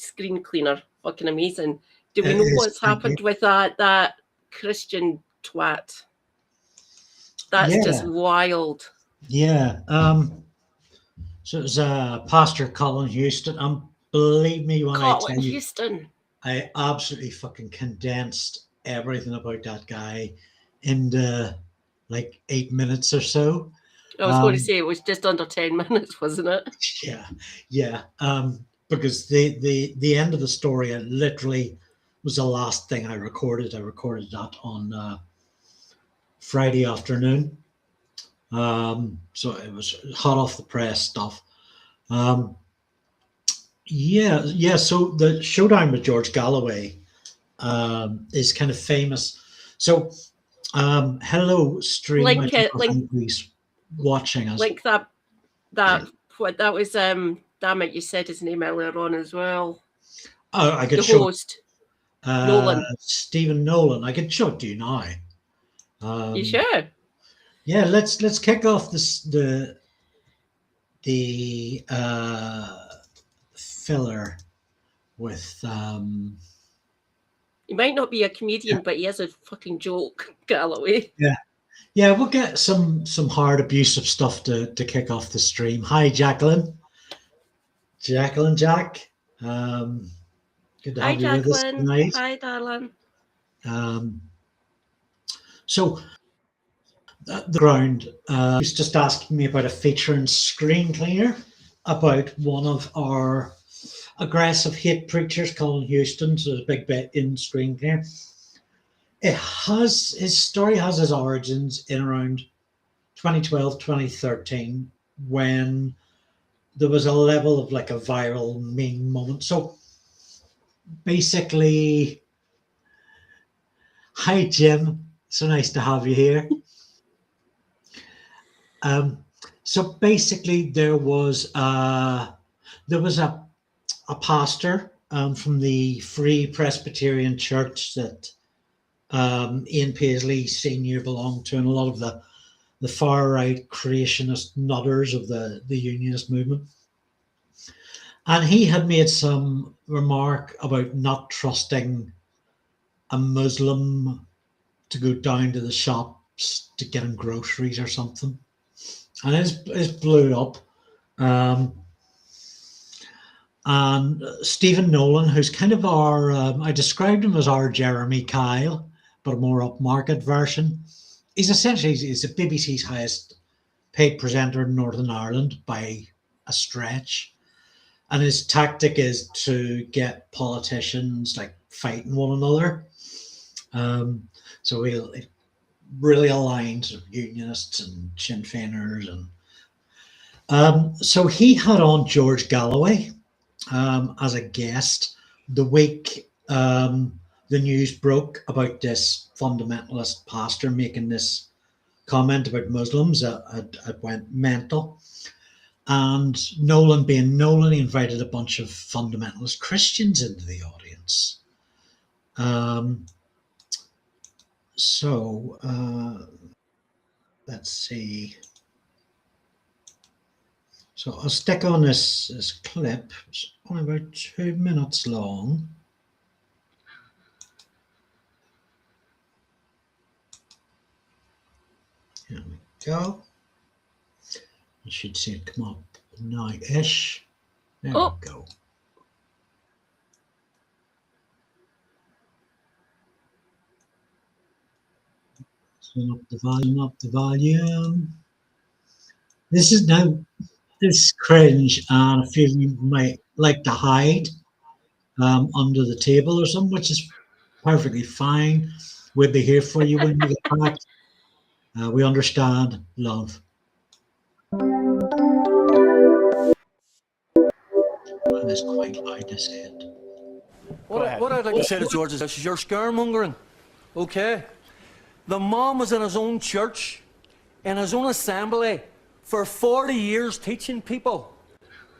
screen cleaner. Fucking amazing. Do we know what's happened with that Christian twat? That's just wild. Yeah. So it was Pastor Colin Houston. Believe me when I tell you, Houston. I absolutely fucking condensed everything about that guy into like 8 minutes or so. I was going to say it was just under 10 minutes, wasn't it? Yeah. Because the end of the story literally was the last thing I recorded. I recorded that on Friday afternoon. So it was hot off the press stuff. So the showdown with George Galloway is kind of famous. So hello, stream. Please watching us. Like that was damn it, you said his name earlier on as well. Oh, I could the host. Nolan. Stephen Nolan. I could show it to you now. You sure? Yeah, let's kick off the filler with he might not be a comedian, but he has a fucking joke, Galloway. Yeah, we'll get some hard abusive stuff to kick off the stream. Hi, Jacqueline. Jack. Good to have you with us tonight. Hi, darling. So the ground was just asking me about a feature in Screen Cleaner about one of our aggressive hate preachers, Colin Houston. So there's a big bit in Screen Cleaner. His story has his origins in around 2012, 2013, when there was a level of like a viral meme moment. So basically, hi Jim, so nice to have you here. So basically, there was a pastor from the Free Presbyterian Church that Ian Paisley Sr. belonged to, and a lot of the far right creationist nutters of the unionist movement. And he had made some remark about not trusting a Muslim to go down to the shops to get him groceries or something. And it blew up. And Stephen Nolan, who's kind of our, I described him as our Jeremy Kyle, but a more upmarket version. He's the BBC's highest paid presenter in Northern Ireland by a stretch. And his tactic is to get politicians like fighting one another. So he'll really aligns with unionists and Sinn Féiners. And so he had on George Galloway as a guest the week the news broke about this fundamentalist pastor making this comment about Muslims that went mental. And Nolan, being Nolan, he invited a bunch of fundamentalist Christians into the audience. Let's see. So I'll stick on this clip. It's only about 2 minutes long. Here we go. You should see it come up now-ish. There we go. Turn up the volume. This is cringe, and a few of you might like to hide under the table or something, which is perfectly fine. We'll be here for you when you get back. We understand. Love. It's quite loud to say it. What I'd like to say to George is this: you're scaremongering. Okay? The man was in his own church, in his own assembly, for 40 years teaching people,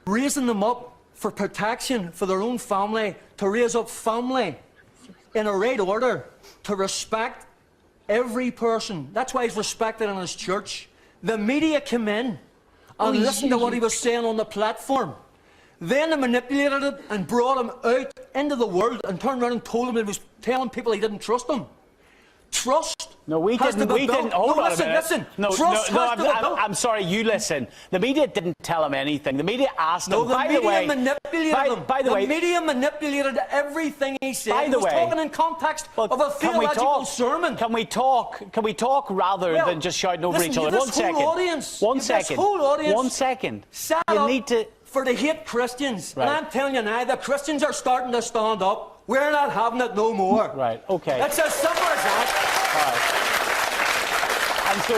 raising them up for protection for their own family, to raise up family in a right order, to respect every person. That's why he's respected in his church. The media came in and listened to what he was saying on the platform. Then they manipulated it and brought him out into the world and turned around and told him he was telling people he didn't trust them. Trust. No, we has didn't. to be We built. didn't. Hold no, on listen, a minute. listen. No, Trust no, has to be built. I'm sorry. You listen. The media didn't tell him anything. The media asked him. No, the by media the way, manipulated him. By the way, media manipulated everything he said. By the he was way, talking in context of a can we theological talk? sermon. Can we talk? Can we talk rather Well, than just shouting over listen, each other? this One second. whole audience, One this second. whole audience 1 second. Set You up need to. for the hate Christians. Right. And I'm telling you now, the Christians are starting to stand up. We're not having it no more. Right. Okay. It's as simple as that. All right. And so,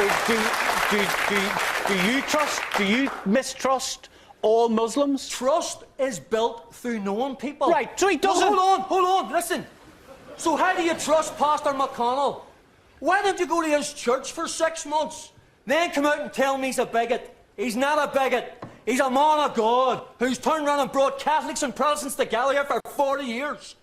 do you trust? Do you mistrust all Muslims? Trust is built through knowing people. Right. So he doesn't. No, hold on. Listen. So how do you trust Pastor McConnell? Why don't you go to his church for 6 months, then come out and tell me he's a bigot? He's not a bigot. He's a man of God who's turned around and brought Catholics and Protestants together here for 40 years.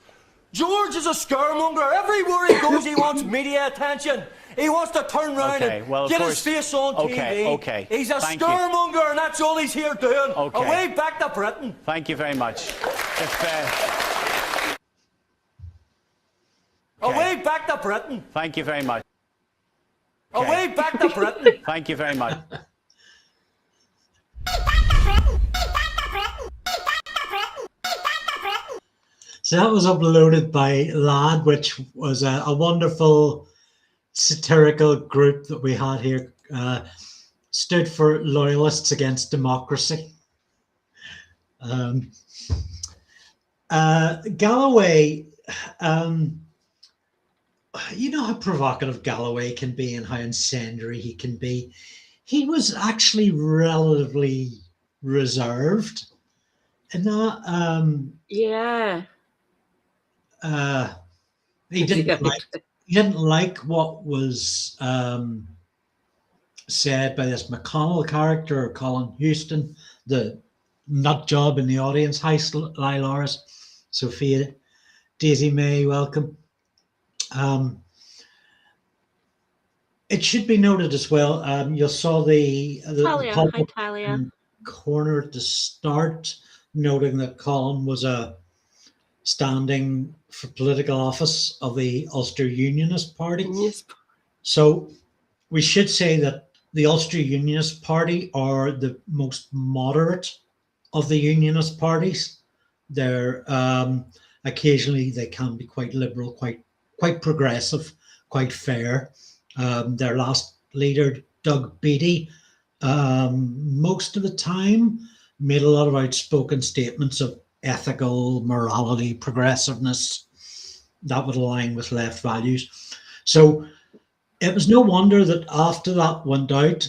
George is a scaremonger. Everywhere he goes, he wants media attention. He wants to turn around Okay, and well, of get course. his face on TV. Okay. He's a Thank you. scaremonger, and that's all he's here doing. Okay. Away back to Britain. Thank you very much. Away back to Britain. Thank you very much. Away back to Britain. Thank you very much. So that was uploaded by Lad, which was a wonderful satirical group that we had here. Stood for Loyalists Against Democracy. Galloway, you know how provocative Galloway can be and how incendiary he can be. He was actually relatively reserved in that. Yeah. He didn't like what was said by this McConnell character, or Colin Houston, the nut job in the audience. Hi, Loris, Sophia, Daisy May, welcome. It should be noted as well. You saw the Talia. Hi, Talia. Corner at the start, noting that Colin was standing for political office of the Ulster Unionist Party. Yes. So we should say that the Ulster Unionist Party are the most moderate of the Unionist parties. They're occasionally they can be quite liberal, quite progressive, quite fair. Their last leader, Doug Beattie, most of the time made a lot of outspoken statements of ethical morality, progressiveness that would align with left values. So it was no wonder that after that went out,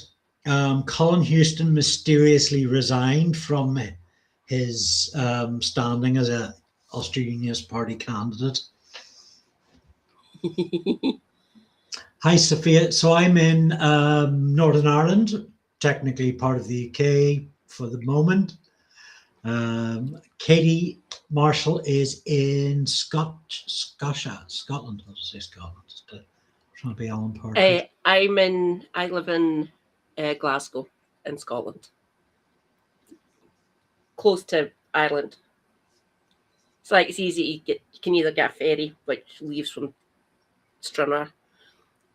Colin Houston mysteriously resigned from his standing as a Ulster Unionist Party candidate. Hi, Sophia. So I'm in Northern Ireland, technically part of the UK for the moment. Katie Marshall is in Scotland. I'll just say Scotland. Trying to be Alan Parker. I live in Glasgow in Scotland, close to Ireland. It's like it's easy to get. You can either get a ferry which leaves from Stranraer,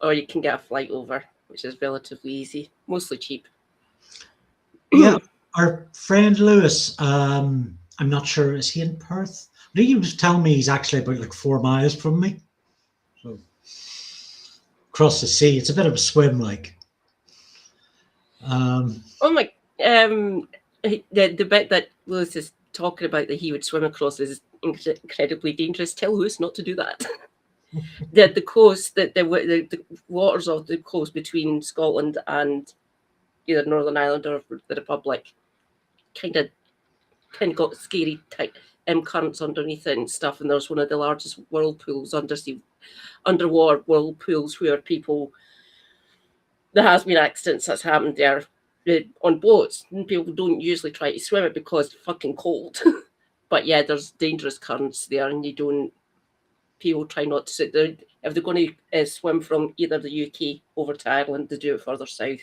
or you can get a flight over, which is relatively easy, mostly cheap. Yeah, our friend Lewis. I'm not sure, is he in Perth? He was telling me he's actually about like 4 miles from me. So across the sea, it's a bit of a swim, like. Oh my! The bit that Lewis is talking about that he would swim across is incredibly dangerous. Tell Lewis not to do that. The coast, the waters of the coast between Scotland and either Northern Ireland or the Republic, kind of got scary currents underneath it and stuff. And there's one of the largest whirlpools, underwater whirlpools, where there has been accidents that's happened there on boats. And people don't usually try to swim it because it's fucking cold. But yeah, there's dangerous currents there, and people try not to sit there. If they're going to swim from either the UK over to Ireland, they do it further south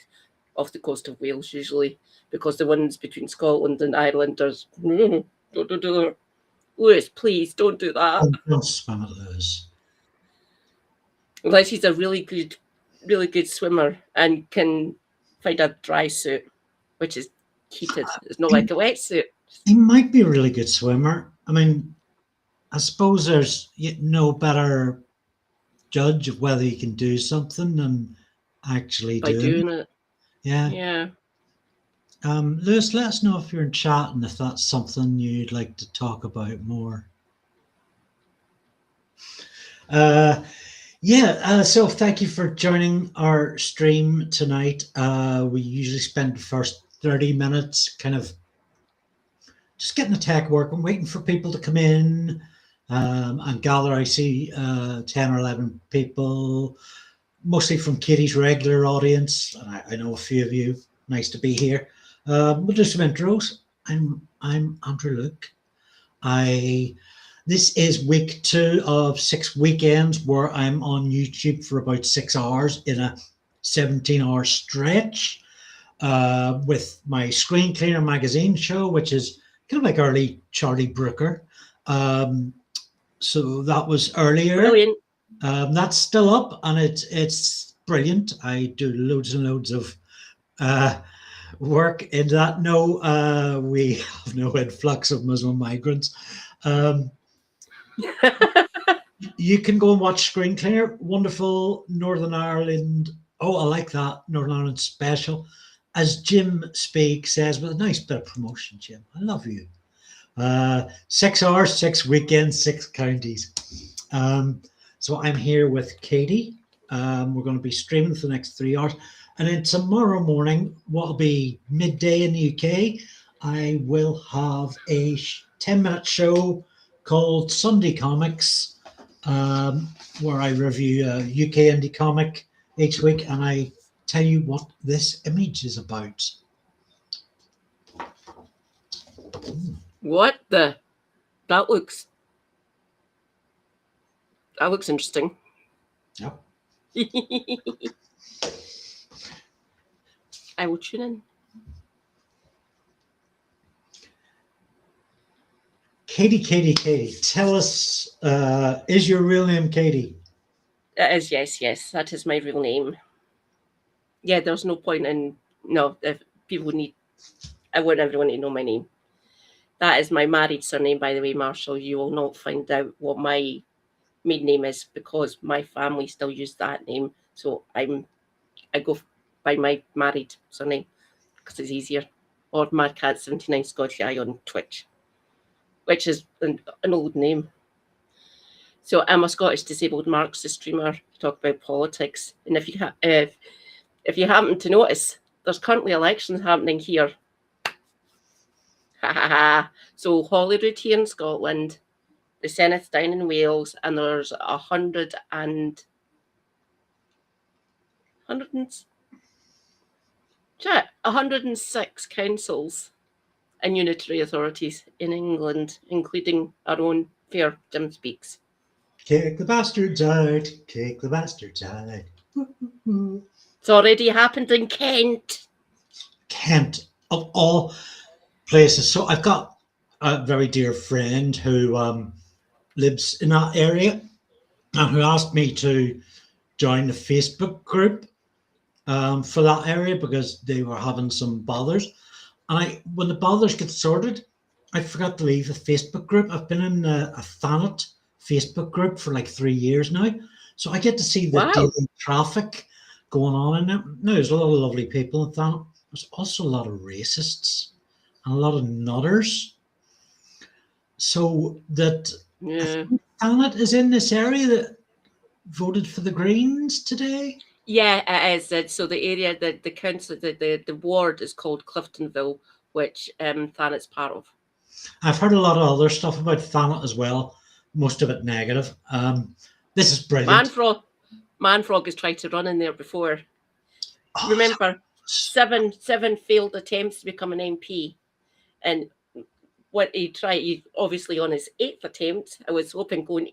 off the coast of Wales usually, because the winds between Scotland and Ireland are Don't. Lewis, please don't do that. Don't swim it, Lewis. Unless he's a really good swimmer and can find a dry suit, which is heated. It's not like a wetsuit. He might be a really good swimmer. I mean, I suppose there's no better judge of whether you can do something than actually By doing it. Yeah. Yeah. Lewis, let us know if you're in chat and if that's something you'd like to talk about more. So thank you for joining our stream tonight. We usually spend the first 30 minutes kind of just getting the tech working, waiting for people to come in and gather. I see 10 or 11 people, mostly from Katie's regular audience. And I know a few of you. Nice to be here. We'll do some intros. I'm Andrew Luke. This is week 2 of 6 weekends where I'm on YouTube for about 6 hours in a 17-hour stretch with my Screen Cleaner magazine show, which is kind of like early Charlie Brooker. So that was earlier. Brilliant. That's still up and it's brilliant. I do loads and loads of work into that. No, we have no influx of Muslim migrants. You can go and watch Screen Cleaner. Wonderful Northern Ireland. Oh, I like that Northern Ireland special. As Jim Speak says, with a nice bit of promotion, Jim. I love you. 6 hours, 6 weekends, 6 counties. So I'm here with Katie. We're going to be streaming for the next 3 hours. And then tomorrow morning, what will be midday in the UK, I will have a 10-minute show called Sunday Comics, where I review a UK indie comic each week, and I tell you what this image is about. What the? That looks interesting. Yep. I will tune in. Katie, tell us, is your real name Katie? That is, yes. That is my real name. Yeah, there's no point in, if people need, I want everyone to know my name. That is my married surname, by the way, Marshall. You will not find out what my maiden name is because my family still use that name. So I go by my married surname because it's easier. Or MadCat79 Scottish Eye on Twitch, which is an old name. So I'm a Scottish disabled Marxist streamer. Talk about politics, and if you happen to notice, there's currently elections happening here. So Holyrood here in Scotland, the Senate's down in Wales, and there's 106 councils and unitary authorities in England, including our own fair Jim Speaks. Kick the bastards out, kick the bastards out. It's already happened in Kent. Kent, of all places. So I've got a very dear friend who lives in that area and who asked me to join the Facebook group for that area because they were having some bothers. And when the bothers get sorted, I forgot to leave the Facebook group. I've been in a Thanet Facebook group for like 3 years now. So I get to see the daily traffic going on in it. Now, there's a lot of lovely people in Thanet. There's also a lot of racists and a lot of nutters. So that Thanet is in this area that voted for the Greens today. Yeah, it is. So the area, the council, the ward is called Cliftonville, which Thanet's part of. I've heard a lot of other stuff about Thanet as well. Most of it negative. This is brilliant. Manfrog has tried to run in there before. Remember, seven failed attempts to become an MP, and what he obviously on his 8th attempt. I was hoping going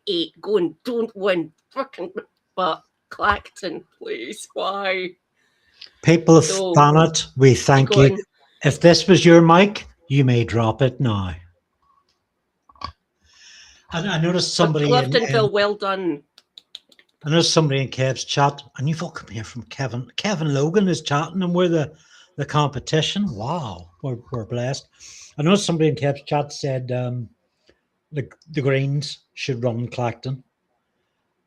don't win, fucking, but Clacton, please, why? People of Thanet, we thank you. If this was your mic, you may drop it now. I noticed somebody Cliftonville, well done. I noticed somebody in Kev's chat, and you've all come here from Kevin. Kevin Logan is chatting, and we're the competition. Wow, we're blessed. I noticed somebody in Kev's chat said the Greens should run Clacton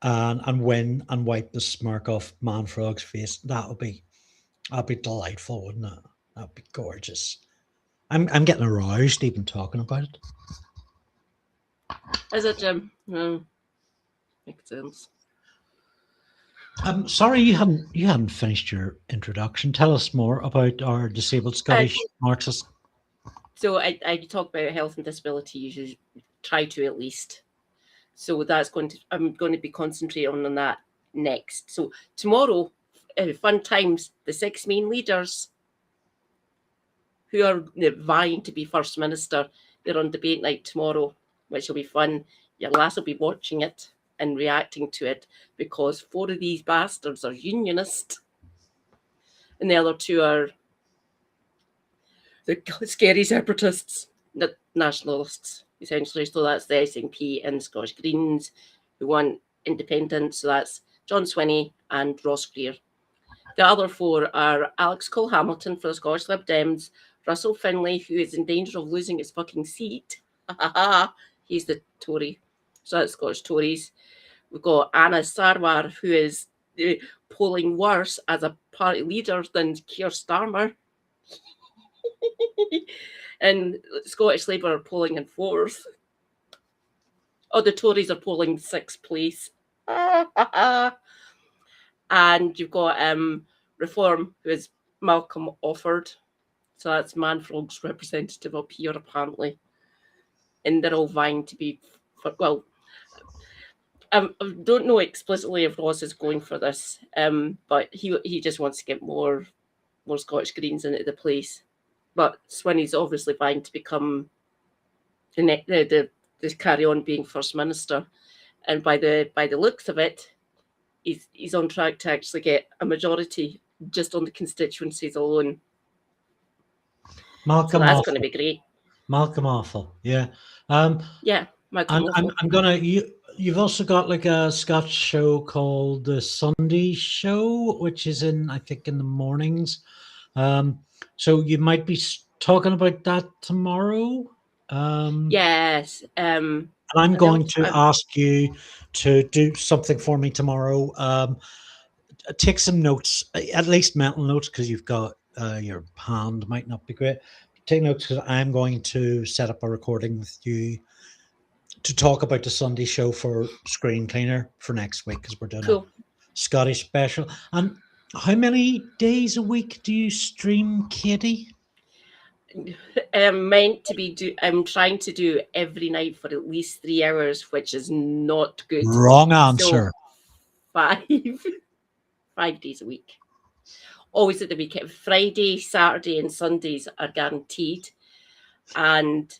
and win and wipe the smirk off Manfrog's face. That'd be delightful, wouldn't it? That'd be gorgeous. I'm getting aroused even talking about it. Is it, Jim? No, makes sense. Sorry, you hadn't finished your introduction. Tell us more about our disabled Scottish Marxists. So I talk about health and disability. You should try to at least. So I'm going to be concentrating on that next. So tomorrow, fun times. The 6 main leaders who are vying to be First Minister, they're on debate night tomorrow, which will be fun. Your lass will be watching it and reacting to it because 4 of these bastards are unionist and the other 2 are the scary separatists, the nationalists, essentially. So that's the SNP and Scottish Greens who want independence. So that's John Swinney and Ross Greer. The other 4 are Alex Cole-Hamilton for the Scottish Lib Dems, Russell Finlay, who is in danger of losing his fucking seat. He's the Tory. So that's Scottish Tories. We've got Anna Sarwar, who is polling worse as a party leader than Keir Starmer. And Scottish Labour are polling in 4th. Oh, the Tories are polling 6th place. And you've got Reform, who is Malcolm Offord. So that's Manfrog's representative up here, apparently. And they're all vying to be, I don't know explicitly if Ross is going for this, but he just wants to get more Scottish Greens into the place. But Swinney's obviously vying to become the carry on being First Minister, and by the looks of it, he's on track to actually get a majority just on the constituencies alone. Malcolm, so that's going to be great. Malcolm Awful, yeah. Yeah, Malcolm and I'm gonna you've also got like a Scotch show called the Sunday Show, which is I think in the mornings. So you might be talking about that tomorrow. Yes. And I'm going to ask you to do something for me tomorrow. Take some notes, at least mental notes, because you've got your hand might not be great. Take notes because I'm going to set up a recording with you to talk about the Sunday Show for Screen Cleaner for next week because we're doing a Scottish special. And how many days a week do you stream, Katie? I'm trying to do every night for at least 3 hours, which is not good. Wrong answer. So 5 days a week. Always at the weekend. Friday, Saturday, and Sundays are guaranteed. And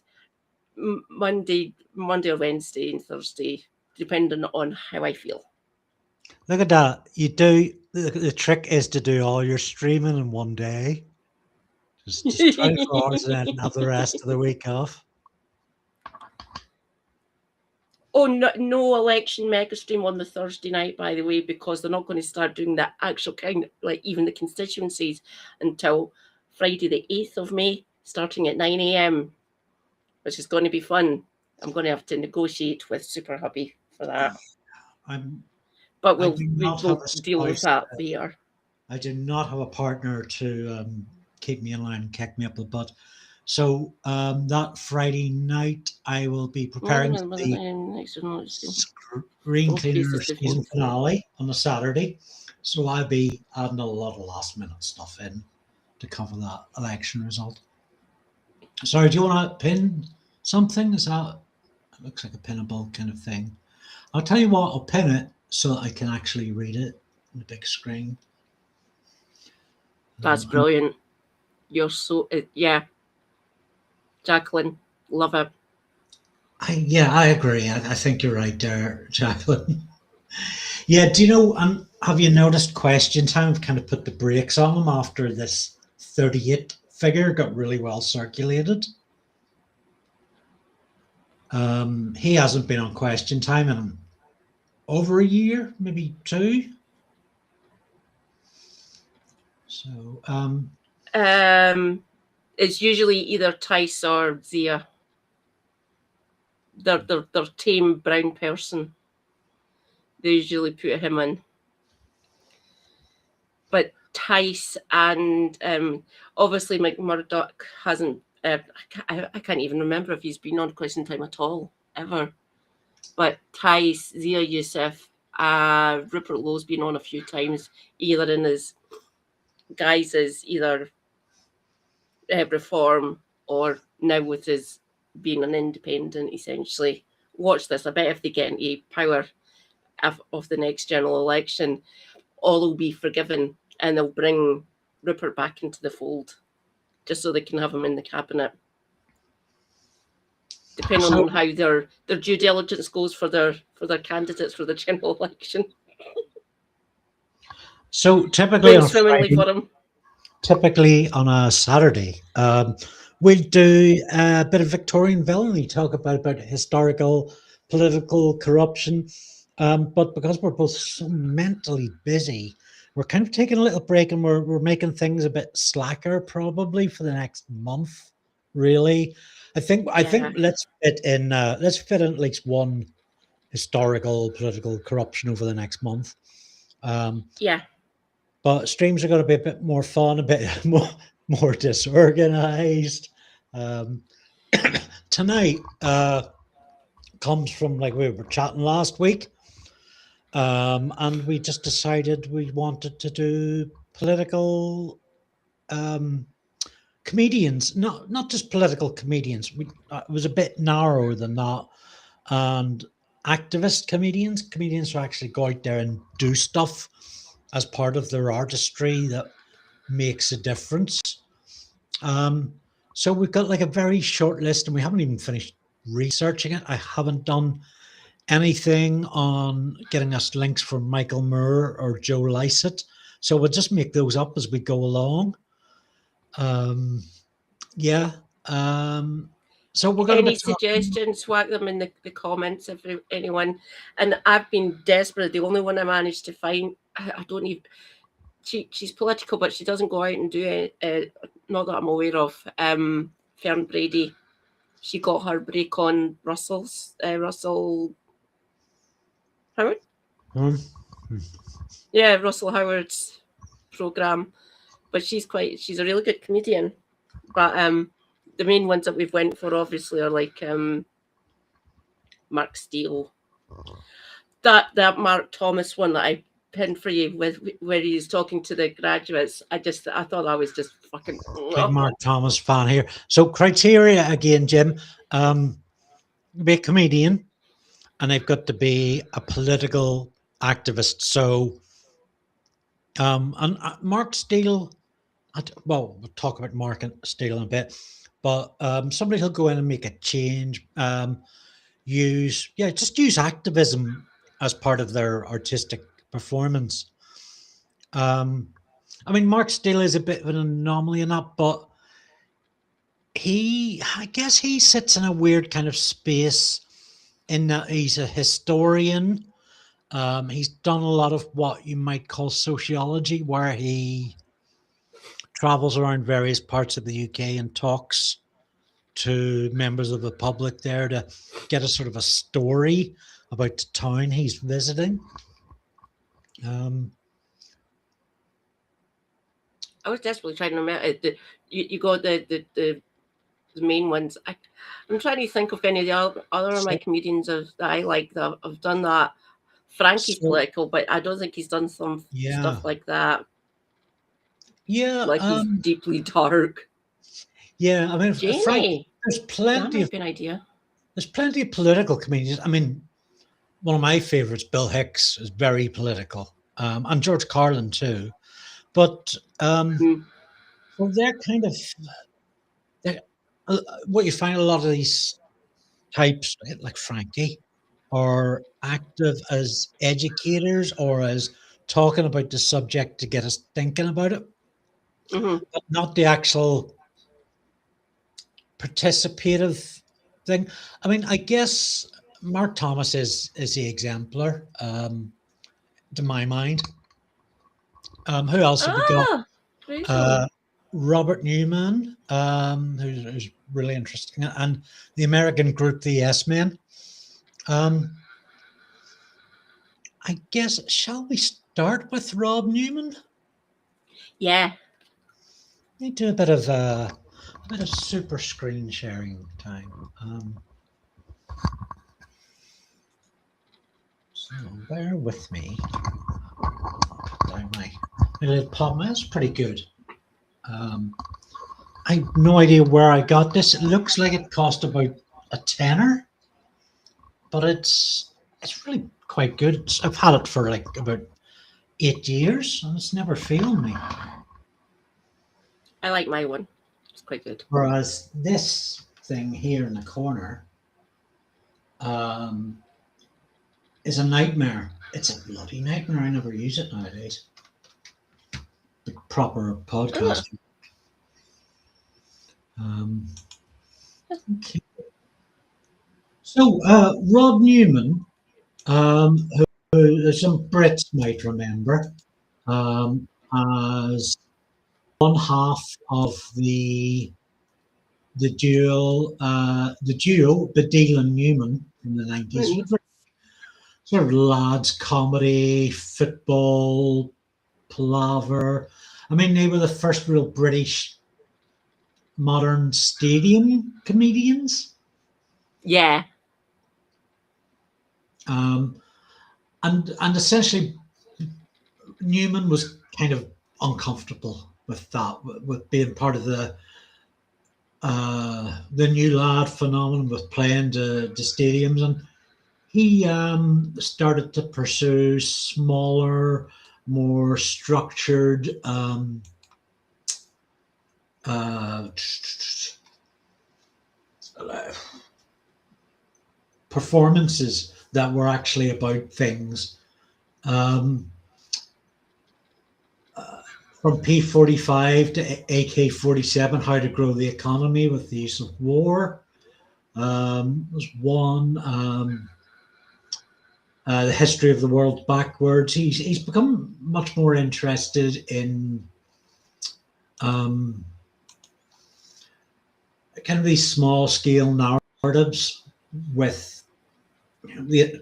Monday or Wednesday and Thursday, depending on how I feel. Look at that. You do the trick is to do all your streaming in one day. Just 24 hours and then have the rest of the week off. Oh, no election mega stream on the Thursday night, by the way, because they're not going to start doing that actual kind, like even the constituencies, until Friday the 8th of May, starting at 9 a.m, which is going to be fun. I'm going to have to negotiate with Super Hubby for that. But we'll deal with that there. I do not have a partner to keep me in line and kick me up the butt. So that Friday night, I will be preparing for the Screen Cleaner season finale on a Saturday. So I'll be adding a lot of last minute stuff in to cover that election result. Sorry, do you want to pin something? It looks like a pinnable kind of thing. I'll tell you what, I'll pin it so that I can actually read it on the big screen. That's brilliant. You're so, yeah. Jacqueline, love it. I agree. I think you're right there, Jacqueline. Yeah, do you know, have you noticed Question Time? I've kind of put the brakes on them after this 38 figure got really well circulated. He hasn't been on Question Time in over a year, maybe 2. So, It's usually either Tice or Zia. Their tame brown person. They usually put him in. But Tice and obviously Mike Murdoch hasn't. I can't even remember if he's been on Question Time at all, ever. But Tice, Zia Youssef, Rupert Lowe's been on a few times, either in his guise as either Reform or now with his being an independent, essentially. Watch this. I bet if they get into power of the next general election, all will be forgiven and they'll bring Rupert back into the fold just so they can have him in the cabinet. Depending on how their due diligence goes for their candidates for the general election. So typically on a Saturday, we'll do a bit of Victorian villainy, talk about historical, political corruption. But because we're both so mentally busy, we're kind of taking a little break and we're making things a bit slacker probably for the next month, really. I think let's fit in at least one historical political corruption over the next month. But streams are going to be a bit more fun, a bit more disorganized. Tonight comes from, like we were chatting last week, and we just decided we wanted to do political comedians, not just political comedians. It was a bit narrower than that, and activist comedians who actually go out there and do stuff as part of their artistry that makes a difference. So we've got like a very short list, and we haven't even finished researching it. I haven't done anything on getting us links from Michael Moore or Joe Lycett, so we'll just make those up as we go along. So we're going any suggestions, whack them in the comments if anyone. And I've been desperate. The only one I managed to find, I don't even. She's political, but she doesn't go out and do it. Not that I'm aware of. Fern Brady, she got her break on Russell Howard. Yeah, Russell Howard's program, but she's a really good comedian. But the main ones that we've went for obviously are like Mark Steele. That Mark Thomas one that I pinned for you with where he's talking to the graduates. I thought I was just fucking big Mark Thomas fan here. So criteria again, Jim, be a comedian, and they've got to be a political activist. So and Mark Steele, we'll talk about Mark Steele in a bit, but somebody who'll go in and make a change, use activism as part of their artistic performance. I mean, Mark Steele is a bit of an anomaly in that, but I guess he sits in a weird kind of space in that he's a historian. He's done a lot of what you might call sociology, where he travels around various parts of the UK and talks to members of the public there to get a sort of a story about the town he's visiting. I was desperately trying to remember. You got the main ones. I'm trying to think of any of the other of my comedians that I like that have done that. Frankie's political, but I don't think he's done some stuff like that. Yeah, like he's deeply dark. Yeah, I mean, Frank, there's plenty of idea. There's plenty of political comedians. I mean, one of my favorites, Bill Hicks, is very political, and George Carlin too. But so they're kind of what you find a lot of these types, like Frankie, are active as educators or as talking about the subject to get us thinking about it, but not the actual participative thing. I mean, I guess Mark Thomas is the exemplar, to my mind. Who else have we got? Ah, great. Robert Newman, who's really interesting, and the American group, the Yes Men. I guess, shall we start with Rob Newman? Yeah. We do a bit of super screen sharing time. So bear with me. Down my little palm. That's pretty good. I have no idea where I got this. It looks like it cost about a tenner, but it's really quite good. I've had it for like about 8 years, and it's never failed me. I like my one. It's quite good. Whereas this thing here in the corner is a nightmare. It's a bloody nightmare. I never use it nowadays. The proper podcasting. Okay. So Rob Newman, who some Brits might remember, as one half of the duo Baddiel and Newman in the 90s. Sort of lads comedy, football, palaver. I mean, they were the first real British modern stadium comedians. Yeah. And essentially Newman was kind of uncomfortable with that, with being part of the new lad phenomenon, with playing the stadiums, and he started to pursue smaller, more structured performances that were actually about things. From P45 to AK-47, How to Grow the Economy with the Use of War. There's one. The History of the World Backwards. He's become much more interested in kind of these small scale narratives, with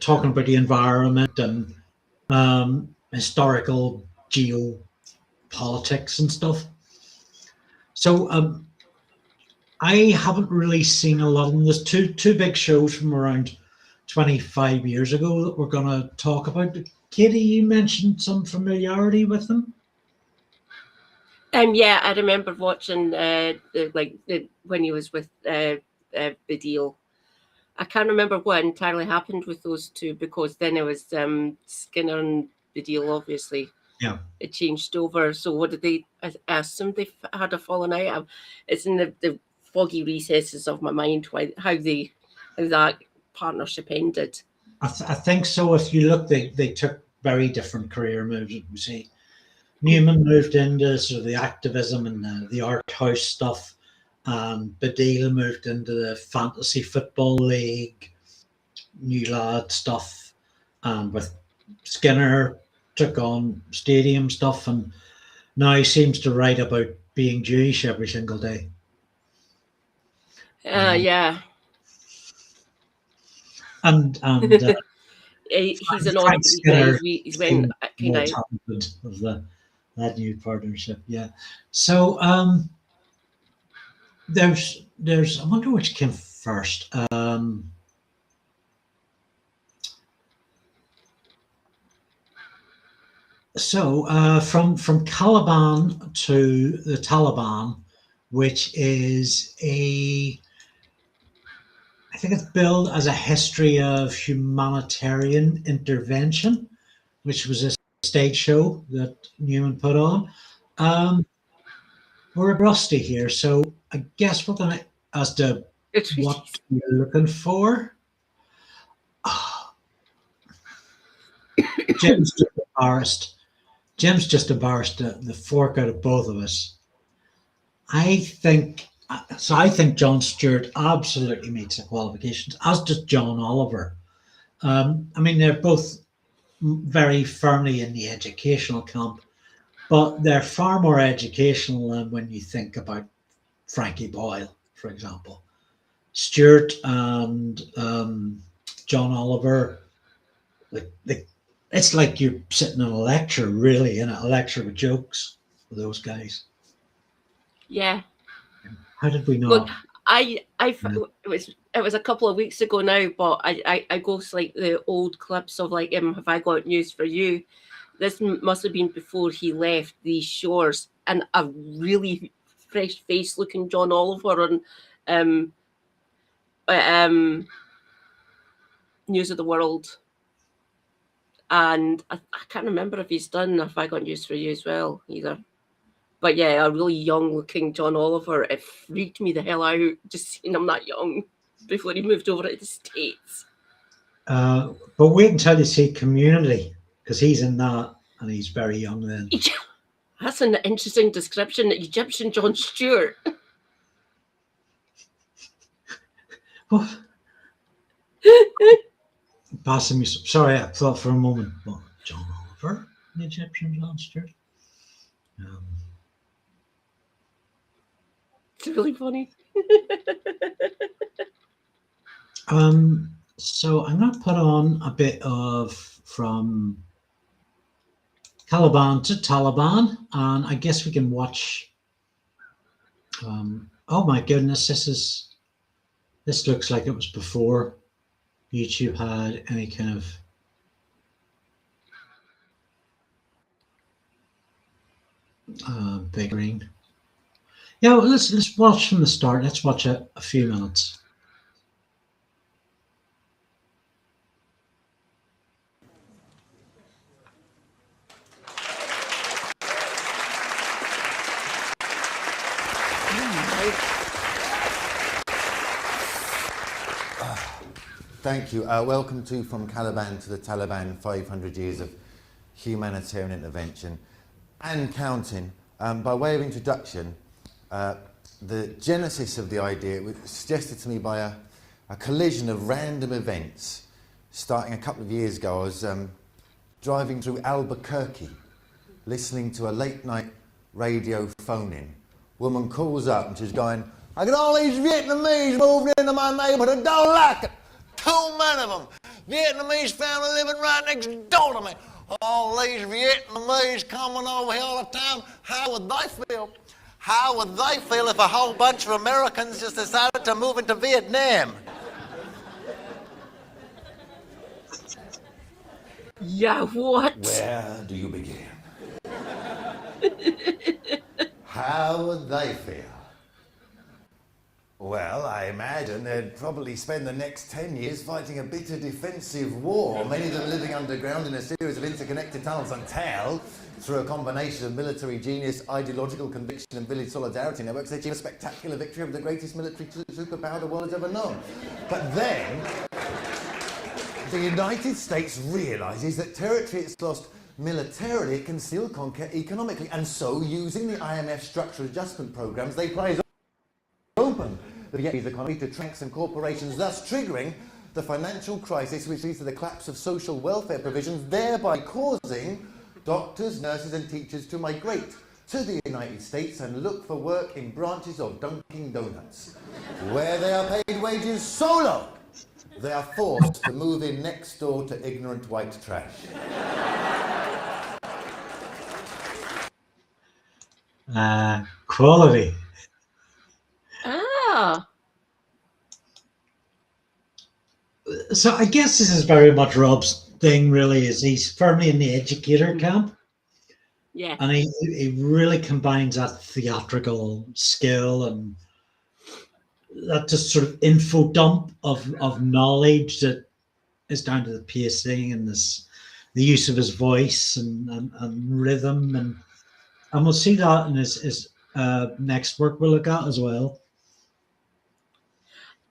talking about the environment and historical geopolitics and stuff. So I haven't really seen a lot of them. There's two big shows from around 25 years ago that we're going to talk about. Katie, you mentioned some familiarity with them. Yeah, I remember watching when he was with Baddiel. I can't remember what entirely happened with those two, because then it was Skinner and Baddiel, obviously. Yeah, it changed over. So what did they? I assumed they had a fallen out. It's in the foggy recesses of my mind how that partnership ended. I think so. If you look, they took very different career moves. You see, Newman moved into sort of the activism and the art house stuff, and Baddiel moved into the fantasy football league, new lad stuff, and with Skinner took on stadium stuff, and now he seems to write about being Jewish every single day. Yeah. And he's an odd. He's when kind of of that new partnership. Yeah. So there's I wonder which came first. So from Caliban to the Taliban, which is I think it's billed as a history of humanitarian intervention, which was a stage show that Newman put on. We're rusty here, so I guess we're going to ask to what you're looking for. Jim's just embarrassed. Jim's just embarrassed the fork out of both of us. I think So I think Jon Stewart absolutely meets the qualifications, as does John Oliver. I mean, they're both very firmly in the educational camp, but they're far more educational than when you think about Frankie Boyle, for example. Stewart and John Oliver, it's like you're sitting in a lecture, really, in a lecture with jokes for those guys. Yeah. How did we know? Look, it was a couple of weeks ago now, but I go to like the old clips of like Have I Got News for You? This must have been before he left these shores, and a really fresh face looking John Oliver on News of the World. And I can't remember if he's done Have I Got News for You as well either. But yeah, a really young-looking John Oliver. It freaked me the hell out just seeing him that young before he moved over to the States. But wait until you see Community, because he's in that, and he's very young then. That's an interesting description. Egyptian Jon Stewart. What? Passing me. Sorry, I thought for a moment. What, John Oliver, the Egyptian Jon Stewart? It's really funny. So I'm going to put on a bit of From Caliban to Taliban, and I guess we can watch. Oh my goodness, this looks like it was before YouTube had any kind of big ring. Yeah, well, let's watch from the start. Let's watch a few minutes. Thank you. Welcome to From Caliban to the Taliban, 500 years of humanitarian intervention and counting. By way of introduction, the genesis of the idea was suggested to me by a collision of random events. Starting a couple of years ago, I was driving through Albuquerque, listening to a late night radio phone-in. Woman calls up and she's going, "I got all these Vietnamese moving into my neighborhood, don't like it. Too many of them. Vietnamese family living right next door to me. All these Vietnamese coming over here all the time. How would they feel? How would they feel if a whole bunch of Americans just decided to move into Vietnam?" Yeah, what? Where do you begin? How would they feel? Well, I imagine they'd probably spend the next 10 years fighting a bitter defensive war, many of them living underground in a series of interconnected tunnels until, through a combination of military genius, ideological conviction and village solidarity networks, they achieve a spectacular victory over the greatest military superpower the world has ever known. But then, the United States realises that territory it's lost militarily, it can still conquer economically, and so, using the IMF structural adjustment programs, they prize open the Vietnamese economy to banks and corporations, thus triggering the financial crisis which leads to the collapse of social welfare provisions, thereby causing doctors, nurses and teachers to migrate to the United States and look for work in branches of Dunkin' Donuts, where they are paid wages so low they are forced to move in next door to ignorant white trash. Quality. Ah. So I guess this is very much Rob's thing, really, is he's firmly in the educator camp. Yeah. And he really combines that theatrical skill and that just sort of info dump of knowledge that is down to the pacing and the use of his voice and rhythm. And we'll see that in his next work we'll look at as well.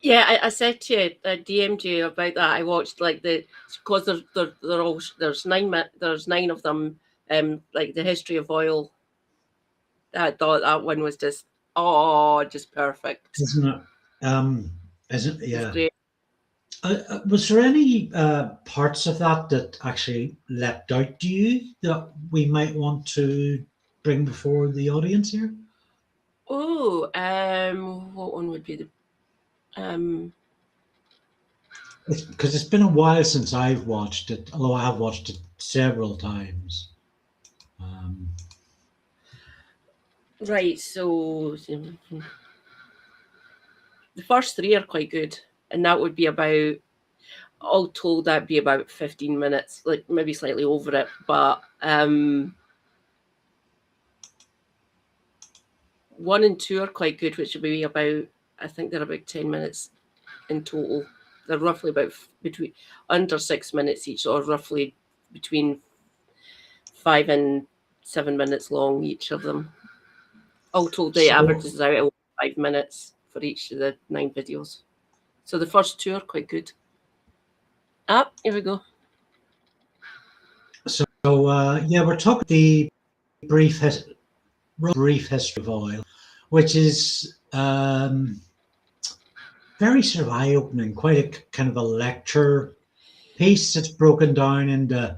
Yeah, I said to you, I DM'd you about that. I watched like because they're all there's 9 of them. Like the history of oil. I thought that one was just Oh, just perfect. Isn't it? Isn't It's yeah? great. Was there any parts of that that actually leapt out to you that we might want to bring before the audience here? Oh, what one would be the Because it's been a while since I've watched it, although I have watched it several times. right? So the first three are quite good, and that would be about, all told, that'd be about 15 minutes, like maybe slightly over it, but 1 and 2 are quite good, which would be about, I think they're about 10 minutes in total. They're roughly about between under 6 minutes each, or roughly between 5 and 7 minutes long, each of them. All told, the So- average is out at 5 minutes for each of the 9 videos. So the first 2 are quite good. Here we go. So yeah, we're talking the brief history of oil, which is very sort of eye-opening, quite a kind of a lecture piece. It's broken down into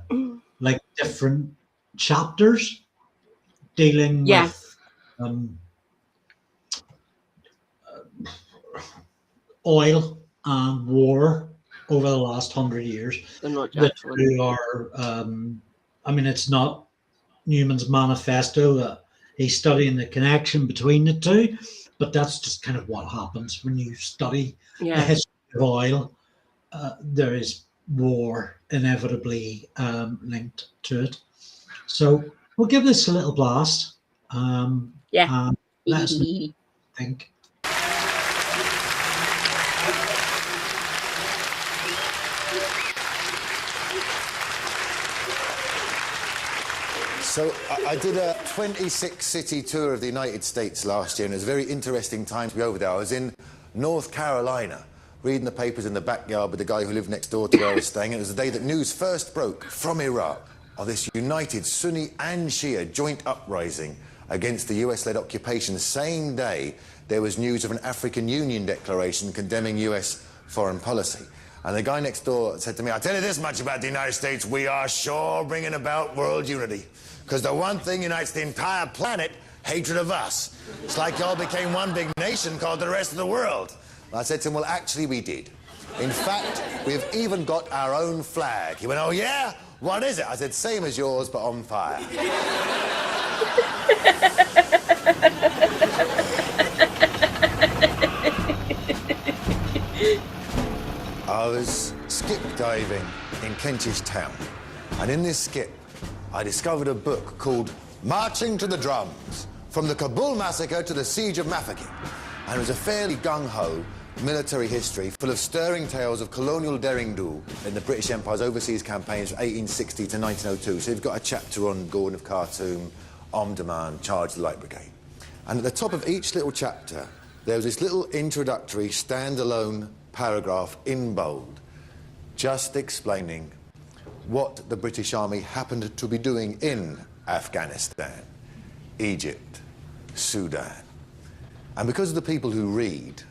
like different chapters dealing Yeah. with oil and war over the last 100 years. They're not The Jackson. two are, I mean, it's not Newman's manifesto that he's studying the connection between the two, but that's just kind of what happens when you study the Yeah. history of oil. There is war inevitably linked to it. So we'll give this a little blast. Yeah. And let us know what you think. So I did a 26-city tour of the United States last year, and it was a very interesting time to be over there. I was in North Carolina, reading the papers in the backyard with the guy who lived next door to where I was staying. It was the day that news first broke from Iraq of this united Sunni and Shia joint uprising against the US-led occupation. The same day, there was news of an African Union declaration condemning US foreign policy. And the guy next door said to me, I'll tell you this much about the United States, we are sure bringing about world unity. Because the one thing unites the entire planet, hatred of us. It's like y'all became one big nation called the rest of the world. And I said to him, well, actually we did. In fact, we've even got our own flag. He went, oh yeah? What is it? I said, same as yours, but on fire. I was skip diving in Kentish Town, and in this skip, I discovered a book called Marching to the Drums, From the Kabul Massacre to the Siege of Mafeking. And it was a fairly gung-ho military history full of stirring tales of colonial derring-do in the British Empire's overseas campaigns from 1860 to 1902. So you've got a chapter on Gordon of Khartoum, Omdurman, Charge the Light Brigade. And at the top of each little chapter, there was this little introductory standalone paragraph in bold, just explaining what the British Army happened to be doing in Afghanistan, Egypt, Sudan. And because of the people who read,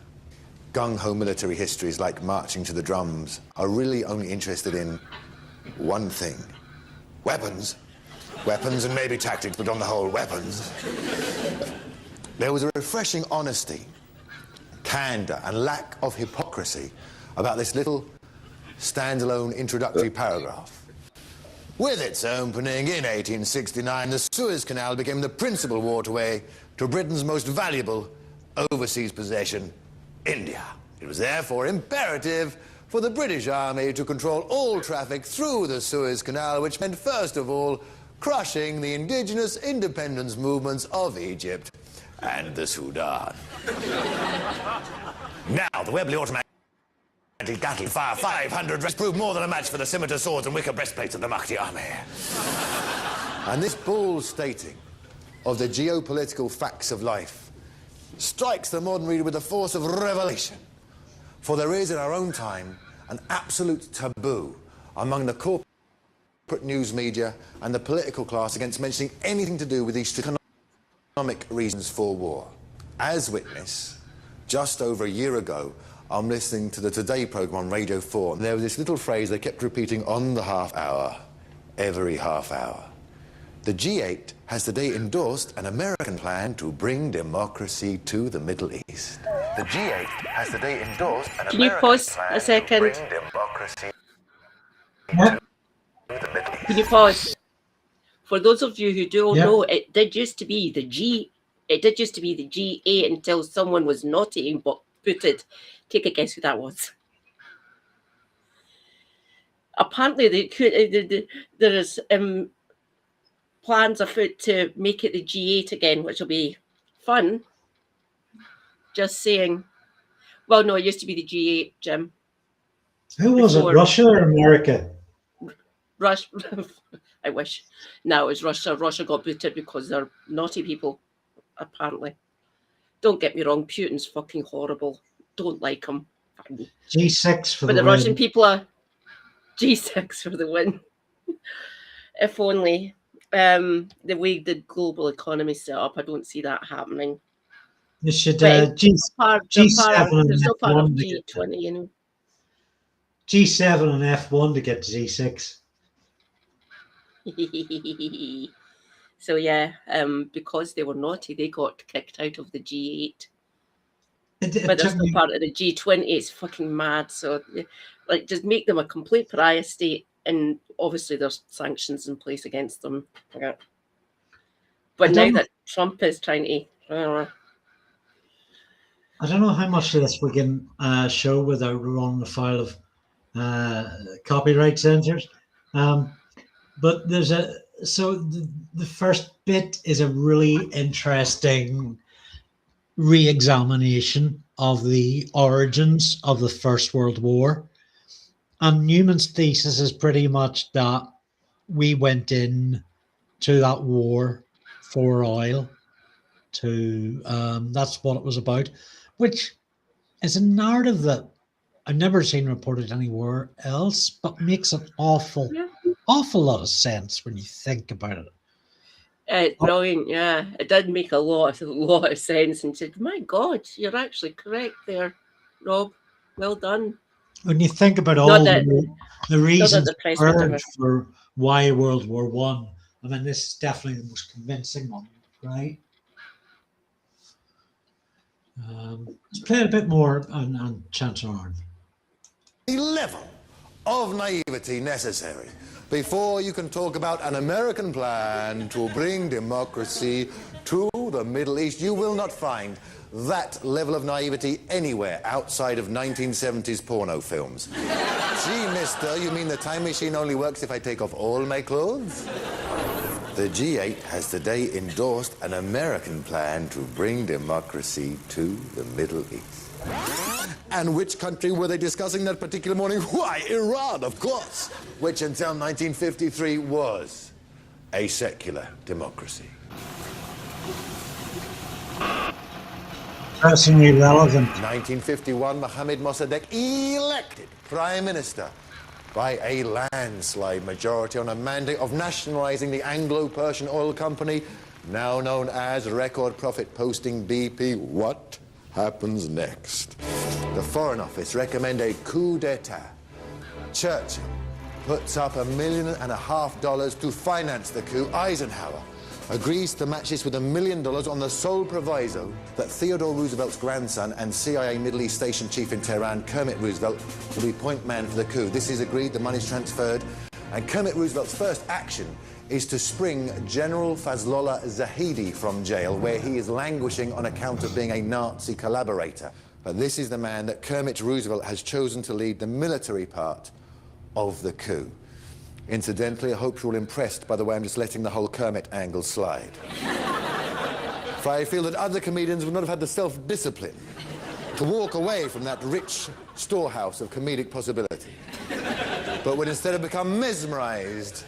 gung-ho military histories like Marching to the Drums are really only interested in one thing: weapons. Weapons and maybe tactics, but on the whole, weapons. There was a refreshing honesty, candour and lack of hypocrisy about this little standalone introductory paragraph. With its opening in 1869, the Suez Canal became the principal waterway to Britain's most valuable overseas possession, India. It was therefore imperative for the British Army to control all traffic through the Suez Canal, which meant, first of all, crushing the indigenous independence movements of Egypt and the Sudan. Now, the Webley automatic Gatling Fire 500 has proved more than a match for the scimitar swords and wicker breastplates of the Mahdi army. And this bold stating of the geopolitical facts of life strikes the modern reader with the force of revelation. For there is in our own time an absolute taboo among the corporate news media and the political class against mentioning anything to do with these economic reasons for war. As witness, just over a year ago, I'm listening to the Today programme on Radio 4, and there was this little phrase they kept repeating on the half hour, every half hour. The G8 has today endorsed an American plan to bring democracy to the Middle East. The G8 has today endorsed an Can you pause a second? to bring democracy Yeah. to the Middle East. Can you pause? For those of you who don't Yeah. know, it did used to be the G8 until someone was naughty and put it. Take a guess who that was. Apparently, there is plans afoot to make it the G8 again, which will be fun. Just saying. Well, no, it used to be the G8, Jim. Who was it? Before- Russia or America? Russia. I wish. No, it was Russia. Russia got booted because they're naughty people, apparently. Don't get me wrong, Putin's fucking horrible. Don't like him. G6 for But the the Russian win. people are G6 for the win. If only. The way the global economy set up, I don't see that happening. You should But G7 they're still part of and F1 to get G20, you know. G7 and F1 to get to G6. So yeah, because they were naughty, they got kicked out of the G8. It But they're took still me, part of the G20. It's fucking mad. So, like, just make them a complete pariah state, and obviously there's sanctions in place against them. Yeah. But I now don't- that Trump is trying to, I don't know how much of this we can show without running afoul of copyright censors. But there's the first bit is a really interesting re-examination of the origins of the First World War. And Newman's thesis is pretty much that we went in to that war for oil. That's what it was about, which is a narrative that I've never seen reported anywhere else, but makes an awful lot of sense when you think about it. it's brilliant. Yeah, it did make a lot of sense. And said, "My God, you're actually correct there, Rob. Well done." When you think about all Not that- the reasons the press would heard ever- for why World War One, I mean, this is definitely the most convincing one, right? Let's play it a bit more on Chancellor Arne. The level of naivety necessary before you can talk about an American plan to bring democracy to the Middle East. You will not find that level of naivety anywhere outside of 1970s porno films. Gee, mister, you mean the time machine only works if I take off all my clothes? The G8 has today endorsed an American plan to bring democracy to the Middle East. And which country were they discussing that particular morning? Why, Iran, of course, which until 1953 was a secular democracy. Pressingly relevant. 1951, Mohammad Mossadegh elected Prime Minister by a landslide majority on a mandate of nationalising the Anglo-Persian oil company, now known as record profit posting BP. What happens next? The Foreign Office recommend a coup d'etat. Churchill puts up $1.5 million to finance the coup. Eisenhower agrees to match this with $1 million on the sole proviso that Theodore Roosevelt's grandson and CIA Middle East Station Chief in Tehran, Kermit Roosevelt, will be point man for the coup. This is agreed, the money's transferred, and Kermit Roosevelt's first action is to spring General Fazlollah Zahedi from jail, where he is languishing on account of being a Nazi collaborator. But this is the man that Kermit Roosevelt has chosen to lead the military part of the coup. Incidentally, I hope you're all impressed by the way I'm just letting the whole Kermit angle slide. For I feel that other comedians would not have had the self-discipline to walk away from that rich storehouse of comedic possibility, but would instead have become mesmerized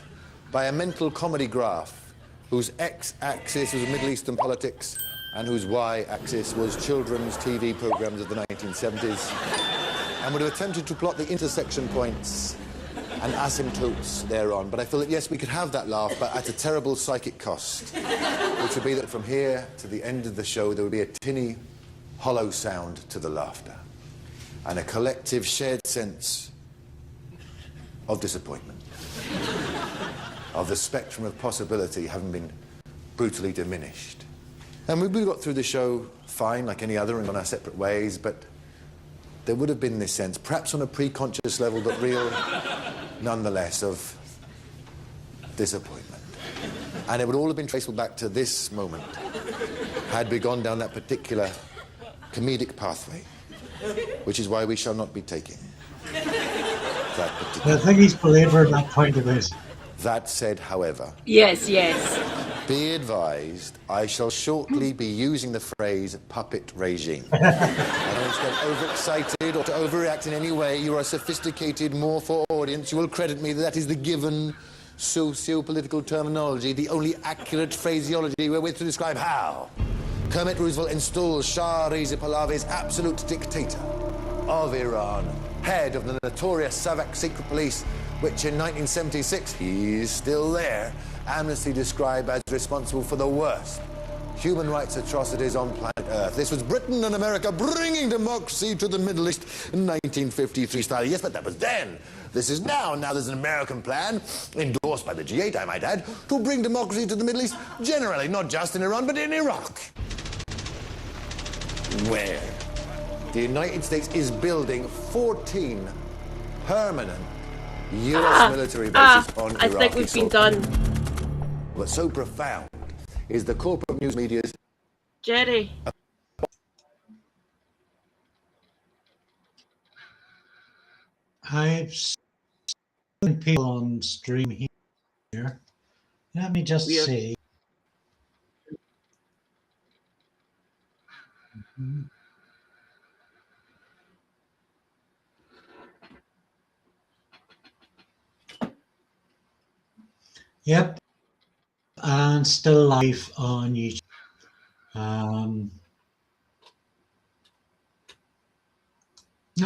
by a mental comedy graph whose x-axis was Middle Eastern politics and whose y-axis was children's TV programs of the 1970s, and would have attempted to plot the intersection points and asymptotes thereon. But I feel that, yes, we could have that laugh, but at a terrible psychic cost, which would be that from here to the end of the show, there would be a tinny, hollow sound to the laughter, and a collective shared sense of disappointment, of the spectrum of possibility having been brutally diminished. And we got through the show fine, like any other, and on our separate ways, but there would have been this sense, perhaps on a pre-conscious level, but real nonetheless, of disappointment. And it would all have been traceable back to this moment, had we gone down that particular comedic pathway, which is why we shall not be taking that particular... I think he's belaboured that point of it. That said, however... Yes, yes. Be advised, I shall shortly be using the phrase puppet regime. I don't want to get overexcited or to overreact in any way. You are a sophisticated, more for audience. You will credit me that is the given socio-political terminology, the only accurate phraseology wherewith to describe how Kermit Roosevelt installs Shah Reza Pahlavi's absolute dictator of Iran, head of the notorious Savak secret police, which in 1976, he's still there, Amnesty described as responsible for the worst human rights atrocities on planet Earth. This was Britain and America bringing democracy to the Middle East in 1953 style. Yes, but that was then. This is now. Now there's an American plan, endorsed by the G8, I might add, to bring democracy to the Middle East generally, not just in Iran, but in Iraq. Where the United States is building 14 permanent US military bases on Iraqi I think we've been done. What's so profound is the corporate news media's... Jerry. I've seen people on stream here. Let me just Weird. see. Yep, and still live on YouTube. No,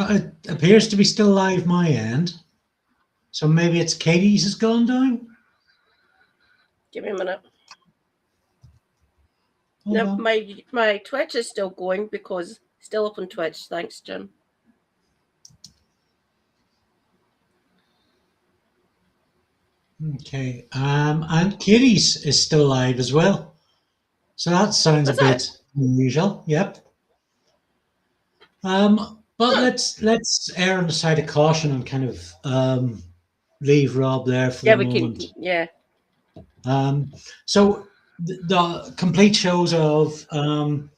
it appears to be still live my end. So maybe it's Katie's has gone down. Give me a minute. Hold No, on. my Twitch is still going because still up on Twitch. Thanks, Jim. Okay, and Katie's is still live as well. So that sounds Is a bit unusual. Yep. But let's err on the side of caution and kind of leave Rob there for Yeah, the we moment. can. Yeah. So the complete shows of from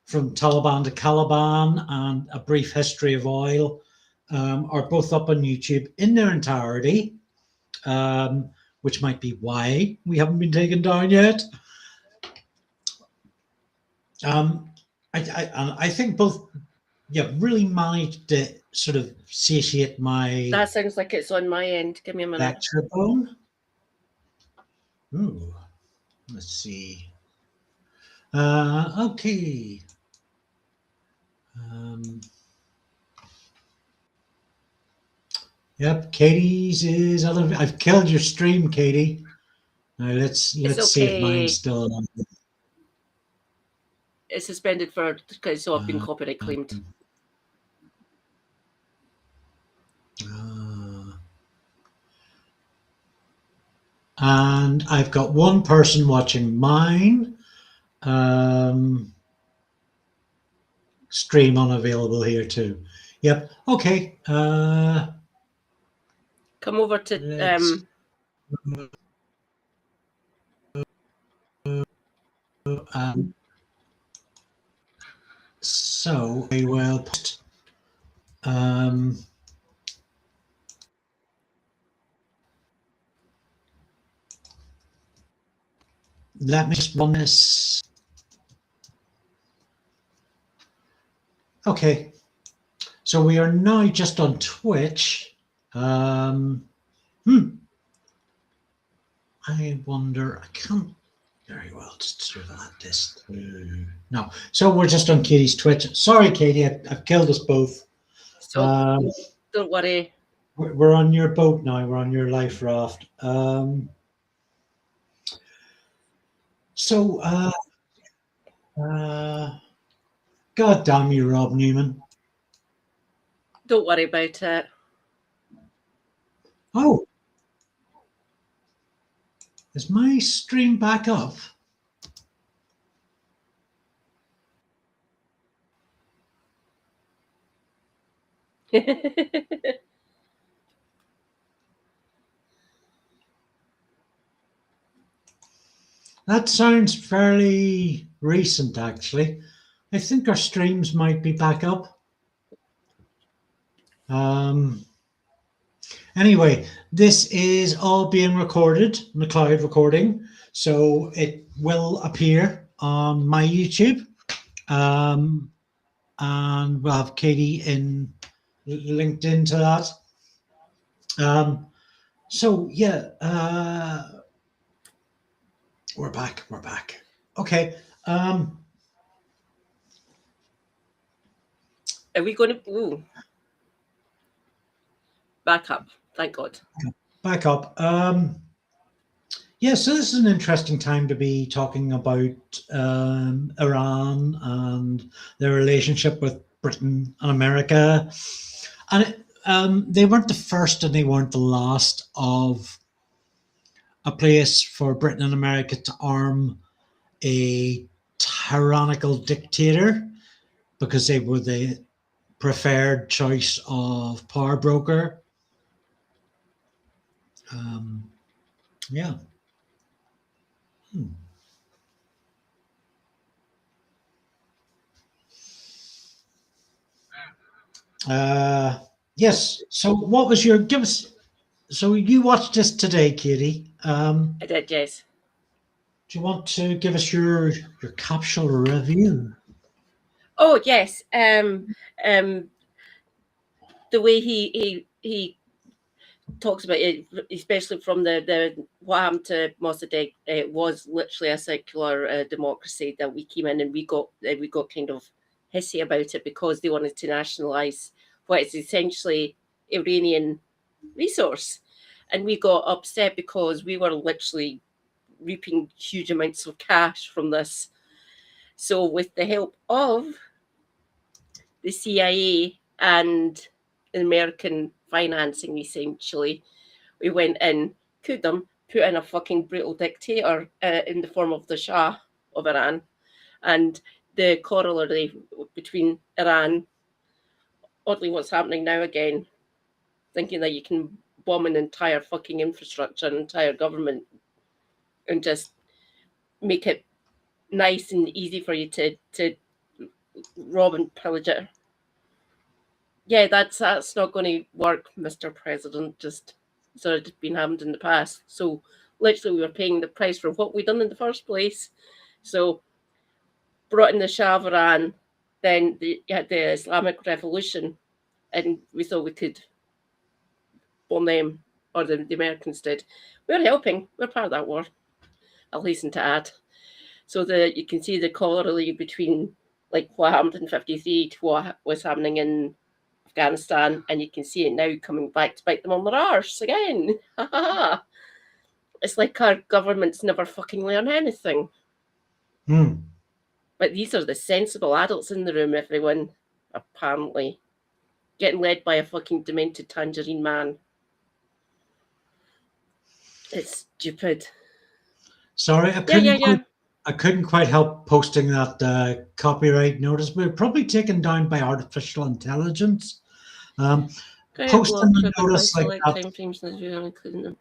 Taliban to Caliban and A Brief History of Oil are both up on YouTube in their entirety, which might be why we haven't been taken down yet. I think both, really managed to sort of satiate my That sounds like it's on my end. Give me a minute. lecture bone. Ooh, let's see. Okay. Yep, Katie's is other. I've killed your stream, Katie. Now let's see if mine's still on. It's suspended for because I've been copyright claimed. And I've got one person watching mine. Stream unavailable here too. Yep. Okay. Come over to so we will put let me just run this. Okay, so we are now just on Twitch. I wonder, I can't very well just sort of add this through. No, so we're just on Katie's Twitch. Sorry, Katie, I've killed us both. so don't worry. We're on your boat now. We're on your life raft. God damn you, Rob Newman. Don't worry about it. Oh, is my stream back up? That sounds fairly recent, actually. I think our streams might be back up. Anyway, this is all being recorded, McLeod recording, so it will appear on my YouTube, and we'll have Katie linked into that. So yeah, we're back. Okay. Are we going to? Ooh. Back up. Thank God. Back up. Yeah, so this is an interesting time to be talking about Iran and their relationship with Britain and America. And they weren't the first and they weren't the last of a place for Britain and America to arm a tyrannical dictator, because they were the preferred choice of power broker. Yeah. Yes. So what was your so you watched this today, Katie. I did, yes. Do you want to give us your capsule review? Oh yes. The way he talks about it, especially from the what happened to Mossadegh, it was literally a secular democracy that we came in, and we got kind of hissy about it because they wanted to nationalize what is essentially Iranian resource, and we got upset because we were literally reaping huge amounts of cash from this. So with the help of the CIA and American financing, essentially, we went in, could them, put in a fucking brutal dictator in the form of the Shah of Iran, and the corollary between Iran, oddly what's happening now again, thinking that you can bomb an entire fucking infrastructure, an entire government, and just make it nice and easy for you to rob and pillage it. Yeah, that's not going to work, Mr. President. Just sort of been happened in the past. So literally, we were paying the price for what we done in the first place. So brought in the Shah of Iran, then you had the Islamic Revolution, and we thought we could bomb them, or the Americans did. We were helping. We're part of that war. I'll hasten to add. So you can see the corollary between like what happened in 1953 to what was happening in Afghanistan, and you can see it now coming back to bite them on their arse again. It's like our governments never fucking learn anything. But these are the sensible adults in the room, everyone, apparently. Getting led by a fucking demented tangerine man. It's stupid. Sorry, I couldn't quite help posting that copyright notice. We're probably taken down by artificial intelligence. Posting a notice like that.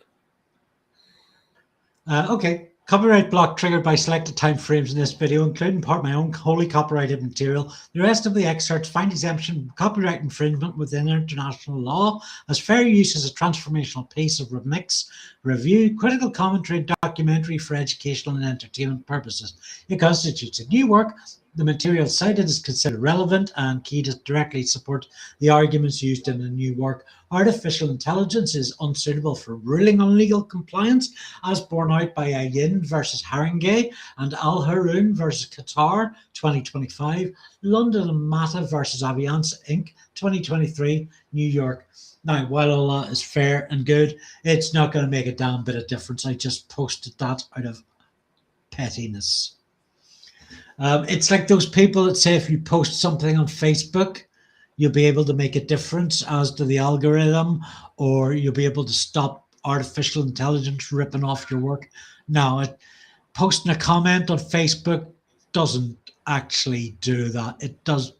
Okay. Copyright block triggered by selected time frames in this video, including part of my own wholly copyrighted material. The rest of the excerpts find exemption from copyright infringement within international law, as fair use as a transformational piece of remix, review, critical commentary, and documentary for educational and entertainment purposes. It constitutes a new work. The material cited is considered relevant and key to directly support the arguments used in the new work. Artificial intelligence is unsuitable for ruling on legal compliance, as borne out by Ayin versus Haringey and Al Haroun versus Qatar, 2025, London and Mata versus Avianca Inc., 2023, New York. Now, while all that is fair and good, it's not going to make a damn bit of difference. I just posted that out of pettiness. It's like those people that say if you post something on Facebook, you'll be able to make a difference as to the algorithm, or you'll be able to stop artificial intelligence ripping off your work. No, posting a comment on Facebook doesn't actually do that. It does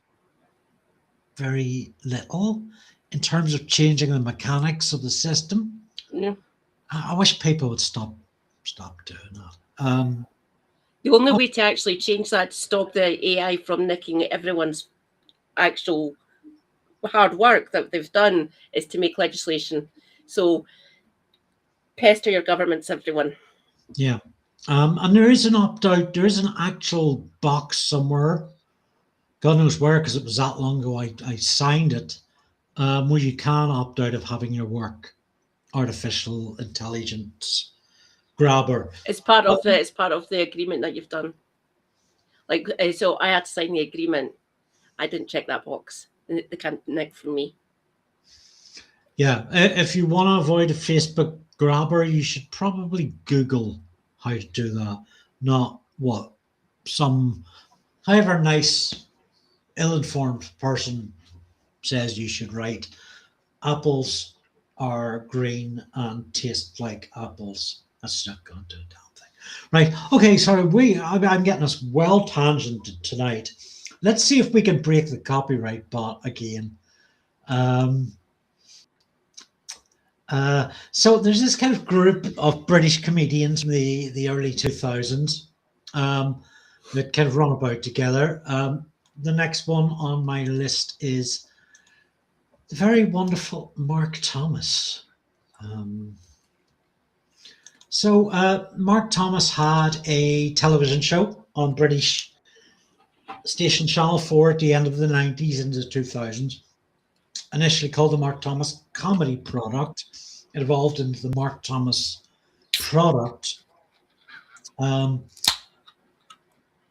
very little in terms of changing the mechanics of the system. Yeah. I wish people would stop doing that. The only way to actually change that, to stop the AI from nicking everyone's actual hard work that they've done, is to make legislation. So pester your governments, everyone. Yeah. And there is an opt-out. There is an actual box somewhere, God knows where, because it was that long ago I signed it, where you can opt out of having your work artificial intelligence grabber. It's part of the agreement that you've done. Like, so I had to sign the agreement. I didn't check that box. They can't nick from me. Yeah, if you want to avoid a Facebook grabber, you should probably Google how to do that. Not what some, however nice, ill-informed person says you should write. Apples are green and taste like apples. That's not going to do a damn thing. Right. Okay. Sorry. I'm getting us well tangented tonight. Let's see if we can break the copyright bot again. So there's this kind of group of British comedians in the early 2000s that kind of run about together. The next one on my list is the very wonderful Mark Thomas. So Mark Thomas had a television show on British station Channel 4 at the end of the 90s into the 2000s, initially called the Mark Thomas Comedy Product. It evolved into the Mark Thomas Product. And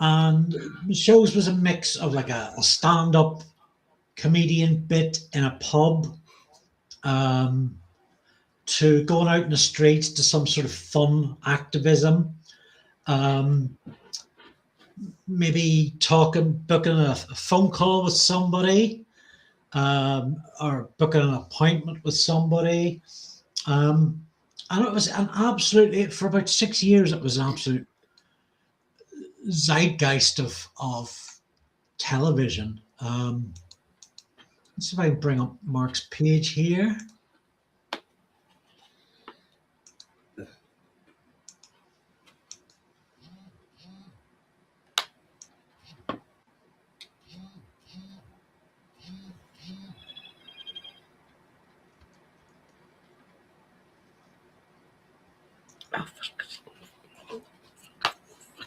the shows was a mix of like a stand-up comedian bit in a pub, to going out in the streets to some sort of fun activism, maybe booking a phone call with somebody, or booking an appointment with somebody. And it was for about 6 years, it was an absolute zeitgeist of television. Let's see if I can bring up Mark's page here.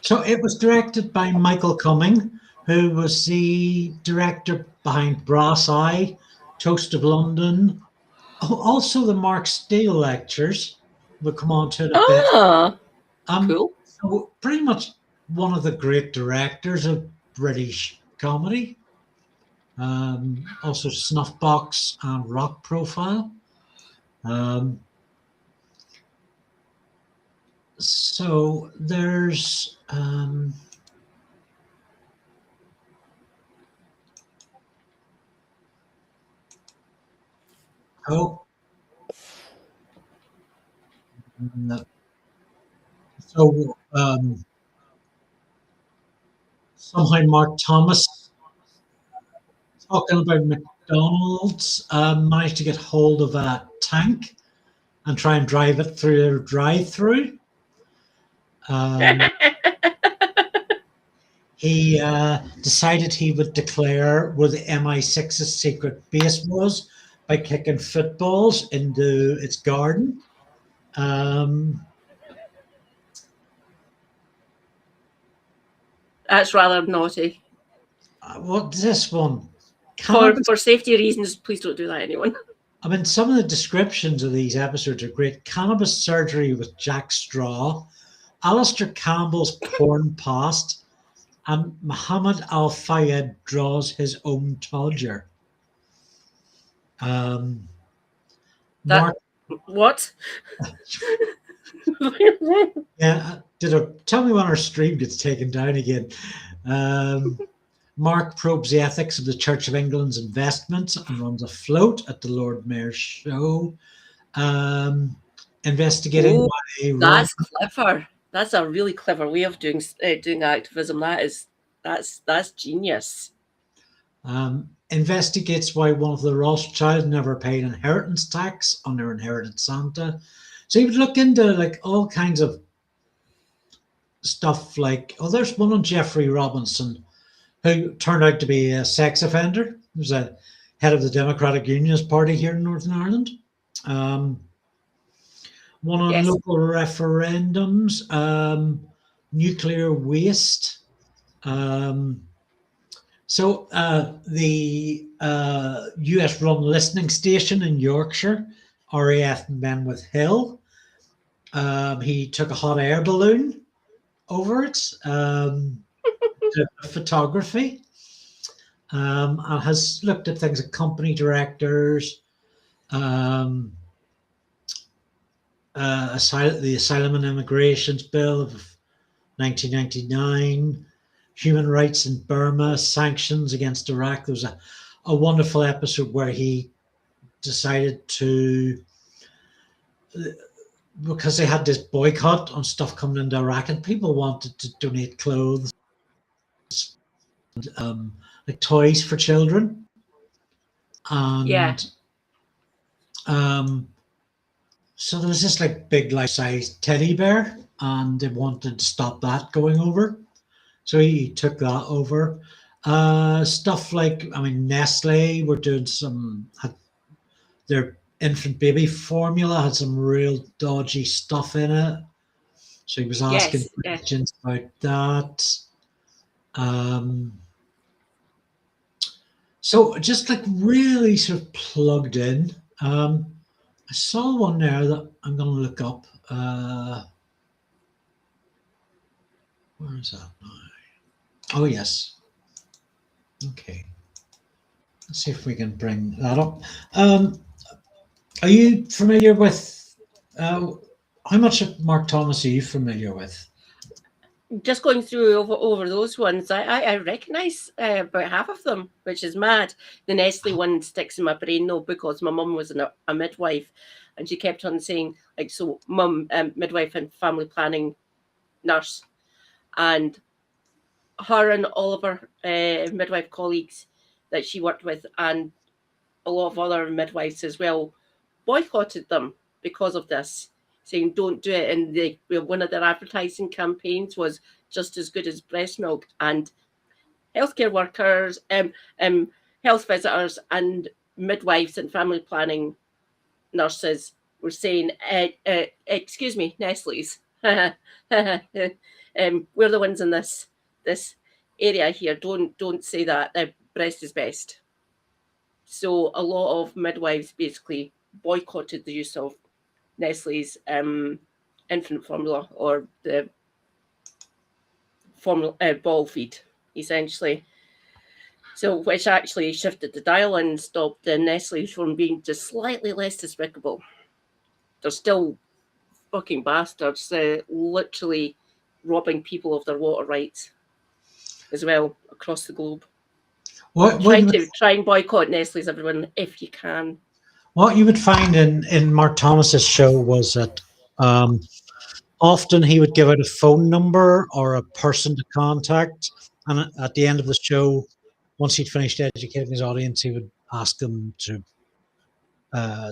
So it was directed by Michael Cumming, who was the director behind Brass Eye, Toast of London, also the Mark Steele lectures. We'll come on to it a bit. Cool. So pretty much one of the great directors of British comedy. Also Snuffbox and Rock Profile. So there's somehow Mark Thomas, talking about McDonald's, managed to get hold of a tank and try and drive it through their drive-through. He decided he would declare where the MI6's secret base was by kicking footballs into its garden. That's rather naughty. What's this one? For safety reasons, please don't do that, anyone. I mean, some of the descriptions of these episodes are great. Cannabis surgery with Jack Straw, Alistair Campbell's porn past, and Muhammad Al Fayed draws his own Todger. Mark, What? yeah, tell me when our stream gets taken down again. Mark probes the ethics of the Church of England's investments and runs a float at the Lord Mayor's show, investigating Oh, why that's clever. That's a really clever way of doing activism. That's genius. Investigates why one of the Rothschilds never paid inheritance tax on their inherited Santa. So he would look into like all kinds of stuff like, oh, there's one on Jeffrey Robinson, who turned out to be a sex offender. He was a head of the Democratic Unionist Party here in Northern Ireland. One on Yes. local referendums, nuclear waste. So the US-run listening station in Yorkshire, RAF Menwith Hill, he took a hot air balloon over it, did photography, and has looked at things like company directors, the Asylum and Immigrations Bill of 1999, human rights in Burma, sanctions against Iraq. There was a wonderful episode where he decided to, because they had this boycott on stuff coming into Iraq and people wanted to donate clothes, like toys for children. And Yeah. so there was this like big life-size teddy bear and they wanted to stop that going over. So he took that over. Stuff like, I mean, Nestle were doing their infant baby formula had some real dodgy stuff in it. So he was asking Yes, questions about that. So just like really sort of plugged in. I saw one there that I'm going to look up. Where is that now? Oh, yes. Okay. Let's see if we can bring that up. Are you familiar with, how much of Mark Thomas are you familiar with? Just going through over those ones, I recognise about half of them, which is mad. The Nestle one sticks in my brain though, because my mum was a midwife, and she kept on saying like, so mum, midwife and family planning nurse, and her and all of her midwife colleagues that she worked with, and a lot of other midwives as well, boycotted them because of this, saying don't do it. And one of their advertising campaigns was just as good as breast milk. And healthcare workers, health visitors and midwives and family planning nurses were saying, excuse me, Nestle's, we're the ones in this area here. Don't say that. Breast is best. So a lot of midwives basically boycotted the use of Nestle's infant formula, or the formula ball feed, essentially. So which actually shifted the dial and stopped the Nestle's from being just slightly less despicable. They're still fucking bastards, literally robbing people of their water rights as well across the globe. Try and boycott Nestle's, everyone, if you can. What you would find in Mark Thomas's show was that often he would give out a phone number or a person to contact, and at the end of the show, once he'd finished educating his audience, he would ask them to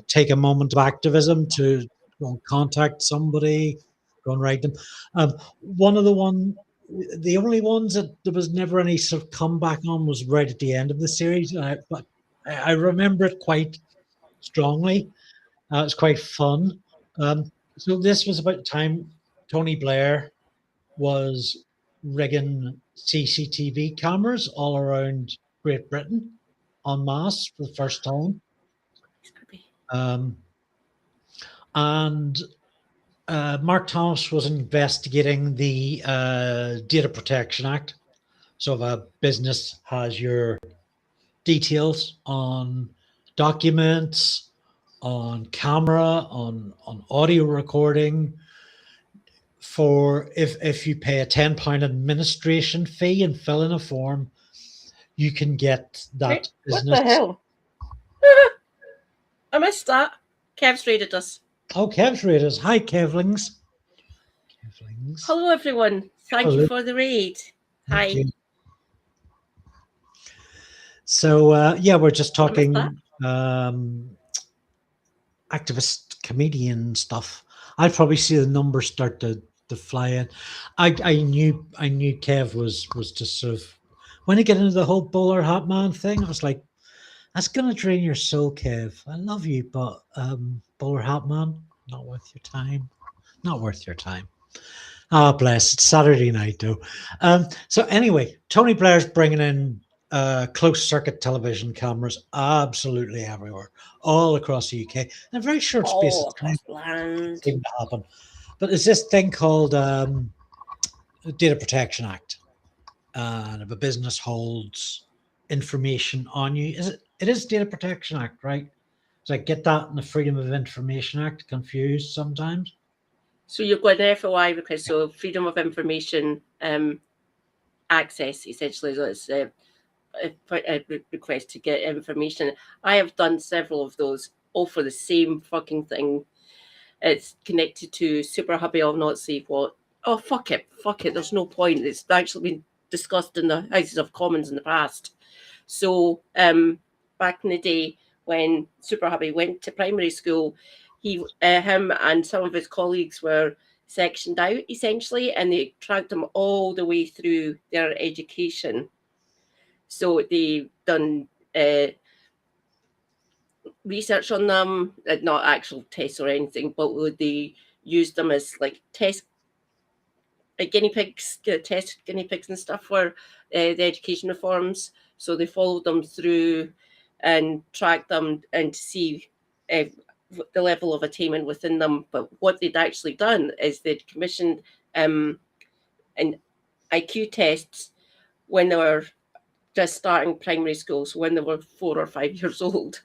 take a moment of activism to go and contact somebody, go and write them. The only ones that there was never any sort of comeback on was right at the end of the series, but I remember it quite strongly. It's quite fun. So this was about the time Tony Blair was rigging CCTV cameras all around Great Britain en masse for the first time. And Mark Thomas was investigating the Data Protection Act. So if a business has your details on documents on camera, on audio recording. For if you pay a £10 administration fee and fill in a form, you can get that Wait, what business. the hell? I missed that. Kev's raided us. Oh, Kev's raiders. Hi, Kevlings. Kevlings. Hello, everyone. Thank Hello. you for the raid. Hi. Thank you. So, yeah, we're just What was talking activist comedian stuff. I'd probably see the numbers start to fly in. I knew Kev was just sort of, when you get into the whole bowler hat man thing, I was like, that's gonna drain your soul, Kev. I love you, but bowler hat man, not worth your time. Not worth your time. Ah, bless. It's Saturday night, though. So anyway, Tony Blair's bringing in closed circuit television cameras absolutely everywhere, all across the UK, in a very short space of time. Land. Seemed to happen. But there's this thing called Data Protection Act, and if a business holds information on you, it is Data Protection Act, right? So I get that and the Freedom of Information Act confused sometimes. So you've got an FOI request, so Freedom of Information Access, essentially, so it's a request to get information. I have done several of those, all for the same fucking thing. It's connected to Super Hubby, I'll not say what. Oh, fuck it. There's no point. It's actually been discussed in the Houses of Commons in the past. So back in the day when Super Hubby went to primary school, him and some of his colleagues were sectioned out, essentially, and they tracked them all the way through their education. So they done research on them, not actual tests or anything, but they used them as like test guinea pigs, test guinea pigs and stuff for the education reforms. So they followed them through and tracked them and to see the level of attainment within them. But what they'd actually done is they'd commissioned an IQ tests when they were just starting primary school, so when they were 4 or 5 years old.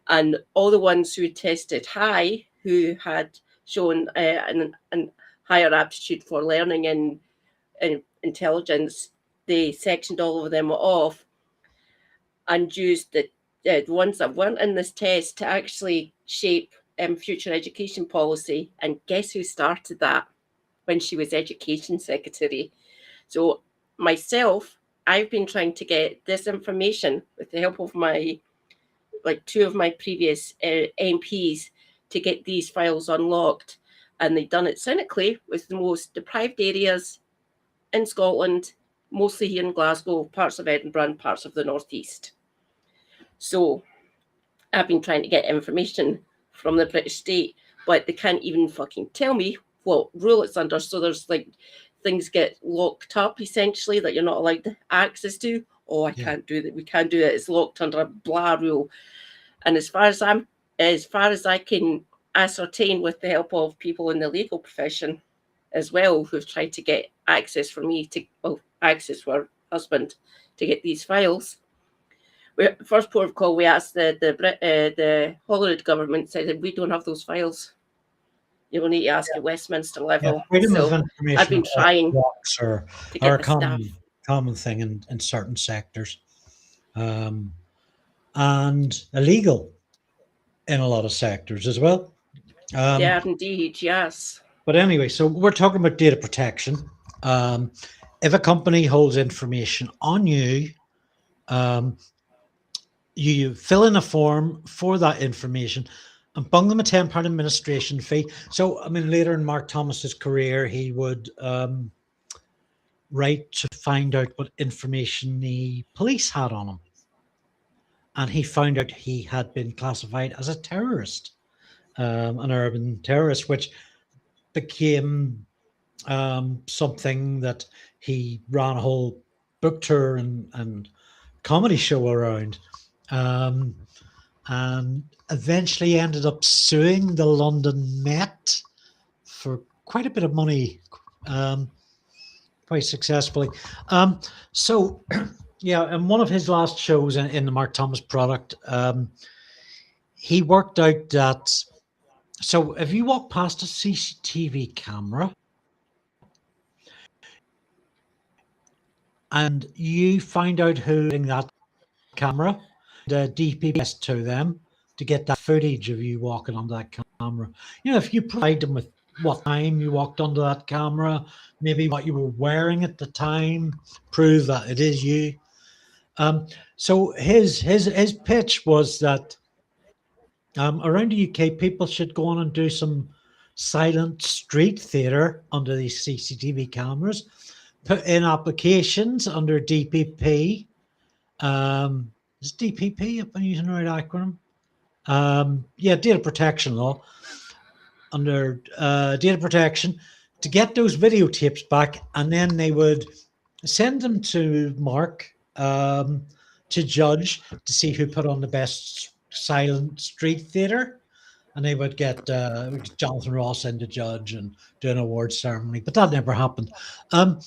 And all the ones who tested high, who had shown an higher aptitude for learning and intelligence, they sectioned all of them off and used the ones that weren't in this test to actually shape future education policy. And guess who started that when she was education secretary? So myself, I've been trying to get this information with the help of my, like, 2 of my previous MPs to get these files unlocked. And they've done it cynically with the most deprived areas in Scotland, mostly here in Glasgow, parts of Edinburgh and parts of the Northeast. So I've been trying to get information from the British state, but they can't even fucking tell me what rule it's under. So there's like things get locked up essentially that you're not allowed access to. Oh, I can't do that. We can't do it. It's locked under a blah rule. And as far as I can ascertain, with the help of people in the legal profession as well, who've tried to get access for me to, well, access for her husband to get these files. First port of call, we asked the Holyrood government, said that we don't have those files. You will need to ask at Westminster level. Freedom of So information I've been trying are to get a the stuff. common thing in certain sectors, and illegal in a lot of sectors as well. Yeah, indeed, yes. But anyway, so we're talking about data protection. If a company holds information on you, you fill in a form for that information and bung them a £10 administration fee. So, I mean, later in Mark Thomas's career, he would write to find out what information the police had on him. And he found out he had been classified as a terrorist, an urban terrorist, which became something that he ran a whole book tour and comedy show around. And eventually ended up suing the London Met for quite a bit of money, quite successfully. Yeah, in one of his last shows in the Mark Thomas product, he worked out that, so if you walk past a CCTV camera and you find out who's in that camera, the DPS to them to get that footage of you walking on that camera. If you provide them with what time you walked onto that camera, maybe what you were wearing at the time, prove that it is you. So his pitch was that around the UK, people should go on and do some silent street theatre under these CCTV cameras, put in applications under DPP. Is DPP, if I'm using the right acronym? Data protection law. Under data protection, to get those videotapes back, and then they would send them to Mark to judge to see who put on the best silent street theatre, and they would get Jonathan Ross in to judge and do an awards ceremony, but that never happened. I'm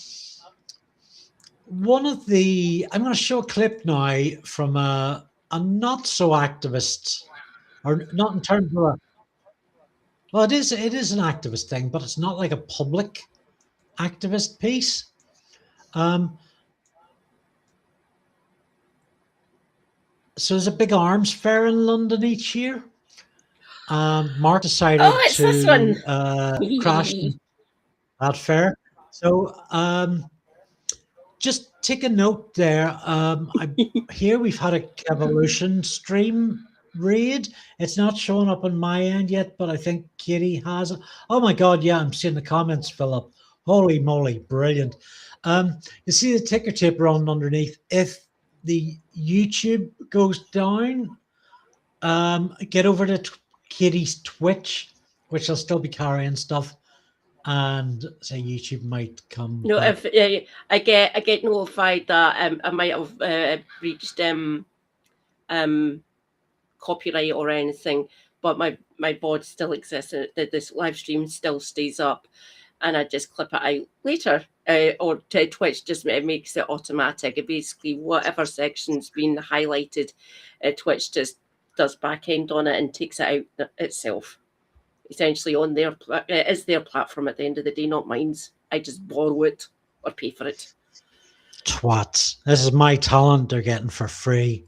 going to show a clip now from a not so activist, or not in terms of well, it is an activist thing, but it's not like a public activist piece. So there's a big arms fair in London each year. Mark decided it's this one. crash that fair. So just take a note there. Here we've had a Evolution stream read. It's not showing up on my end yet, but I think Katie has it. Oh my God, yeah, I'm seeing the comments fill up. Holy moly, brilliant. You see the ticker tape run underneath. If the YouTube goes down, get over to Katie's Twitch, which will still be carrying stuff, and say YouTube might come. No, back. if I get notified that I might have reached copyright or anything, but my board still exists. This live stream still stays up, and I just clip it out later. Or Twitch just makes it automatic. It basically, whatever section's been highlighted, Twitch just does back end on it and takes it out itself. Essentially, on their it is their platform at the end of the day, not mine. I just borrow it or pay for it. Twats! This is my talent they're getting for free.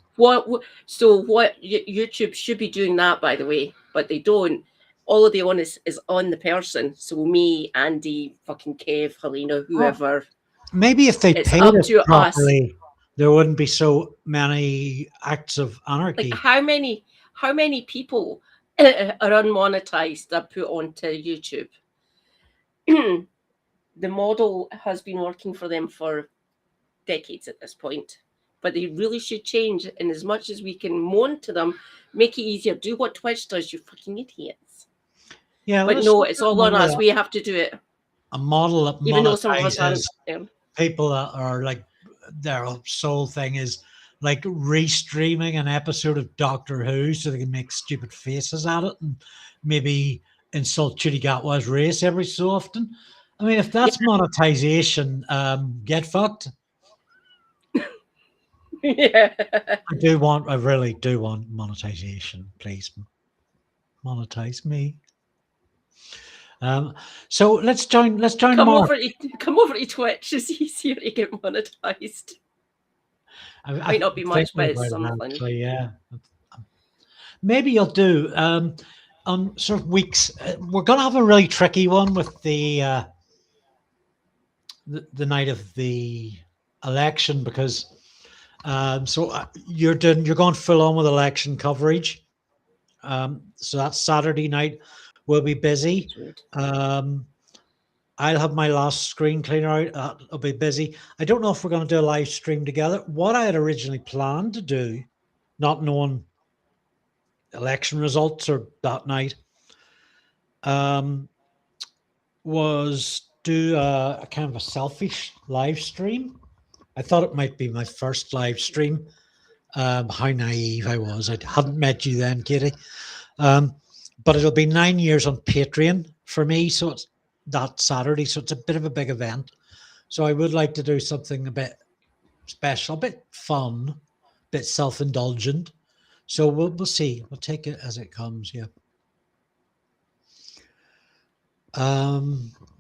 So YouTube should be doing that, by the way, but they don't. All of the onus is on the person. So me, Andy, fucking Kev, Helena, whoever. Maybe if they paid up it to properly, there wouldn't be so many acts of anarchy. Like how many people are unmonetized that put onto YouTube? The model has been working for them for decades at this point, but they really should change. And as much as we can moan to them, make it easier. Do what Twitch does, you fucking idiots. Yeah, but no, it's all on us. We have to do it. A model that even though some of us monetizes aren't. People that are like, their sole thing is like restreaming an episode of Doctor Who so they can make stupid faces at it and maybe insult Judy Gatwa's race every so often. I mean, if that's monetization, get fucked. Yeah. I really do want monetization, please. Monetize me. So let's join Come Mark. over to Twitch. It's easier to get monetized. Might not be much, but it's something. Actually, yeah. Maybe you'll do on sort of weeks. We're going to have a really tricky one with the night of the election because you're going full on with election coverage. So that's Saturday night. We'll be busy. I'll have my last screen cleaner out. I'll be busy. I don't know if we're going to do a live stream together. What I had originally planned to do, not knowing election results or that night, was do a kind of a selfish live stream. I thought it might be my first live stream. How naive I was. I hadn't met you then, Katie. But it'll be 9 years on Patreon for me. So it's that Saturday. So it's a bit of a big event. So I would like to do something a bit special, a bit fun, a bit self-indulgent So we'll see. We'll take it as it comes. Yeah.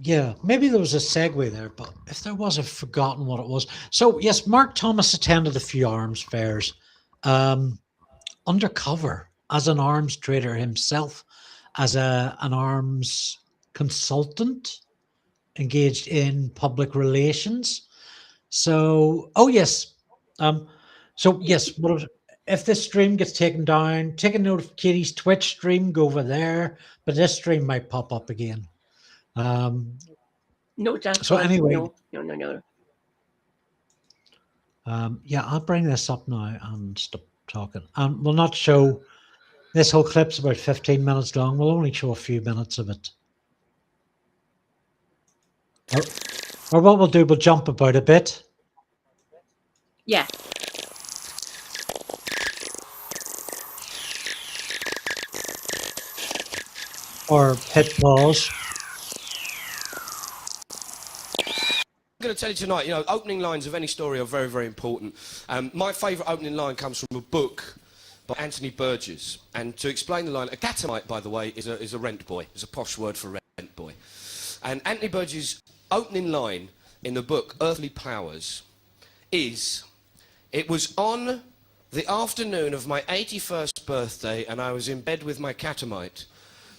Yeah, maybe there was a segue there, but if there was, I've forgotten what it was. So yes, Mark Thomas attended a few arms fairs, undercover as an arms trader himself, as an arms consultant, engaged in public relations. So, oh yes, so yes, if this stream gets taken down, take a note of Katie's Twitch stream, go over there, but this stream might pop up again. No, Jack. So anyway, no. Yeah, I'll bring this up now and stop talking. And we'll not show this whole clip's about 15 minutes long. We'll only show a few minutes of it. Or what we'll do, we'll jump about a bit. Yeah. Or hit pause. I'm going to tell you tonight, you know, opening lines of any story are very, very important. My favourite opening line comes from a book by Anthony Burgess. And to explain the line, a catamite, by the way, is a rent boy. It's a posh word for rent boy. And Anthony Burgess' opening line in the book, Earthly Powers, is, "It was on the afternoon of my 81st birthday and I was in bed with my catamite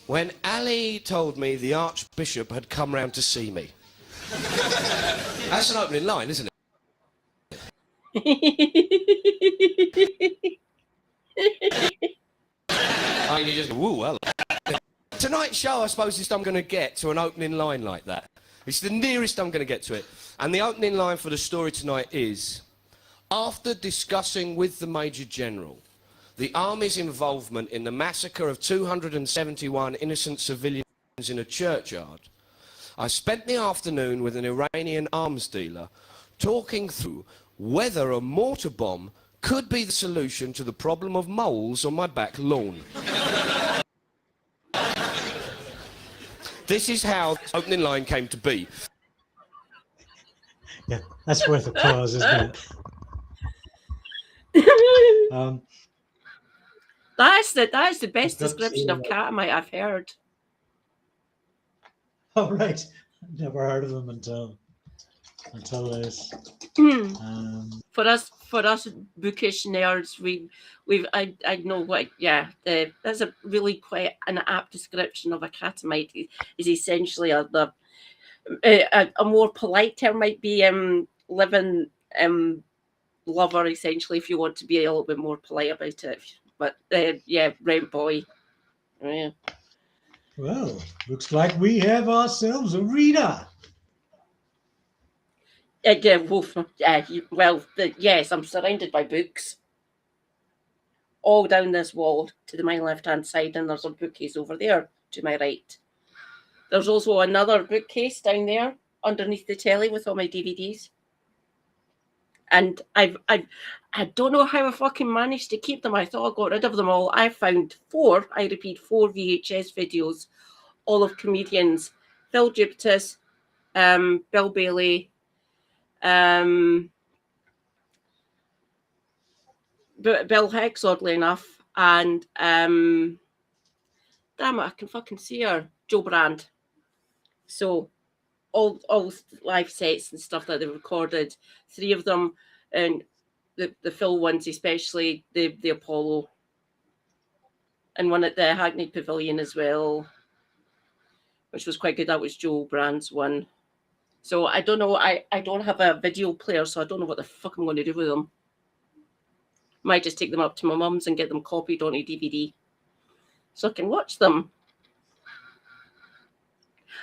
when Ali told me the Archbishop had come round to see me." That's an opening line, isn't it? I mean, you just go, woo, hello. Tonight's show, I suppose, is I'm going to get to an opening line like that. It's the nearest I'm going to get to it. And the opening line for the story tonight is, "After discussing with the Major General the Army's involvement in the massacre of 271 innocent civilians in a churchyard, I spent the afternoon with an Iranian arms dealer talking through whether a mortar bomb could be the solution to the problem of moles on my back lawn." This is how the opening line came to be. Yeah, that's worth applause, isn't it? That's the best description of Catamite I've heard. Oh, right. Never heard of them until this. For us bookish nerds, I know what. Yeah, that's a really quite an apt description of a catamite. Is essentially a more polite term might be living lover. Essentially, if you want to be a little bit more polite about it. But yeah, rent boy. Yeah. Well, looks like we have ourselves a reader. Yes, I'm surrounded by books. All down this wall to my left-hand side, and there's a bookcase over there to my right. There's also another bookcase down there underneath the telly with all my DVDs. And I don't know how I fucking managed to keep them. I thought I got rid of them all. I found four VHS videos, all of comedians. Phil Jupitus, Bill Bailey, Bill Hicks, oddly enough, and damn it, I can fucking see her, Joe Brand. So all live sets and stuff that they recorded, three of them, and the Phil ones, especially the Apollo, and one at the Hackney Pavilion as well, which was quite good. That was Joe Brand's one. So I don't know. I don't have a video player, so I don't know what the fuck I'm going to do with them. Might just take them up to my mum's and get them copied onto DVD, so I can watch them.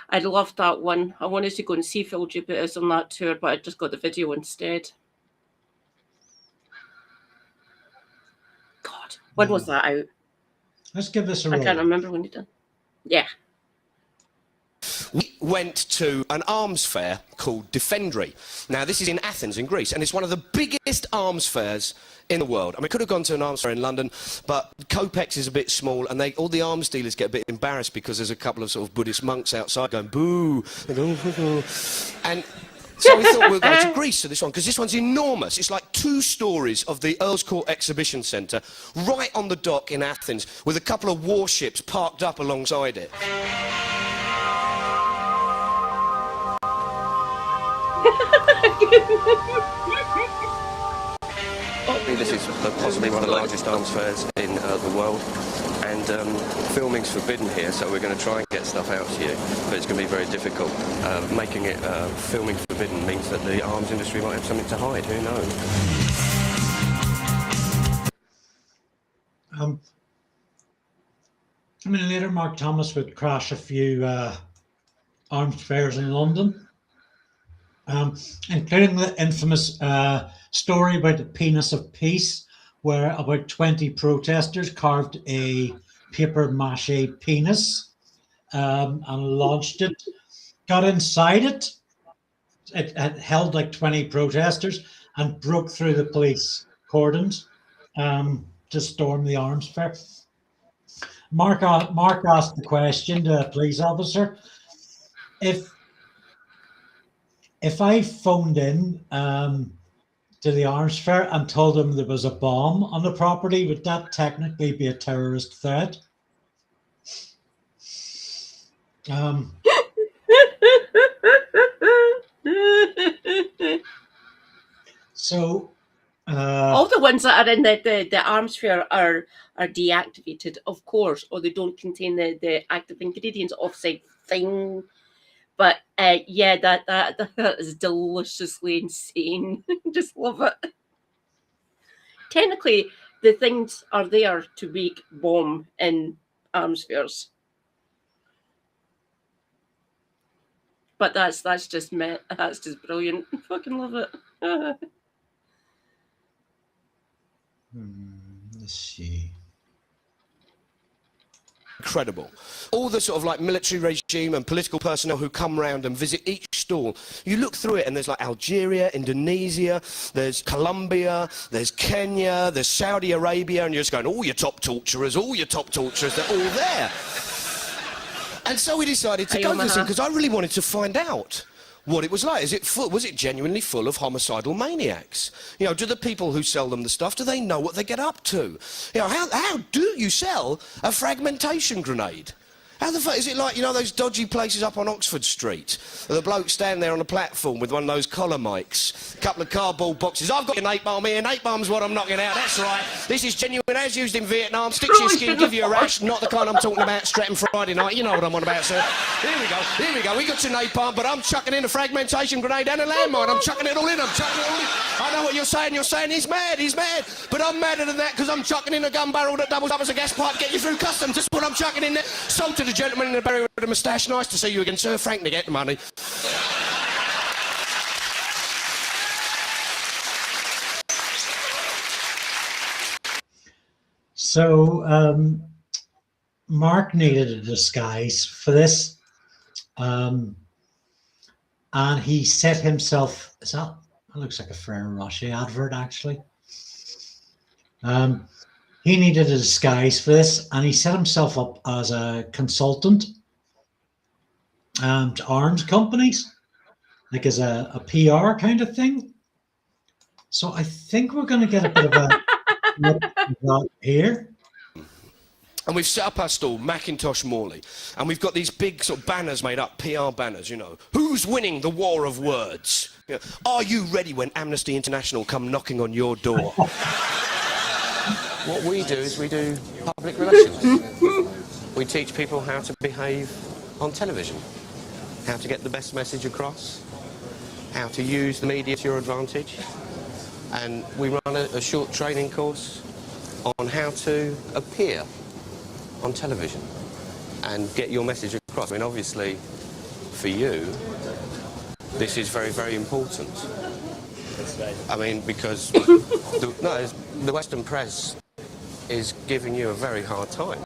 I loved that one. I wanted to go and see Phil Jupitus on that tour, but I just got the video instead. God, when was that out? Let's give this a roll. I can't remember when you done. Yeah. We went to an arms fair called Defendry. Now, this is in Athens, in Greece, and it's one of the biggest arms fairs in the world. I mean, we could have gone to an arms fair in London, but Copex is a bit small, and all the arms dealers get a bit embarrassed because there's a couple of sort of Buddhist monks outside going, boo, and so we thought we'll go to Greece for this one, because this one's enormous. It's like 2 2 stories of the Earl's Court Exhibition Centre, right on the dock in Athens, with a couple of warships parked up alongside it. This is possibly one of the largest arms fairs in the world, and filming's forbidden here, so we're going to try and get stuff out to you, but it's going to be very difficult. Making it filming forbidden means that the arms industry might have something to hide, who knows? I mean, later Mark Thomas would crash a few arms fairs in London, including the infamous story about the Penis of Peace, where about 20 protesters carved a paper mache penis and launched it, got inside it. It held like 20 protesters and broke through the police cordons to storm the arms fair. Mark asked the question to a police officer, if I phoned in to the arms fair and told them there was a bomb on the property, would that technically be a terrorist threat? So all the ones that are in the arms fair are deactivated, of course, or they don't contain the active ingredients of said thing. But yeah, that is deliciously insane. Just love it. Technically, the things are there to make bomb in arms fairs. But that's just brilliant. I fucking love it. Let's see. Incredible. All the sort of like military regime and political personnel who come round and visit each stall, you look through it and there's like Algeria, Indonesia, there's Colombia, there's Kenya, there's Saudi Arabia, and you're just going, all your top torturers, they're all there. And so we decided to go to this thing because I really wanted to find out what it was like. Was it genuinely full of homicidal maniacs? You know, do the people who sell them the stuff, do they know what they get up to? You know, how do you sell a fragmentation grenade? How the fuck is it like, you know, those dodgy places up on Oxford Street? The bloke standing there on a platform with one of those collar mics, a couple of cardboard boxes. I've got your napalm here. Napalm's what I'm knocking out. That's right. This is genuine, as used in Vietnam. Sticks to your skin, give you a rash. Not the kind I'm talking about, Stratton Friday night. You know what I'm on about, sir. Here we go. We got your napalm, but I'm chucking in a fragmentation grenade and a landmine. I'm chucking it all in. I know what you're saying. You're saying he's mad. But I'm madder than that because I'm chucking in a gun barrel that doubles up as a gas pipe to get you through customs. That's what I'm chucking in there. So to the gentleman in the barrier with a moustache, nice to see you again, sir. Frank to get the money. So Mark needed a disguise for this, and he set himself. That looks like a Ferrero Rocher advert, actually. He needed a disguise for this, and he set himself up as a consultant to arms companies, like as a PR kind of thing. So I think we're going to get a bit of a look here. And we've set up our stall, Macintosh Morley, and we've got these big sort of banners made up, PR banners, you know. Who's winning the war of words? You know, are you ready when Amnesty International come knocking on your door? What we do is we do public relations. We teach people how to behave on television, how to get the best message across, how to use the media to your advantage, and we run a short training course on how to appear on television and get your message across. I mean, obviously, for you, this is very, very important. That's right. I mean, because the Western press is giving you a very hard time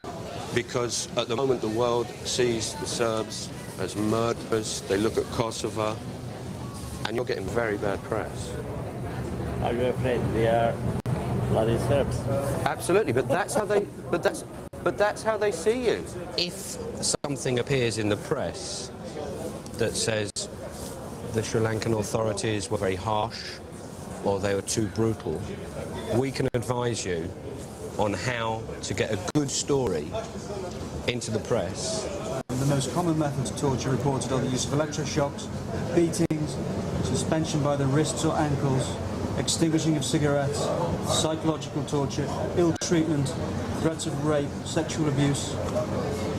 because at the moment the world sees the Serbs as murderers. They look at Kosovo, and you're getting very bad press. Are you afraid they are bloody Serbs? Absolutely, but that's how they. But that's how they see you. If something appears in the press that says the Sri Lankan authorities were very harsh or they were too brutal, we can advise you on how to get a good story into the press. The most common methods of torture reported are the use of electroshocks, beatings, suspension by the wrists or ankles, extinguishing of cigarettes, psychological torture, ill treatment, threats of rape, sexual abuse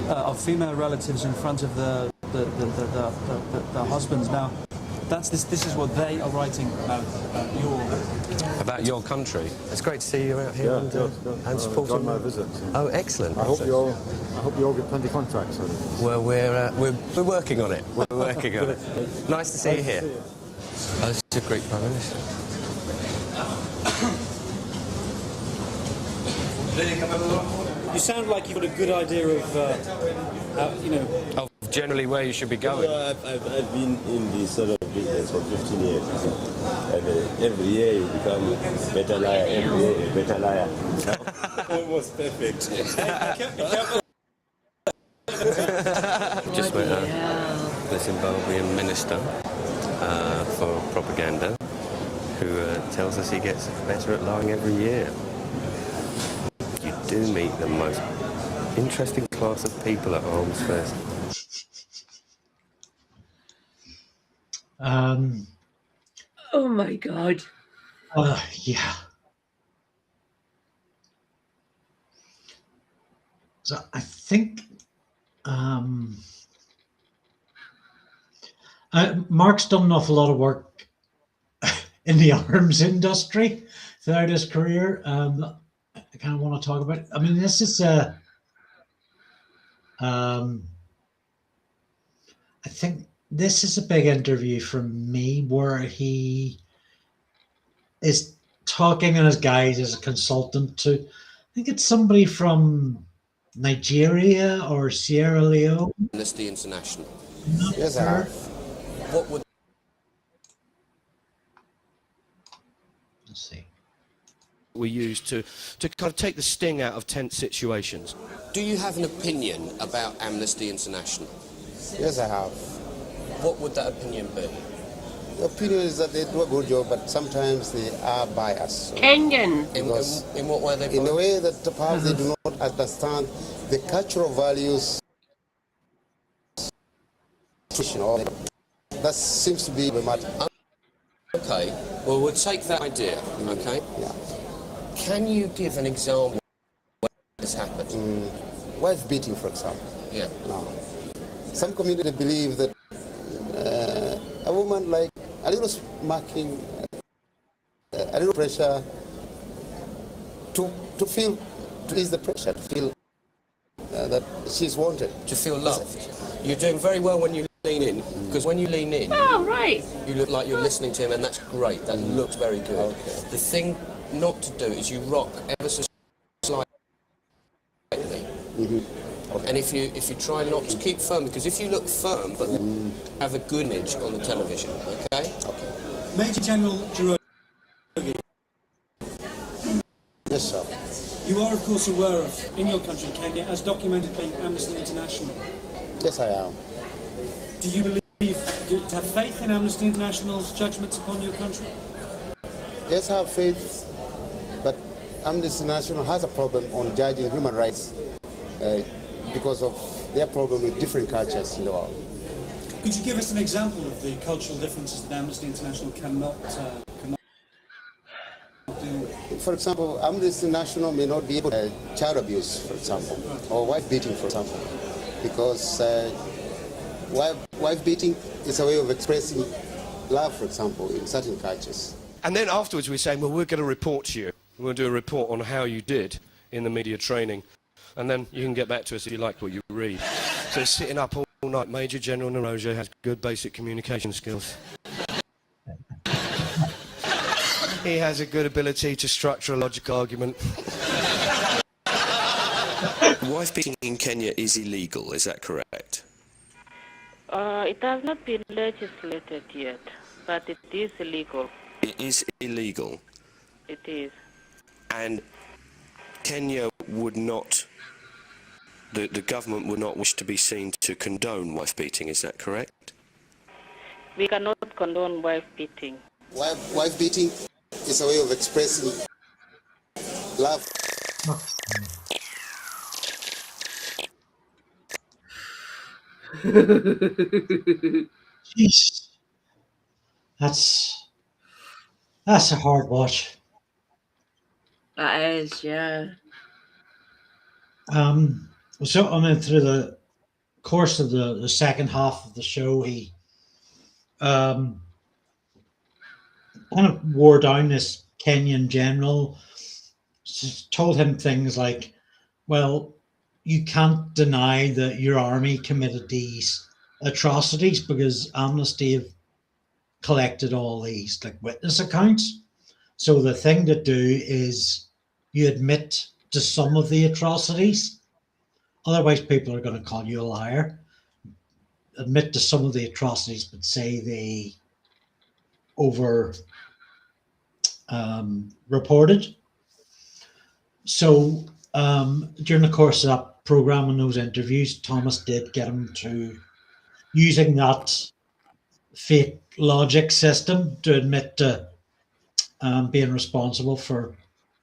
of female relatives in front of the husbands. Now, this is what they are writing About your country. It's great to see you out here and supporting on my visit. Oh, excellent. I hope you all get plenty of contracts. Well, we're working on it. We're working on it. Nice to see you here. Oh, this is a great Prime Minister. You sound like you've got a good idea of, Of generally where you should be going. I've been in this sort of business for 15 years. And every year you become better liar, every year better liar. Almost perfect. Just met the Zimbabwean minister for propaganda, who tells us he gets better at lying every year. You do meet the most interesting class of people at Arms Fest. Oh my God. Yeah. So I think Mark's done an awful lot of work in the arms industry throughout his career. I kind of want to talk about it. I mean, this is I think this is a big interview for me where he is talking in his guise as a consultant to, I think it's somebody from Nigeria or Sierra Leone. Amnesty International. Yes, I have. What would Let's see. we use to kind of take the sting out of tense situations? Do you have an opinion about Amnesty International? Yes, I have. What would that opinion be? The opinion is that they do a good job, but sometimes they are biased. Kenyan. In what way they In a way that perhaps they do not understand the cultural values. That seems to be the matter. Okay, well, we'll take that idea, okay? Yeah. Can you give an example where this happened? Wife beating, for example. Yeah. Now, some community believe that a woman like a little smacking, a little pressure to feel, to ease the pressure, to feel that she's wanted. To feel loved. You're doing very well when you lean in, because when you lean in, Oh, right. you look like you're listening to him, and that's great. That looks very good. Okay. The thing not to do is you rock ever so slightly. And if you try not to keep firm, because if you look firm but have a good image on the television, okay? Major General Njoroge, Yes, sir. you are of course aware of, in your country, Kenya, as documented by Amnesty International. Yes, I am. Do you believe, do you have faith in Amnesty International's judgments upon your country? Yes, I have faith, but Amnesty International has a problem on judging human rights because of their problem with different cultures in the world. Could you give us an example of the cultural differences that Amnesty International cannot do? For example, Amnesty International may not be able to child abuse, for example, or wife beating, for example, because wife beating is a way of expressing love, for example, in certain cultures. And then afterwards we're saying, well, we're going to report to you. We're going to do a report on how you did in the media training. And then you can get back to us if you like what you read. So sitting up all night, Major General Njoroge has good basic communication skills. He has a good ability to structure a logical argument. Wife beating in Kenya is illegal, is that correct? It has not been legislated yet, but it is illegal. It is illegal. It is. And Kenya would not, the government would not wish to be seen to condone wife beating, is that correct? We cannot condone wife beating. Wife beating It's a way of expressing love. Jeez. That's a hard watch. That is, yeah. So I mean, through the course of the second half of the show, he kind of wore down this Kenyan general, told him things like, well, you can't deny that your army committed these atrocities because Amnesty have collected all these like witness accounts. So the thing to do is you admit to some of the atrocities. Otherwise, people are going to call you a liar. Admit to some of the atrocities, but say they over reported. So during the course of that program and those interviews, Thomas did get him to using that fake logic system to admit to being responsible for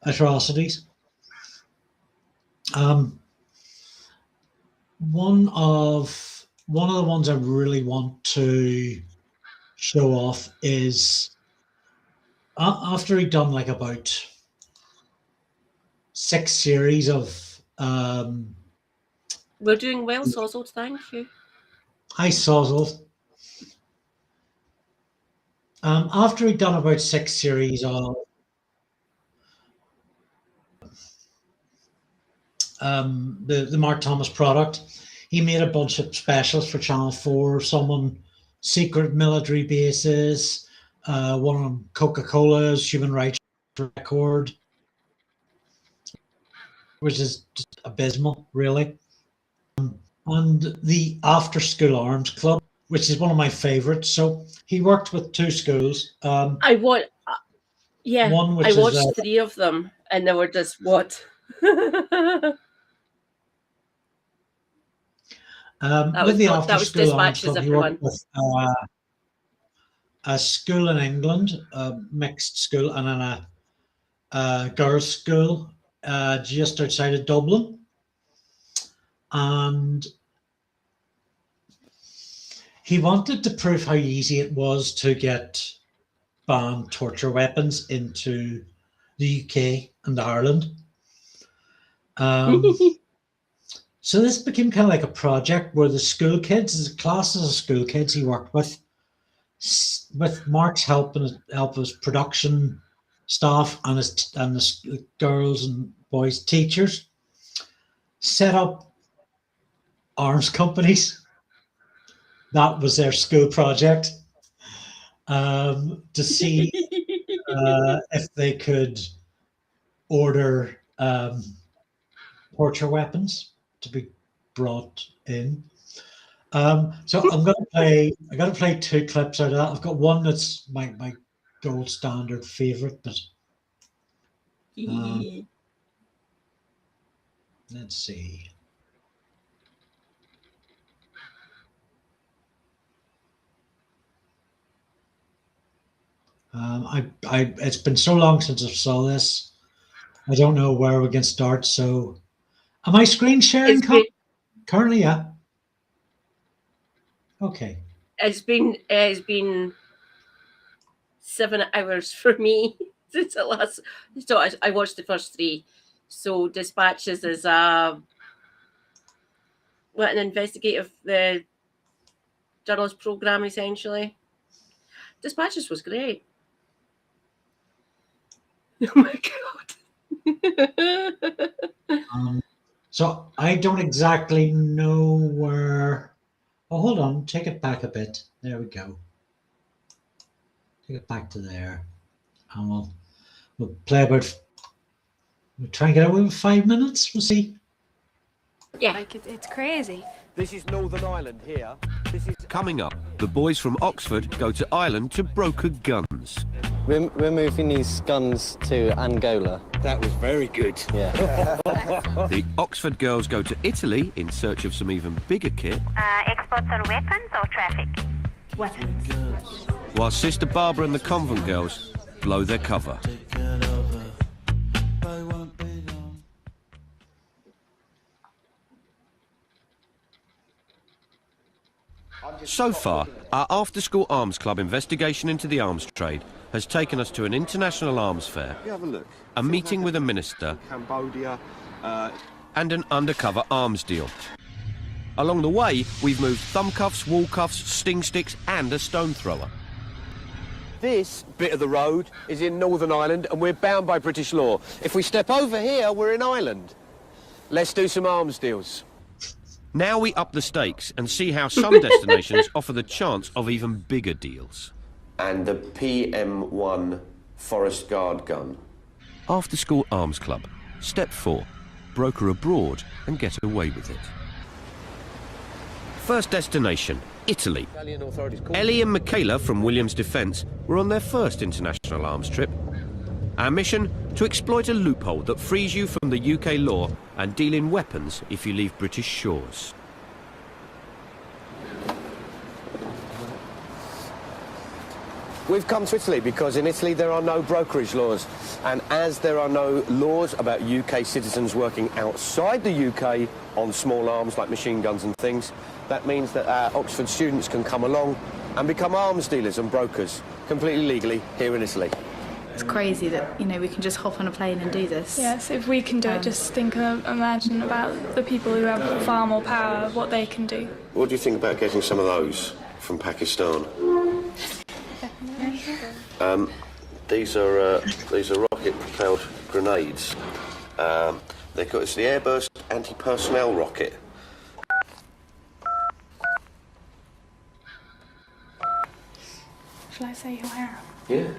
atrocities. One of the ones I really want to show off is after he'd done like about 6 series of We're doing well, Sozzled, thank you. Hi, Sozzled. After he'd done about 6 series of the Mark Thomas product, he made a bunch of specials for Channel 4, some on secret military bases, one on Coca-Cola's human rights record, which is just abysmal, really. And the After School Arms Club, which is one of my favorites. So he worked with 2 schools. I watched 3 of them, and they were just what? With the After School Arms Dispatches, Club, he worked with a school in England, a mixed school, and then a girls' school just outside of Dublin. And he wanted to prove how easy it was to get banned torture weapons into the UK and Ireland. So this became kind of like a project where the school kids, the classes of school kids he worked with Mark's help and help of his production staff and his girls and boys teachers, set up arms companies. That was their school project, to see if they could order torture weapons to be brought in. So I got to play 2 clips out of that. I've got one that's my gold standard favorite, but let's see. It's been so long since I saw this. I don't know where we can start. So, am I screen sharing currently? Yeah. Okay. It's been 7 hours for me since the last. So I watched the first 3. So Dispatches is an investigative journalist program essentially. Dispatches was great. Oh my god. So I don't exactly know where. Oh, hold on. Take it back a bit. There we go. Take it back to there, and we'll play about. We'll try and get away with 5 minutes. We'll see. Yeah, like it's crazy. This is Northern Ireland here. This is Coming up, the boys from Oxford go to Ireland to broker guns. We're moving these guns to Angola. That was very good. Yeah. The Oxford girls go to Italy in search of some even bigger kit. Exports or weapons or traffic? Weapons. While Sister Barbara and the convent girls blow their cover. So far, our after-school arms club investigation into the arms trade has taken us to an international arms fair, Have a look. a meeting with a minister, Cambodia. and an undercover arms deal. Along the way, we've moved thumb cuffs, wall cuffs, sting sticks, and a stone thrower. This bit of the road is in Northern Ireland and we're bound by British law. If we step over here, we're in Ireland. Let's do some arms deals. Now we up the stakes and see how some destinations offer the chance of even bigger deals. And the PM1 Forest Guard gun. After School Arms Club. Step 4. Broker abroad and get away with it. First destination, Italy. Ellie and Michaela from Williams Defence were on their first international arms trip. Our mission? To exploit a loophole that frees you from the UK law and deal in weapons if you leave British shores. We've come to Italy because in Italy there are no brokerage laws. And as there are no laws about UK citizens working outside the UK on small arms like machine guns and things, that means that our Oxford students can come along and become arms dealers and brokers completely legally here in Italy. It's crazy that, you know, we can just hop on a plane and do this. Yes, if we can do it, just imagine about the people who have far more power, what they can do. What do you think about getting some of those from Pakistan? These are rocket-propelled grenades. It's the Airburst anti-personnel rocket. Shall I say who I am? Yeah.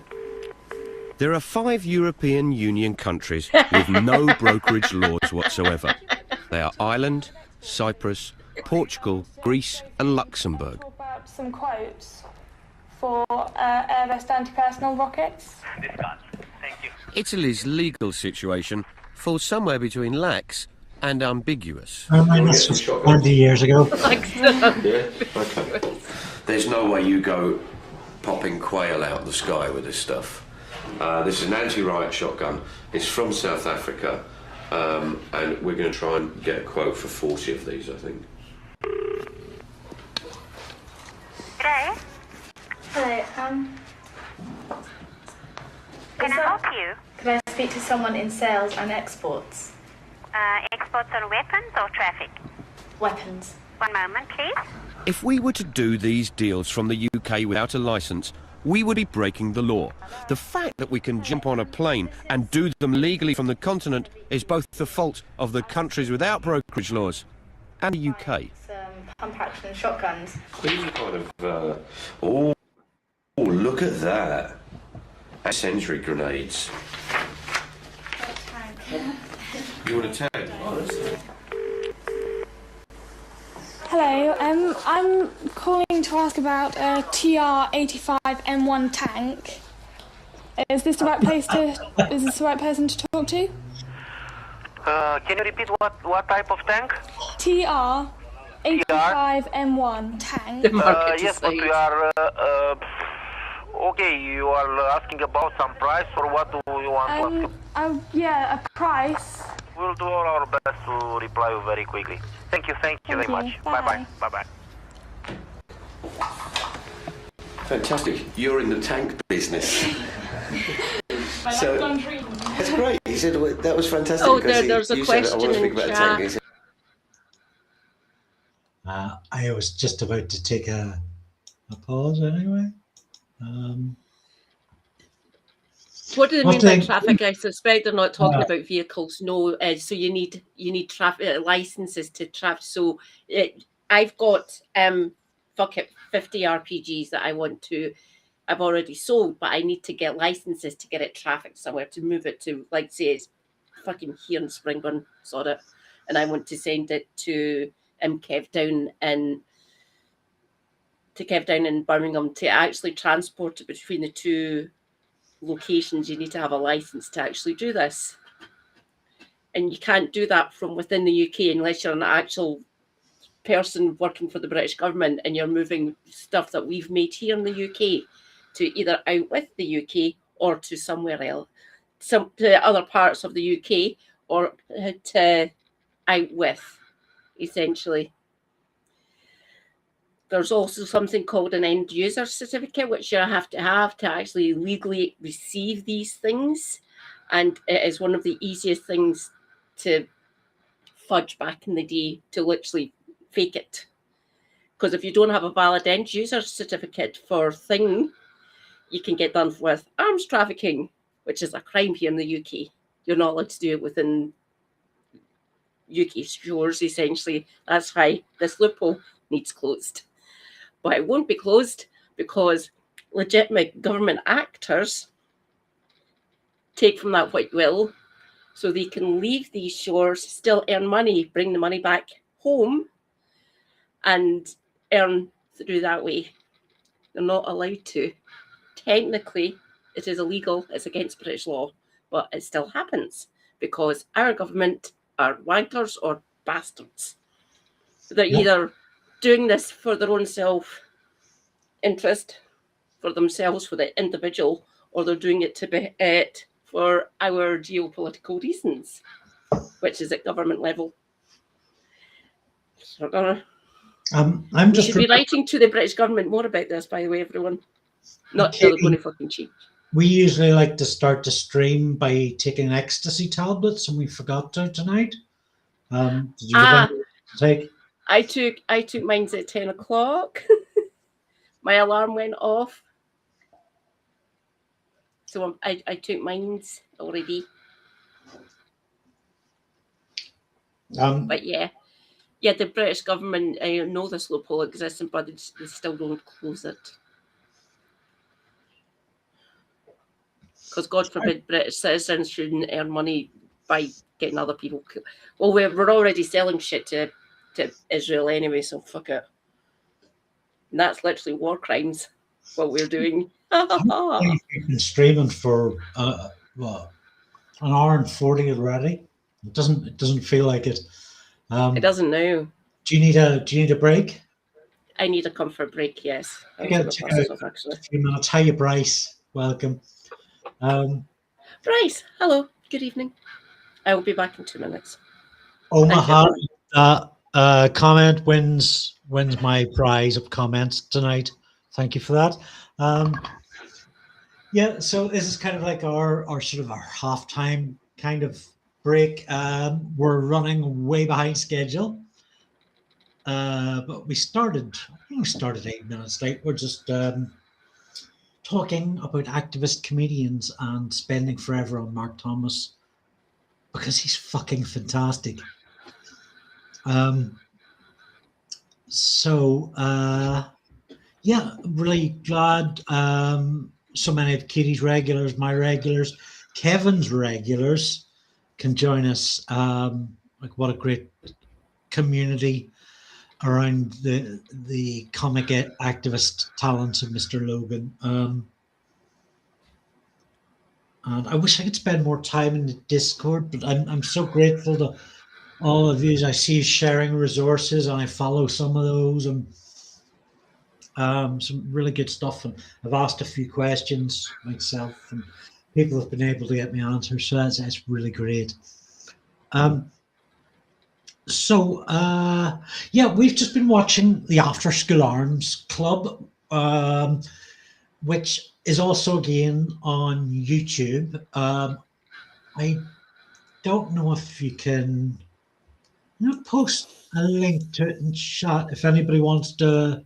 There are 5 European Union countries with no brokerage laws whatsoever. They are Ireland, Cyprus, Portugal, Greece and Luxembourg. About some quotes for Airburst anti-personnel rockets. Italy's legal situation falls somewhere between lax and ambiguous. I mean, that's just 20 years ago. Yeah? Okay. There's no way you go popping quail out of the sky with this stuff. This is an anti-riot shotgun. It's from South Africa, and we're going to try and get a quote for 40 of these, I think. Hello. Hello, Can I help you? Can I speak to someone in sales and exports? Exports on weapons or traffic? Weapons. One moment, please. If we were to do these deals from the UK without a licence, we would be breaking the law. The fact that we can jump on a plane and do them legally from the continent is both the fault of the countries without brokerage laws and the UK. Pump action shotguns. These are kind of, oh, look at that. And sentry grenades. You want a tag? Hello, I'm calling to ask about a TR-85M1 tank. Is this the right place is this the right person to talk to? Can you repeat what type of tank? TR-85M1 tank. Yes, but we are... okay, you are asking about some price or what do you want to ask? Yeah, a price. We'll do all our best to reply you very quickly. Thank you very much. Bye. Bye-bye. Fantastic. You're in the tank business. So, that's great. He said that was fantastic. Oh, there's a question in chat. I was just about to take a pause anyway. What do they mean by traffic? I suspect they're not talking about vehicles. No, so you need traffic licenses to traffic. So I've got 50 RPGs that I've already sold, but I need to get licenses to get it trafficked somewhere to move it to, like, say it's fucking here in Springburn, sort it, and I want to send it to Kev down in Birmingham to actually transport it between the two locations. You need to have a license to actually do this, and you can't do that from within the UK unless you're an actual person working for the British government and you're moving stuff that we've made here in the UK to either out with the UK or to somewhere else, to other parts of the UK, or to out with, essentially. There's also something called an end user certificate, which you have to actually legally receive these things. And it is one of the easiest things to fudge back in the day, to literally fake it. Because if you don't have a valid end user certificate for thing, you can get done with arms trafficking, which is a crime here in the UK. You're not allowed to do it within UK shores, essentially. That's why this loophole needs closed. But it won't be closed because legitimate government actors take from that white will so they can leave these shores, still earn money, bring the money back home, and earn through that way. They're not allowed to. Technically, it is illegal. It's against British law, but it still happens because our government are wankers or bastards. They're either doing this for their own self-interest, for themselves, for the individual, or they're doing it to be for our geopolitical reasons, which is at government level. So, I'm just should be writing to the British government more about this, by the way, everyone. Not till they're going to fucking cheat. We usually like to start the stream by taking ecstasy tablets, and we forgot to tonight. Did you have any to take? I took mine at 10 o'clock. My alarm went off. So I took mine already. But yeah, the British government, I know this loophole exists, but they still don't close it. Because God forbid British citizens shouldn't earn money by getting other people killed. Well, we're already selling shit to Israel anyway, so fuck it. And that's literally war crimes, what we're doing. We've been streaming for what, an hour and 40 already. It doesn't feel like it. It doesn't now. Do you need a break? I need a comfort break. Yes. Check out a few minutes. Hiya, Bryce. Welcome. Bryce, hello. Good evening. I will be back in 2 minutes. Omaha comment wins my prize of comments tonight. Thank you for that. Yeah, so this is kind of like our sort of our halftime kind of break. We're running way behind schedule, but we started 8 minutes late. We're just talking about activist comedians and spending forever on Mark Thomas because he's fucking fantastic. Yeah, really glad so many of Katie's regulars, my regulars, Kevin's regulars can join us. Like, what a great community around the comic activist talents of Mr. Logan. And I wish I could spend more time in the Discord, but I'm so grateful to all of you. I see you sharing resources, and I follow some of those, and some really good stuff. And I've asked a few questions myself, and people have been able to get me answers, so that's really great. Yeah, we've just been watching the After School Arms Club, which is also again on YouTube. I don't know if you can post a link to it in chat if anybody wants to.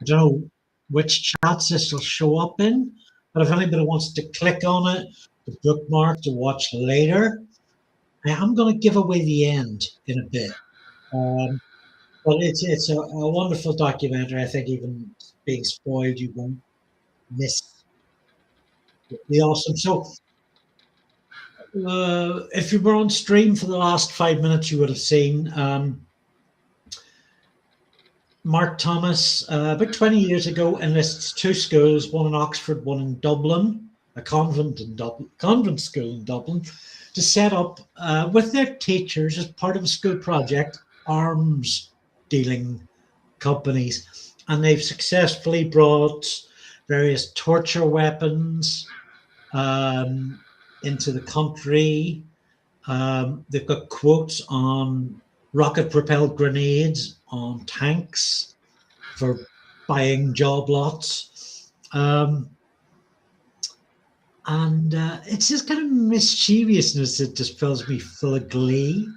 I don't know which chats this will show up in, but if anybody wants to click on it, to bookmark, to watch later, I am going to give away the end in a bit. But it's a wonderful documentary. I think even being spoiled, you won't miss the awesome. So if you were on stream for the last 5 minutes, you would have seen Mark Thomas, about 20 years ago, enlists two schools, one in Oxford, one in Dublin, a convent school in Dublin, to set up with their teachers as part of a school project, arms dealing companies. And they've successfully brought various torture weapons into the country. They've got quotes on rocket-propelled grenades, on tanks for buying job lots. And it's just kind of mischievousness that just fills me full of glee.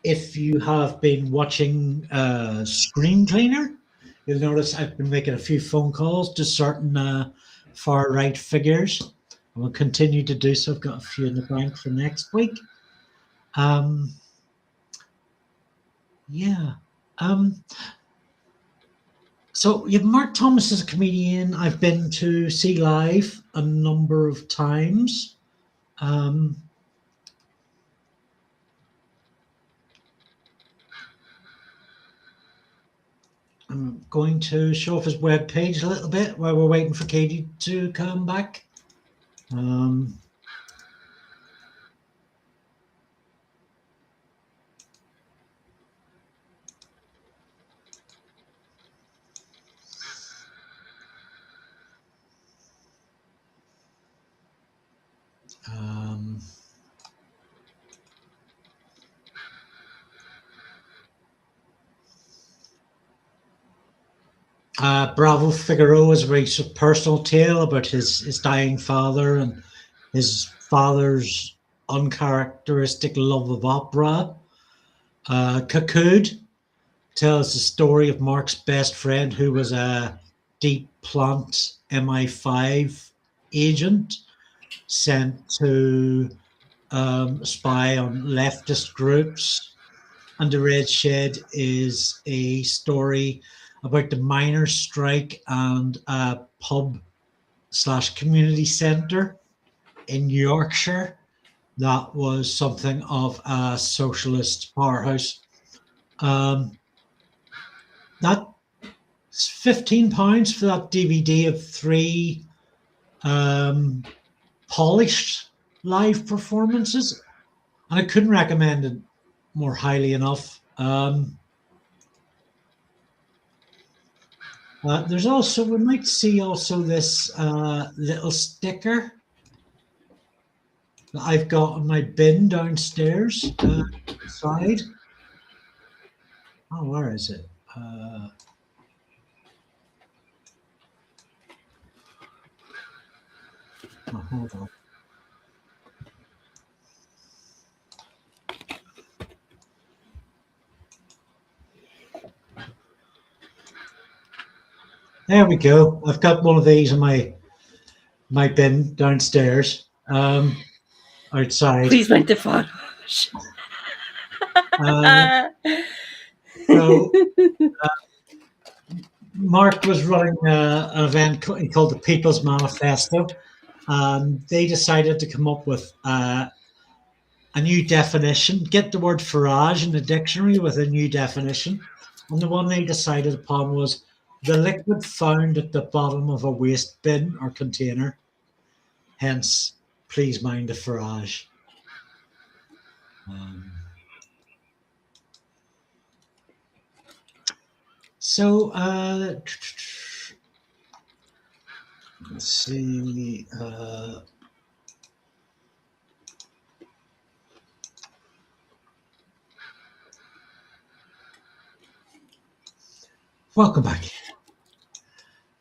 If you have been watching Screen Cleaner, you'll notice I've been making a few phone calls to certain far-right figures. I will continue to do so. I've got a few in the bank for next week. Yeah. So you have Mark Thomas as a comedian. I've been to see live a number of times. I'm going to show off his webpage a little bit while we're waiting for Katie to come back. Bravo Figaro is a very personal tale about his dying father and his father's uncharacteristic love of opera. Cocood tells the story of Mark's best friend, who was a deep plant MI5 agent sent to spy on leftist groups. And The Red Shed is a story about the miners' strike and a pub/community centre in Yorkshire that was something of a socialist powerhouse. That's £15 for that DVD of 3 polished live performances, and I couldn't recommend it more highly enough. There's also, we might see also this little sticker that I've got on my bin downstairs side. Oh, where is it? Oh, hold on. There we go. I've got one of these in my bin downstairs, outside. Please mind the photos. So Mark was running an event called the People's Manifesto, and they decided to come up with a new definition, get the word Farage in the dictionary with a new definition. And the one they decided upon was the liquid found at the bottom of a waste bin or container. Hence, please mind the Farage. So, let's see. Welcome back.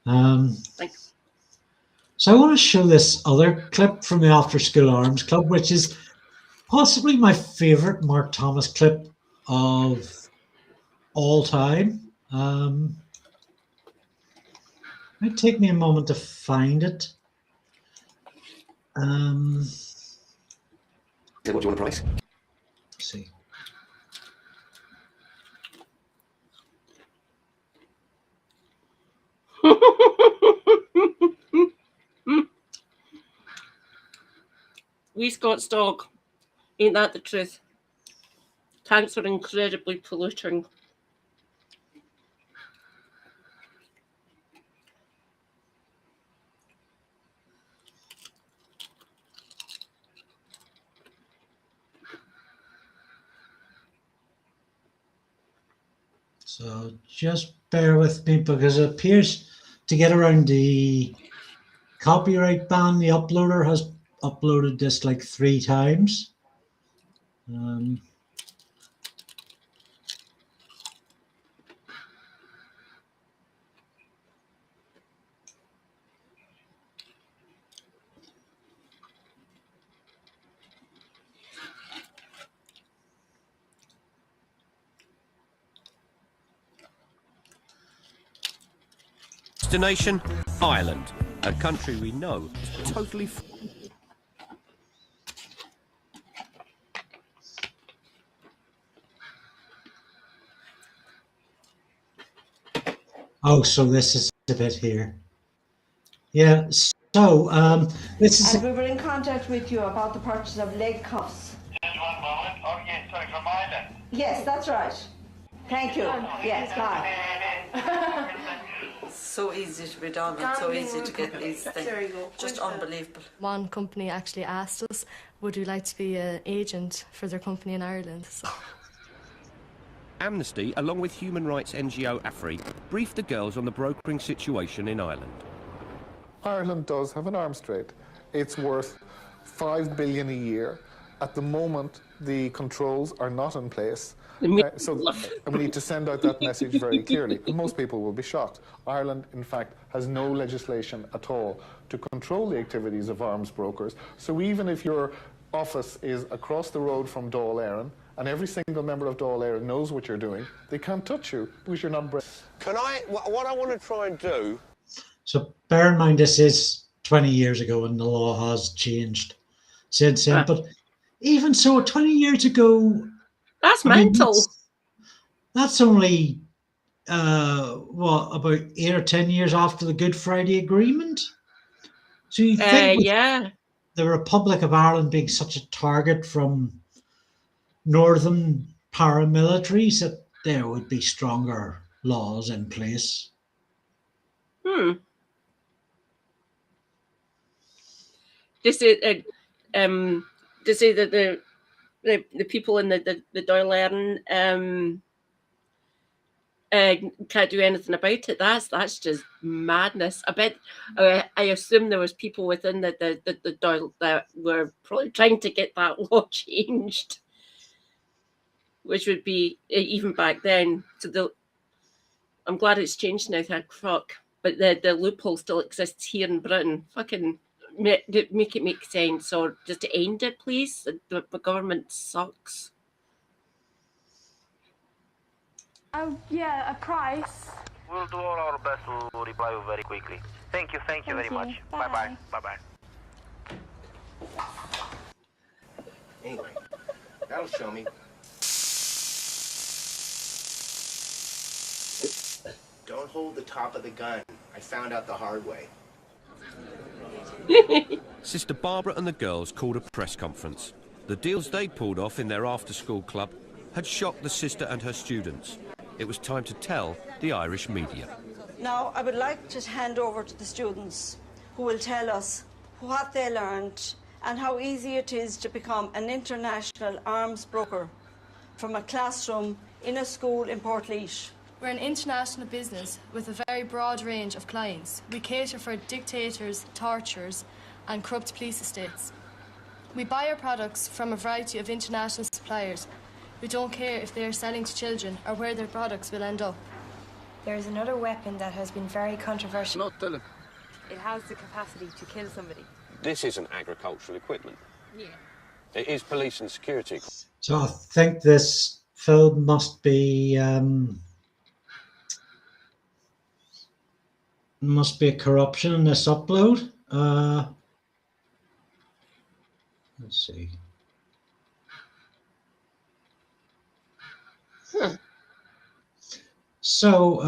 Thanks. So I want to show this other clip from the After School Arms Club, which is possibly my favorite Mark Thomas clip of all time. It might take me a moment to find it. What do you want a price? Let's see. Wee Scott's dog. Ain't that the truth? Tanks are incredibly polluting. So just bear with me because it appears to get around the copyright ban. The uploader has uploaded this like 3 times. Destination, Ireland, a country we know is totally... Oh, so this is a bit here. Yeah, so this is... And we were in contact with you about the purchase of leg cuffs. Just one moment. Oh, yes, sorry, from Ireland. Yes, that's right. Thank you. Yes, bye. So easy to be done and so easy to get these things. Just unbelievable. One company actually asked us, would we like to be an agent for their company in Ireland? So. Amnesty, along with human rights NGO AFRI, briefed the girls on the brokering situation in Ireland. Ireland does have an arms trade. It's worth $5 billion a year. At the moment, the controls are not in place. So we need to send out that message very clearly. Most people will be shocked. Ireland, in fact, has no legislation at all to control the activities of arms brokers. So even if your office is across the road from Dáil Éireann, and every single member of Dáil Éireann knows what you're doing, they can't touch you because you're not brave. Can I, what I want to try and do... So bear in mind this is 20 years ago and the law has changed since then. But even so, 20 years ago... That's mental. That's only, what, about 8 or 10 years after the Good Friday Agreement? So you think the Republic of Ireland being such a target from northern paramilitaries that there would be stronger laws in place? To say that the people in the Dáil Éireann can't do anything about it. That's just madness. I bet. I assume there was people within the Dáil that were probably trying to get that law changed, which would be even back then. So I'm glad it's changed now. Thank fuck. But the loophole still exists here in Britain. Fucking make it make sense, or just to end it, please. The government sucks. Yeah, a price. We'll do all our best to reply you very quickly. Thank you very much. Bye-bye. Bye-bye. Anyway, that'll show me. Don't hold the top of the gun. I found out the hard way. Sister Barbara and the girls called a press conference. The deals they'd pulled off in their after-school club had shocked the sister and her students. It was time to tell the Irish media. Now, I would like to hand over to the students who will tell us what they learned and how easy it is to become an international arms broker from a classroom in a school in Portlaoise. We're an international business with a very broad range of clients. We cater for dictators, torturers, and corrupt police estates. We buy our products from a variety of international suppliers. We don't care if they are selling to children or where their products will end up. There is another weapon that has been very controversial. Not Dylan. It has the capacity to kill somebody. This isn't agricultural equipment. Yeah. It is police and security. So I think this film must be a corruption in this upload. Let's see. So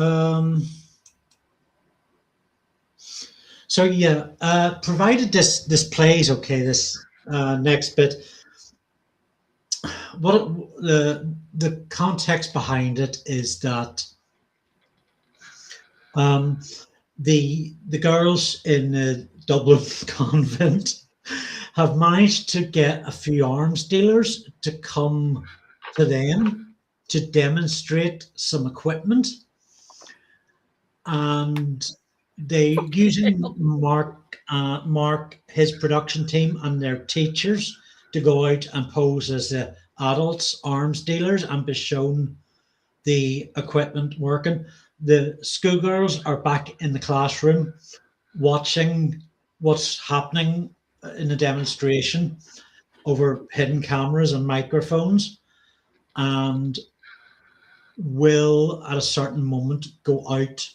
yeah, provided this plays okay, this next bit, what the context behind it is that the girls in the Dublin convent have managed to get a few arms dealers to come to them to demonstrate some equipment, and they using Mark, his production team, and their teachers to go out and pose as the adults arms dealers and be shown the equipment working. The schoolgirls are back in the classroom watching what's happening in the demonstration over hidden cameras and microphones, and will at a certain moment go out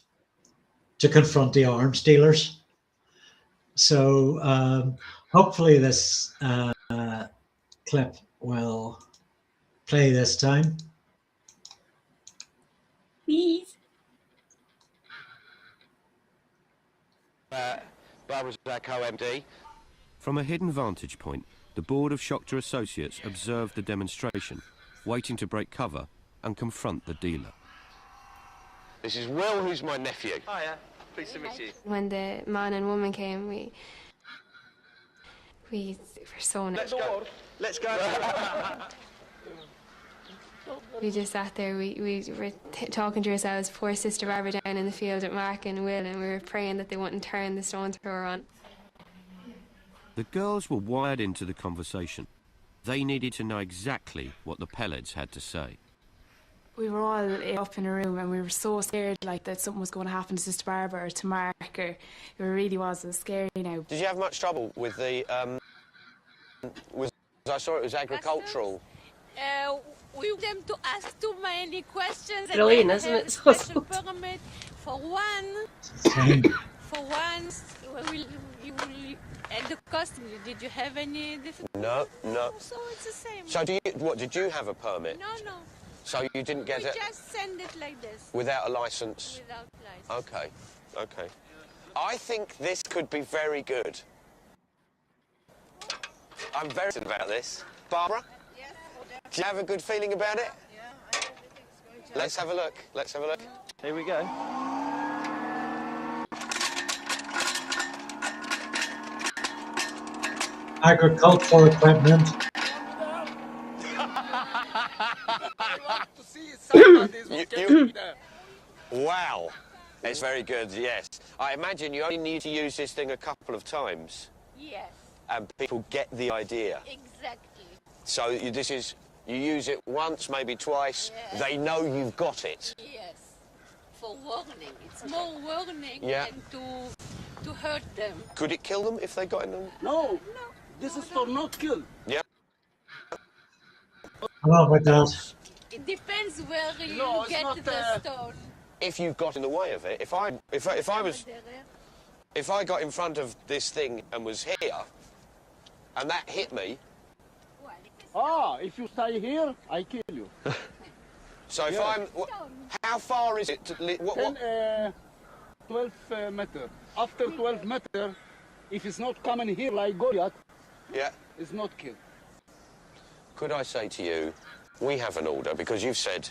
to confront the arms dealers. So hopefully this clip will play this time. Please. Barbara's our co-MD. From a hidden vantage point, the board of Shocter Associates observed the demonstration, waiting to break cover and confront the dealer. This is Will, who's my nephew. Hiya, pleased to meet you. When the man and woman came, we were so Let's go. Let's go. We just sat there, we were talking to ourselves, poor Sister Barbara down in the field with Mark and Will, and we were praying that they wouldn't turn the stone thrower on. The girls were wired into the conversation. They needed to know exactly what the pellets had to say. We were all up in a room and we were so scared like that something was going to happen to Sister Barbara or to Mark, or it really was scary now. Did you have much trouble with the, I saw it was agricultural. We want them to ask too many questions. Brilliant, isn't it? So Permit for one. And the cost, did you have any difficulty? No. So it's the same. So did you have a permit? No. So you didn't get it? We just send it like this. Without a license? Without license. Okay. I think this could be very good. I'm very excited about this. Barbara? Yes. Do you have a good feeling about it? Yeah, I think it's going to. Let's have a look. Here we go. Agricultural equipment. Wow, it's very good, yes. I imagine you only need to use this thing a couple of times. Yes. And people get the idea. Exactly. So you use it once, maybe twice, yes. They know you've got it. Yes, for warning. It's more warning Yeah. than to hurt them. Could it kill them if they got in them? No, this is for not kill. Yeah. Hello, my dad. It depends where you it's get not, the stone. If you got in the way of it, if I got in front of this thing and was here, and that hit me. If you stay here, I kill you. So if how far is it to 12 meter. After 12 meter, if it's not coming here like Goliath, yeah, it's not killed. Could I say to you, we have an order because you've said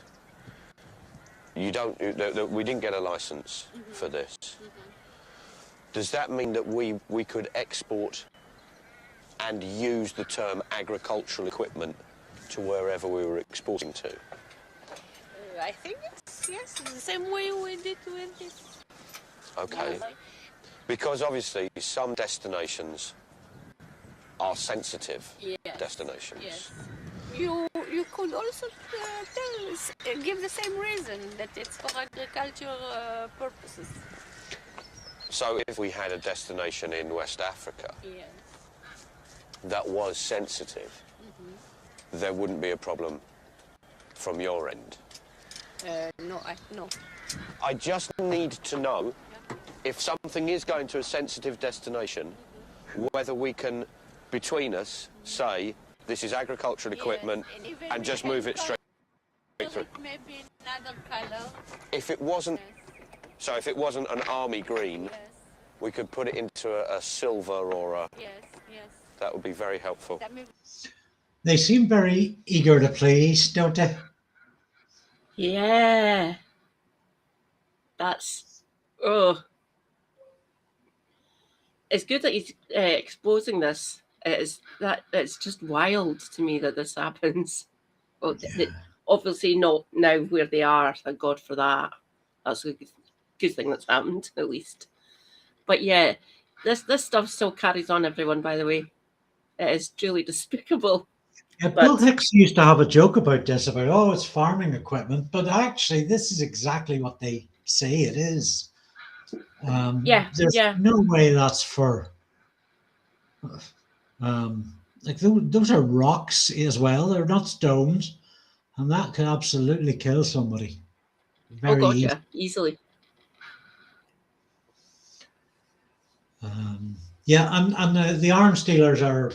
you don't. That we didn't get a license for this. Does that mean that we could export and use the term agricultural equipment to wherever we were exporting to? I think it's the same way we did with this. Okay. Because obviously some destinations are sensitive destinations. Yes. You could also give the same reason that it's for agricultural purposes. So if we had a destination in West Africa that was sensitive, there wouldn't be a problem from your end? No. I just need to know if something is going to a sensitive destination, whether we can, between us, say this is agricultural equipment and just move it straight through. Maybe another color. If it wasn't, so if it wasn't an army green, we could put it into a silver or a. Yes. That would be very helpful. They seem very eager to please, don't they? Yeah. That's It's good that he's exposing this. It's just wild to me that this happens. Obviously not now where they are, thank God for that. That's a good thing that's happened, at least. But yeah, this stuff still carries on, everyone, by the way. It is truly despicable. Yeah, Bill Hicks used to have a joke about this, about, oh, it's farming equipment, but actually this is exactly what they say it is. There's no way that's for... like those are rocks as well, they're not stones, and that could absolutely kill somebody. Very easily. And the arms dealers are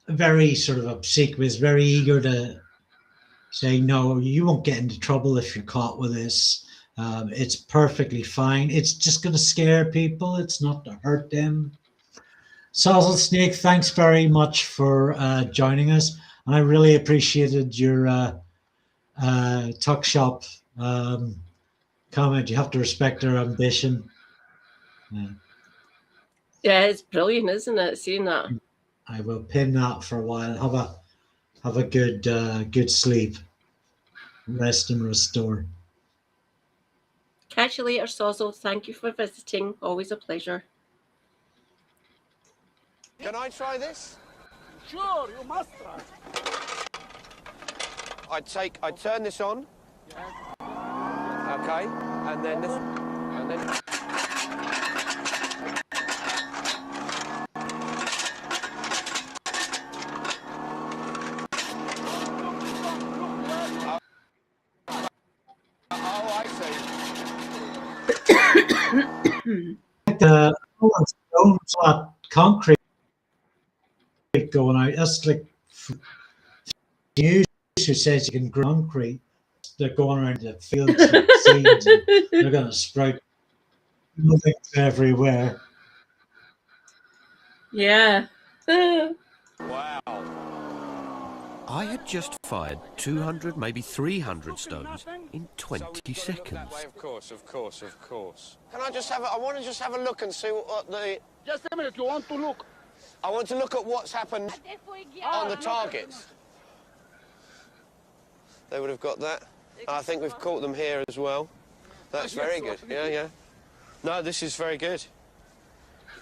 very sort of obsequious, very eager to say, no, you won't get into trouble if you're caught with this. It's perfectly fine. It's just going to scare people. It's not to hurt them. Sazzle Snake, thanks very much for joining us. And I really appreciated your Tuck Shop comment. You have to respect their ambition. Yeah, it's brilliant, isn't it? Seeing that. I will pin that for a while. Have a good sleep. Rest and restore. Catch you later, Sozzle. Thank you for visiting. Always a pleasure. Can I try this? Sure, you must try. I'd turn this on. Okay, and then this, and then. That concrete going out. That's like news who says you can grow concrete. They're going around the fields with seeds. They're going to sprout nothing everywhere. Yeah. Wow. I had just fired 200, maybe 300 stones in 20 seconds. Of course. Can I just have I want to just have a look and see what the... Just a minute, you want to look? I want to look at what's happened on the targets. They would have got that. I think we've caught them here as well. That's very good. Yeah. No, this is very good.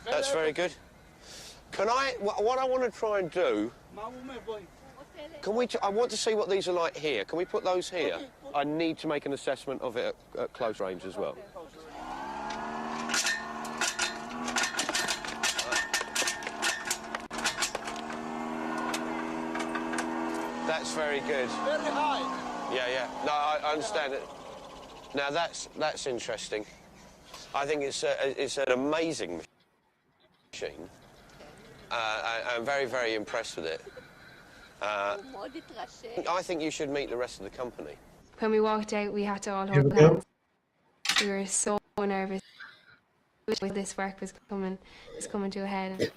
That's very good. Can what I want to try and do... Can we... I want to see what these are like here. Can we put those here? I need to make an assessment of it at close range as well. That's very good. Very high. Yeah. No, I understand it. Now that's interesting. I think it's an amazing machine. I'm very, very impressed with it. I think you should meet the rest of the company. When we walked out, we had to all hold hands. We were so nervous. This work was coming to a head.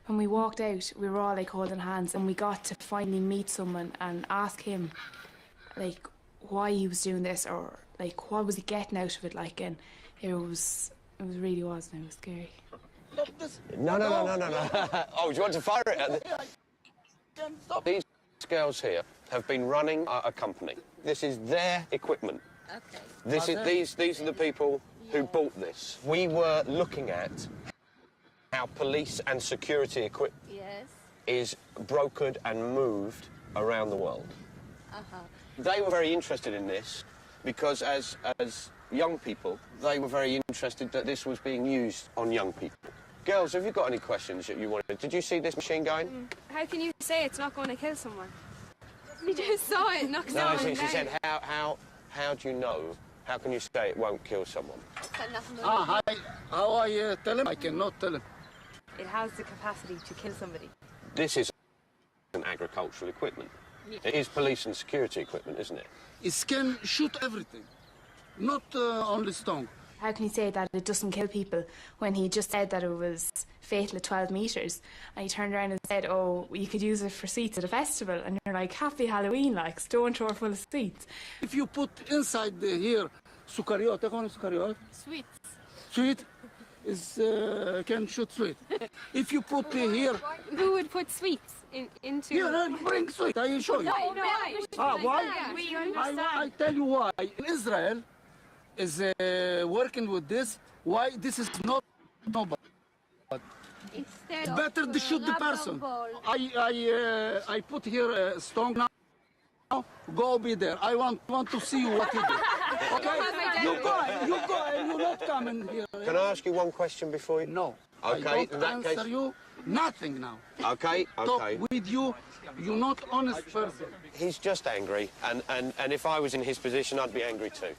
When we walked out, we were all like holding hands, and we got to finally meet someone and ask him, like, why he was doing this, or like what was he getting out of it, like, and it really was scary. No. Oh, do you want to fire it? These girls here have been running a company. This is their equipment. Okay. These are the people who bought this. We were looking at how police and security equipment is brokered and moved around the world. They were very interested in this because as young people, they were very interested that this was being used on young people. Girls, have you got any questions that you wanted? Did you see this machine going? How can you say it's not going to kill someone? You just saw it knock someone down. She said, how do you know? How can you say it won't kill someone? How I tell him? I cannot tell him. It has the capacity to kill somebody. This is an agricultural equipment. It is police and security equipment, isn't it? It can shoot everything, not only stone. How can he say that it doesn't kill people when he just said that it was fatal at 12 metres, and he turned around and said, oh, you could use it for sweets at a festival, and you're like, happy Halloween, like, stone thrower full of sweets. If you put inside here, sukariot, sweets. Sweet? can shoot sweet. If you put here, Who would put sweets into? here bring sweet. I show you. Why? Why? We I understand. tell you why. Israel is working with this. Why this is not nobody. It's better to shoot the person. I put here a stone now. Go be there. I want to see what you do. Okay? You go and you're not coming here. Can I ask you one question before you? No. Okay, I in don't that answer case. you nothing now. Okay, Talk okay. with you. You're not honest person. He's just angry, and if I was in his position, I'd be angry too.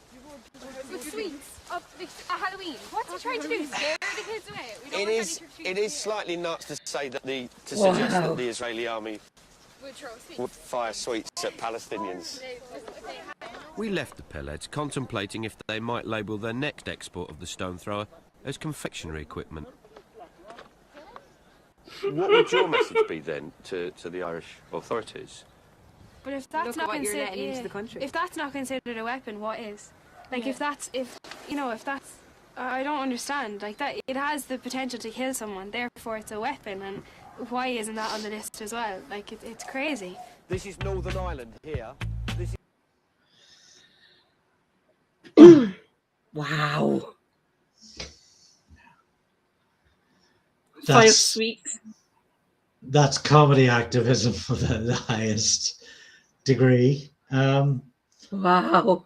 With sweets at Halloween. What's he trying to do? Scare the kids away? We don't It want is. any trick-or-treating. It is slightly nuts to say that suggest that the Israeli army We'll throw sweets. would fire sweets at Palestinians. We left the pellets contemplating if they might label their next export of the stone thrower as confectionery equipment. What would your message be then to the Irish authorities? But if that's Look at not what you're considered, letting into the country. if that's not considered a weapon, what is? Like if that's I don't understand. Like that, it has the potential to kill someone. Therefore, it's a weapon. And why isn't that on the list as well? Like it's crazy. This is Northern Ireland here. This is Wow. Fire sweets. That's comedy activism for the highest degree. Wow.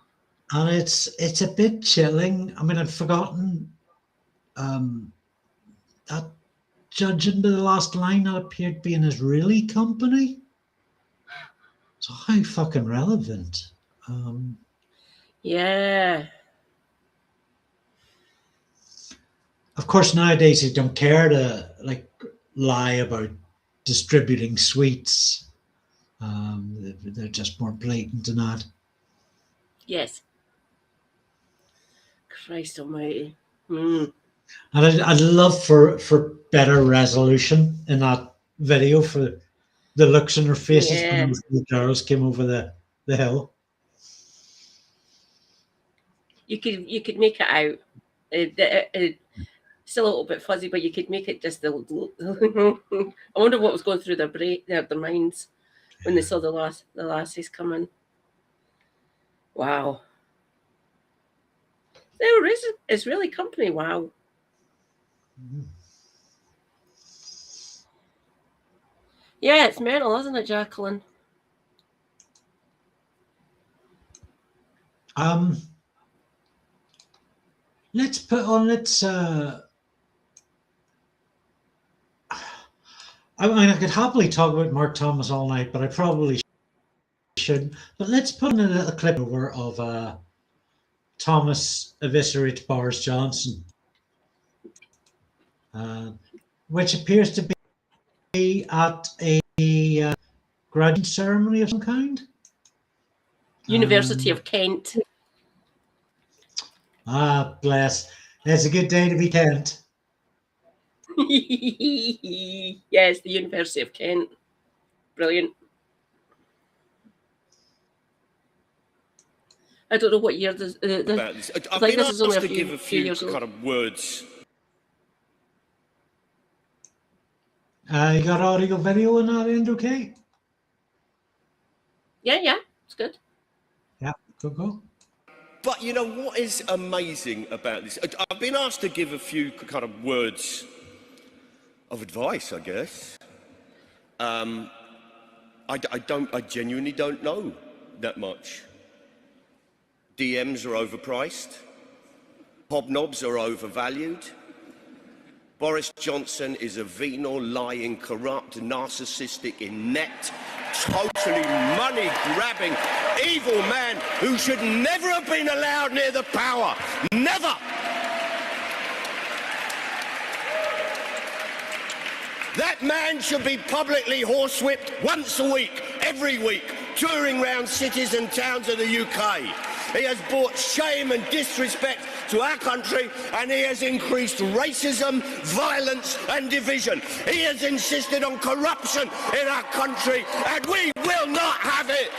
And it's a bit chilling. I mean, I'd forgotten that, judging by the last line, that appeared to be an Israeli company. So how fucking relevant. Yeah. Of course, nowadays they don't care to lie about distributing sweets. They're just more blatant than that. Yes. Christ almighty. Mm. And I'd love for better resolution in that video for the looks on their faces when those little girls came over the hill. You could make it out. Still a little bit fuzzy, but you could make it just a little. I wonder what was going through their minds when they saw the lassies coming. Wow. There is Israeli company. Wow. Yeah, it's mental, isn't it, Jacqueline? Let's put on. I mean, I could happily talk about Mark Thomas all night, but I probably shouldn't. But let's put in a little clip over of Thomas eviscerates Boris Johnson, which appears to be at a graduation ceremony of some kind. University of Kent. Ah, bless. It's a good day to be Kent. Yes, the University of Kent. Brilliant. I don't know what year this. About this. I've like been this is only asked a to few, give a few few years kind old. of words. You got audio video in that end, okay? Yeah, it's good. Yeah, go. But you know what is amazing about this? I've been asked to give a few kind of words of advice, I guess. I genuinely don't know that much. DMs are overpriced. Hobnobs are overvalued. Boris Johnson is a venal, lying, corrupt, narcissistic, inept, totally money-grabbing, evil man who should never have been allowed near the power. Never! That man should be publicly horsewhipped once a week, every week, touring round cities and towns of the UK. He has brought shame and disrespect to our country, and he has increased racism, violence and division. He has insisted on corruption in our country, and we will not have it.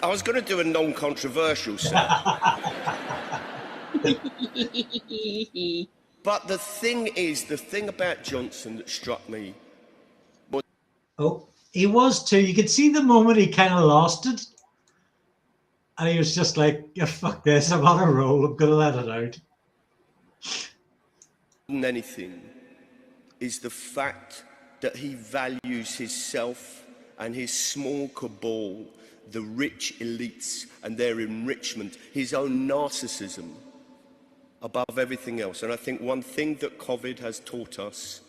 I was going to do a non-controversial set. But the thing about Johnson that struck me was... Oh, he was too. You could see the moment he kind of lost it. And he was just like, yeah, fuck this, I'm on a roll, I'm going to let it out. More than anything is the fact that he values himself and his small cabal, the rich elites and their enrichment, his own narcissism, above everything else. And I think one thing that COVID has taught us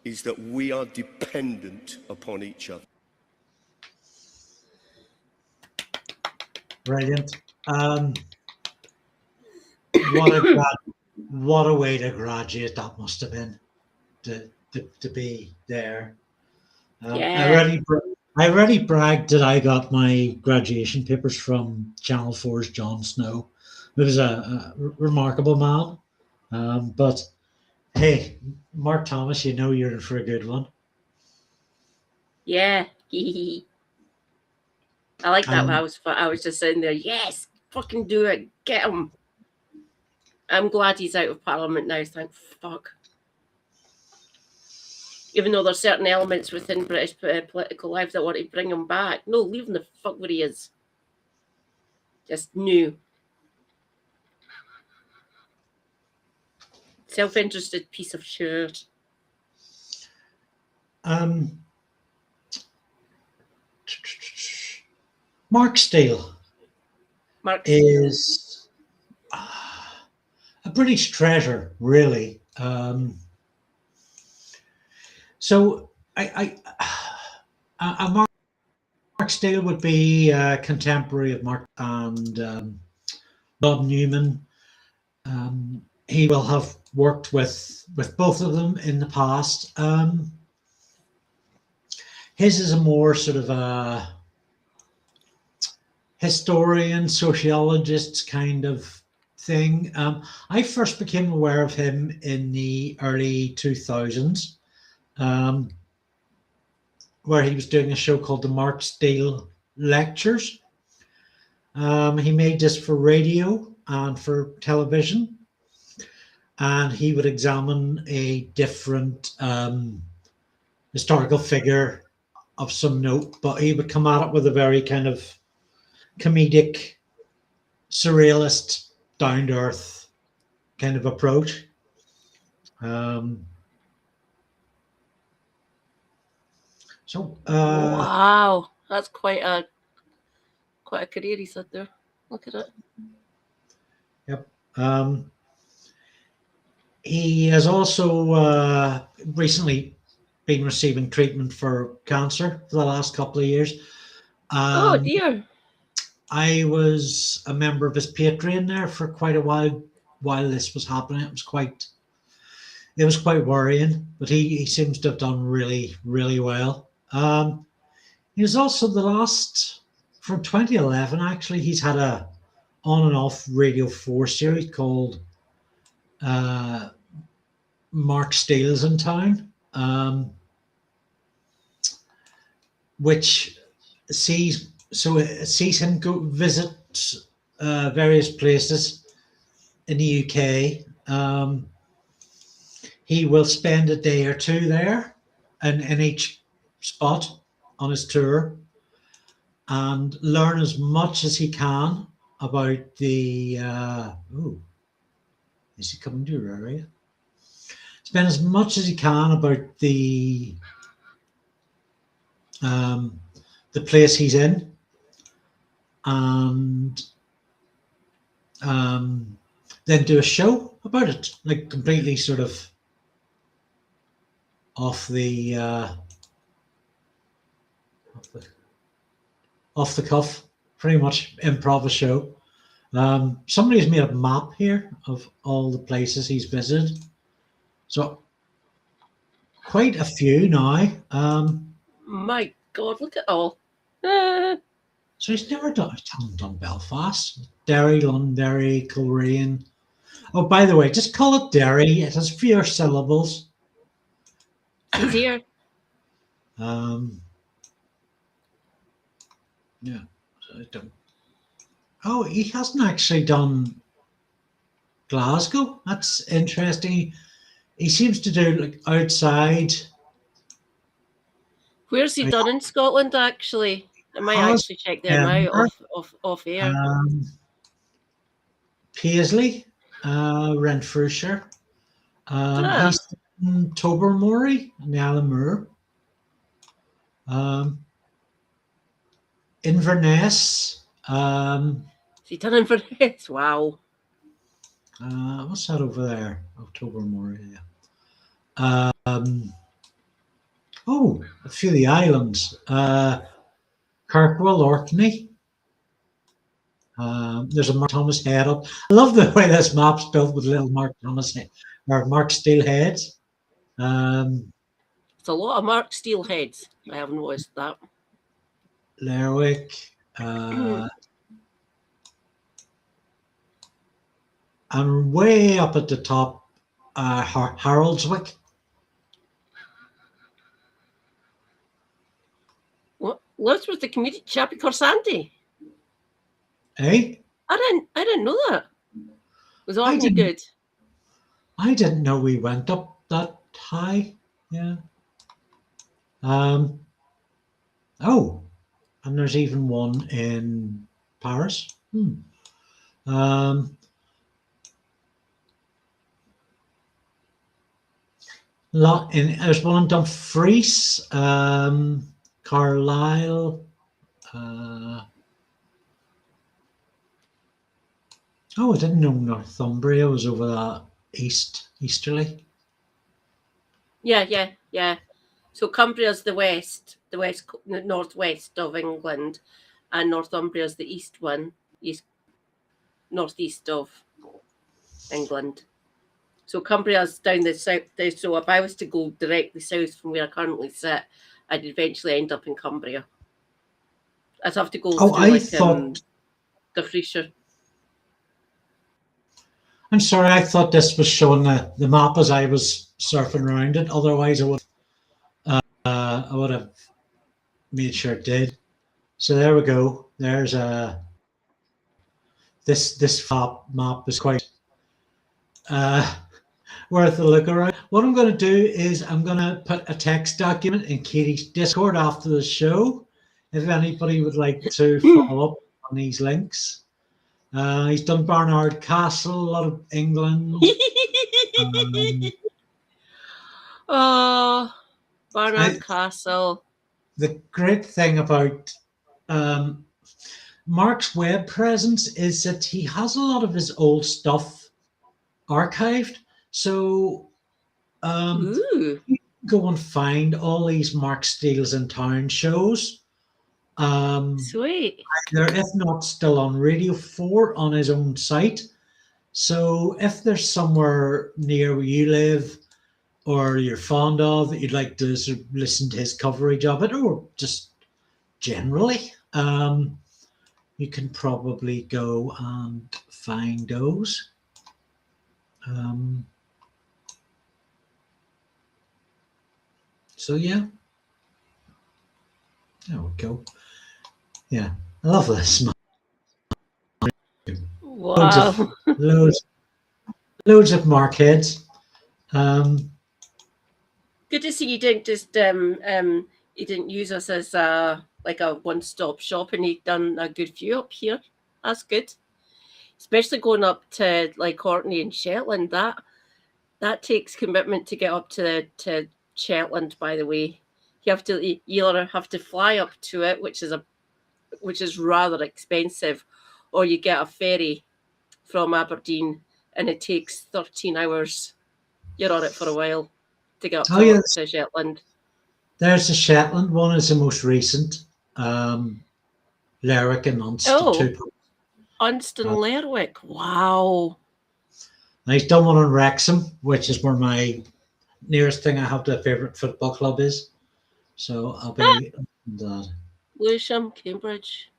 is that we are dependent upon each other. Brilliant. What a way to graduate that must have been, to be there. Yeah. I already bragged that I got my graduation papers from Channel 4's Jon Snow. It was a remarkable man. But hey, Mark Thomas, you know you're in for a good one. Yeah. I like that. I was just sitting there. Yes, fucking do it. Get him. I'm glad he's out of Parliament now. Thank fuck. Even though there's certain elements within British political life that want to bring him back. No, leave him the fuck where he is. Just new. Self-interested piece of shit. Mark Steele is a British treasure, really. So Mark Steele would be contemporary of Mark and Bob Newman. He will have worked with both of them in the past. His is a more sort of a historian, sociologist kind of thing. I first became aware of him in the early 2000s, where he was doing a show called the Mark Steele Lectures. He made this for radio and for television, and he would examine a different historical figure of some note, but he would come at it with a very kind of comedic, surrealist, down-to-earth kind of approach. Wow, that's quite a career he's had there. Look at it. Yep. He has also recently been receiving treatment for cancer for the last couple of years. Oh dear. I was a member of his Patreon there for quite a while this was happening. It was quite worrying, but he seems to have done really, really well. He was also from 2011, actually, he's had a on and off Radio 4 series called Mark Steele's in Town, which sees him go visit various places in the UK. He will spend a day or two there in each spot on his tour and learn as much as he can about the is he coming to your area? Spend as much as he can about the place he's in, and then do a show about it, like completely sort of off the cuff, pretty much improv a show. Somebody's made a map here of all the places he's visited, so quite a few now. My God, look at all. So he's never done Belfast, Derry, Londonderry, Kilrain. Oh, by the way, just call it Derry. It has fewer syllables. Easier. Yeah, so I don't. Oh, he hasn't actually done Glasgow. That's interesting. He seems to do like outside. Where's he done in Scotland, actually? I might actually check them out off air. Paisley, Renfrewshire. He's in Tobermory and the Alan Moor. Inverness. He done Inverness? Wow. What's that over there? Tobermory, yeah. Oh, a few of the islands. Kirkwall, Orkney. There's a Mark Thomas head up. I love the way this map's built with little Mark Thomas or Mark Steel heads. It's a lot of Mark Steel heads. I haven't noticed that. Lerwick. And way up at the top, Haroldswick. What? Lives with the community Chappie Corsanti. Hey? I didn't know that. Was Orkney good? I didn't know we went up that high. Yeah. Oh, and there's even one in Paris. There's one in Dumfries, Carlisle. Oh, I didn't know Northumbria was over that easterly. Yeah. So Cumbria's the northwest of England, and Northumbria's the east one, northeast of England. So Cumbria's down the south. So if I was to go directly south from where I currently sit, I'd eventually end up in Cumbria. I'd have to go through Dumfriesshire. I'm sorry, I thought this was showing the map as I was surfing around it. Otherwise, I would have made sure it did. So there we go. There's this map is quite worth a look around. What I'm going to do is I'm going to put a text document in Katie's Discord after the show. If anybody would like to follow up on these links. He's done Barnard Castle, a lot of England. Barnard Castle. The great thing about Mark's web presence is that he has a lot of his old stuff archived. So you can go and find all these Mark Steels in Town shows. Sweet. Either, if not still on Radio 4 on his own site. So if there's somewhere near where you live or you're fond of that you'd like to sort of listen to his coverage of it, or just generally, you can probably go and find those. So yeah, there we go. Yeah, I love this. Wow. Loads of Mark heads. Good to see you didn't just you didn't use us as like a one-stop shop, and you've done a good few up here. That's good. Especially going up to like Orkney and Shetland. That takes commitment to get up to Shetland, by the way. You either have to fly up to it, which is rather expensive, or you get a ferry from Aberdeen and it takes 13 hours. You're on it for a while to get up to Shetland. There's the Shetland one, is the most recent. Lerwick and Unst. Unst and Lerwick. Wow. And he's done one on Wrexham, which is where my nearest thing I have to a favourite football club is. So I'll be that. Lewisham, Cambridge.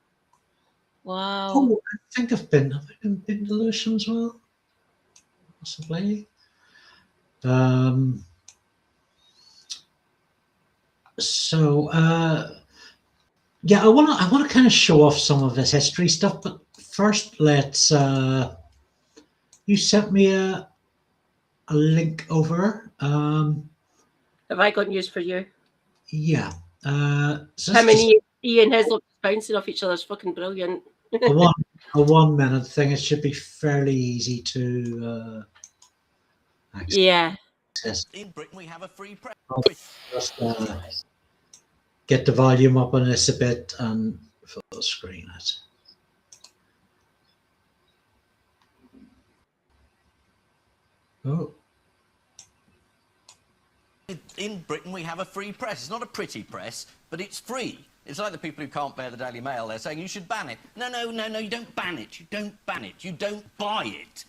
Wow. Oh, I think I've been to Lewisham as well. Possibly. Yeah, I want to kind of show off some of this history stuff, but first, let's. You sent me a link over. Have I got news for you? Yeah. So How many Ian Hislop bouncing off each other is fucking brilliant. a 1 minute thing. It should be fairly easy to access. Yeah. In Britain, we have a free press. I'll just get the volume up on this a bit and full screen it. Oh. In Britain, we have a free press. It's not a pretty press, but it's free. It's like the people who can't bear the Daily Mail. They're saying you should ban it. No, no, no, no, you don't ban it. You don't ban it. You don't buy it.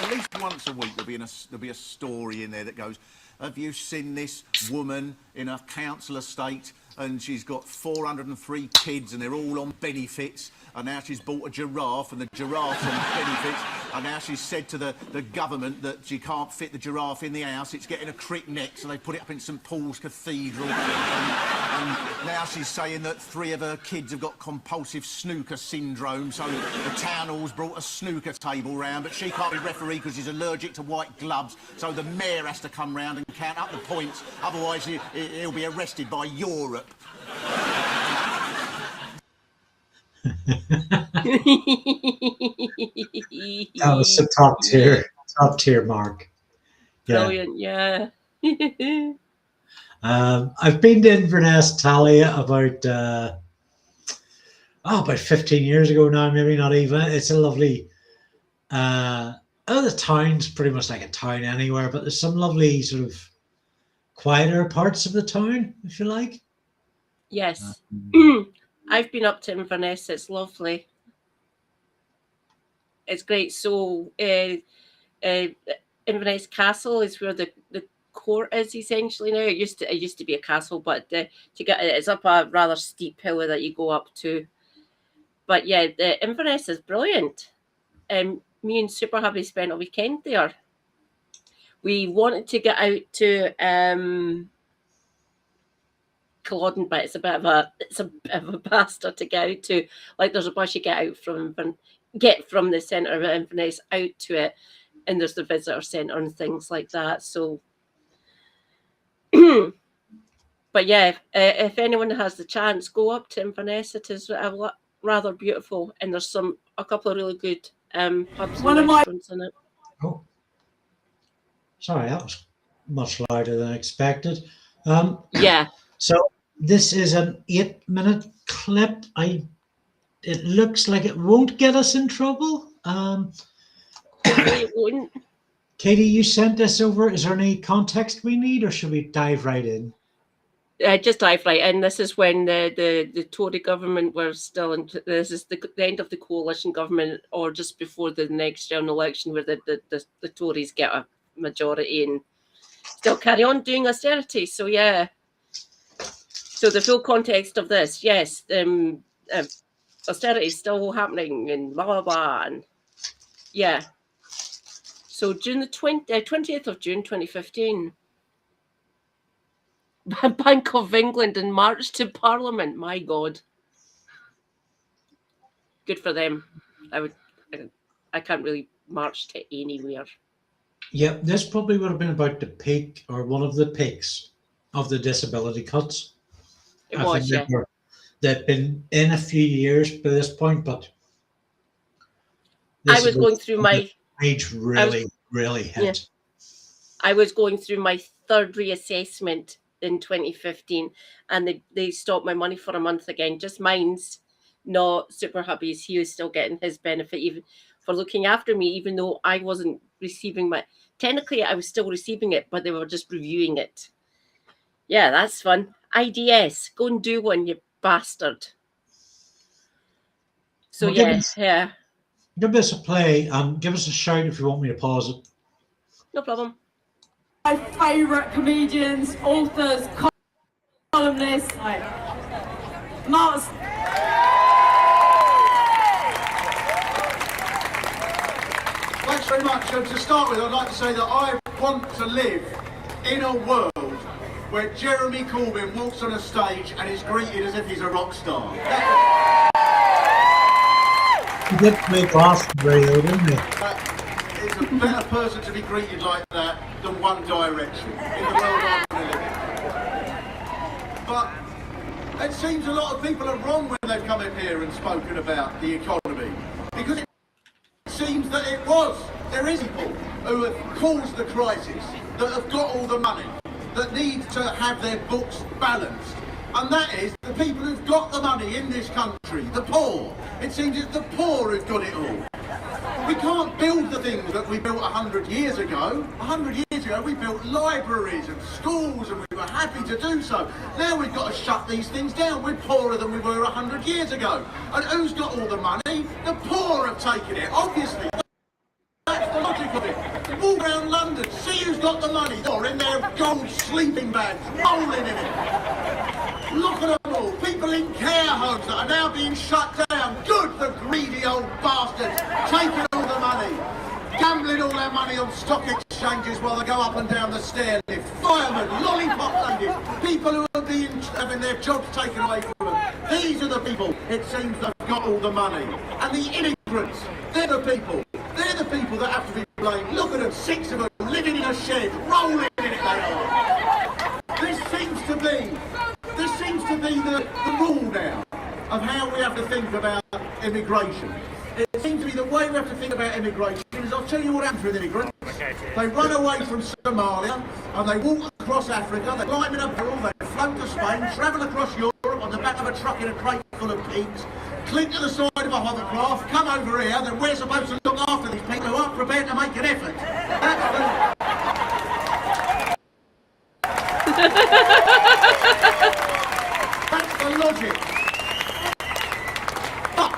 At least once a week there'll be a story in there that goes, have you seen this woman in a council estate and she's got 403 kids and they're all on benefits, and now she's bought a giraffe and the giraffe's on benefits, and now she's said to the government that she can't fit the giraffe in the house, it's getting a crick neck, so they put it up in St Paul's Cathedral, and now she's saying that 3 of her kids have got compulsive snooker syndrome, so the town hall's brought a snooker table round, but she can't be referee because she's allergic to white gloves, so the mayor has to come round and count up the points, otherwise he'll be arrested by Europe. That was a top tier mark. Yeah. Brilliant, yeah. I've been to Inverness, Talia about 15 years ago now, maybe not even. It's a lovely the town's pretty much like a town anywhere, but there's some lovely sort of quieter parts of the town, if you like. Yes. I've been up to Inverness. It's lovely. It's great. So Inverness Castle is where the court is essentially now. It used to be a castle, but to get it's up a rather steep hill that you go up to. But yeah, the Inverness is brilliant. Me and Super Hubby spent a weekend there. We wanted to get out to Culloden, but it's a bit of a bastard to get out to. Like there's a bus you get from the centre of Inverness out to it, and there's the visitor centre and things like that. So, but yeah, if anyone has the chance, go up to Inverness. It is rather beautiful, and there's a couple of really good pubs and restaurants in it. Oh, sorry, that was much louder than expected. Yeah. So this is an 8-minute clip. It looks like it won't get us in trouble. It wouldn't. Katie, you sent this over. Is there any context we need, or should we dive right in? Just dive right in. This is when the Tory government were still in. This is the end of the coalition government, or just before the next general election, where the Tories get a majority and still carry on doing austerity. So yeah. So the full context of this, yes, austerity is still happening and blah blah blah, and yeah. So June the 20th of June 2015. Bank of England and marched to Parliament. My God, good for them. I can't really march to anywhere. Yeah, this probably would have been about the peak or one of the peaks of the disability cuts. It was, yeah. They've been in a few years by this point, but I was going through my age really hit. Yeah. I was going through my third reassessment in 2015, and they stopped my money for a month again. Just mine's, not Super Hubby's. He was still getting his benefit even for looking after me, even though I wasn't receiving my. Technically, I was still receiving it, but they were just reviewing it. Yeah, that's fun. IDS, go and do one, you bastard. So well, yeah. Give this a play and give us a shout if you want me to pause it. No problem. My favourite comedians, authors, columnists, Mark's. Thanks very much. To start with, I'd like to say that I want to live in a world where Jeremy Corbyn walks on a stage and is greeted as if he's a rock star. He did play Glastonbury though, didn't he? It's a better person to be greeted like that than One Direction in the world I'm going to live in. But it seems a lot of people are wrong when they've come up here and spoken about the economy, because it seems that there is people who have caused the crisis, that have got all the money, that need to have their books balanced. And that is the people who've got the money in this country, the poor. It seems it's the poor who've got it all. We can't build the things that we built 100 years ago. 100 years ago we built libraries and schools and we were happy to do so. Now we've got to shut these things down. We're poorer than we were 100 years ago. And who's got all the money? The poor have taken it, obviously. That's the logic of it. Walk around London, see who's got the money. They're in their gold sleeping bags, rolling in it. Look at them all. People in care homes that are now being shut down. Good for greedy old bastards. Taking all the money. Gambling all their money on stock exchanges while they go up and down the stair lift. Firemen, lollipop ladies. People who are having their jobs taken away from them. These are the people, it seems, that have got all the money. And the immigrants, they're the people. They're the people that have to be blamed. Look at them, 6 of them living in a shed, rolling in it they are. This seems to be the rule now of how we have to think about immigration. It seems to be the way we have to think about immigration is, I'll tell you what happens with immigrants. They run away from Somalia and they walk across Africa, they climb in a barrel, they float to Spain, travel across Europe on the back of a truck in a crate full of pigs, cling to the side of a hovercraft, come over here, then we're supposed to look after these people who aren't prepared to make an effort. That's the logic. But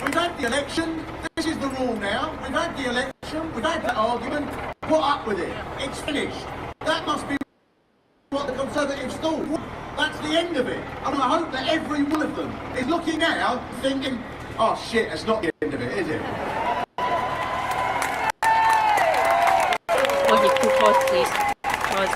we've had the election, this is the rule now, we've had the election, we've had that argument, put up with it, it's finished. That must be what the Conservatives thought. That's the end of it. And I hope that every one of them is looking now thinking, oh shit, that's not the end of it, is it? Oh, you can pause, please. Pause.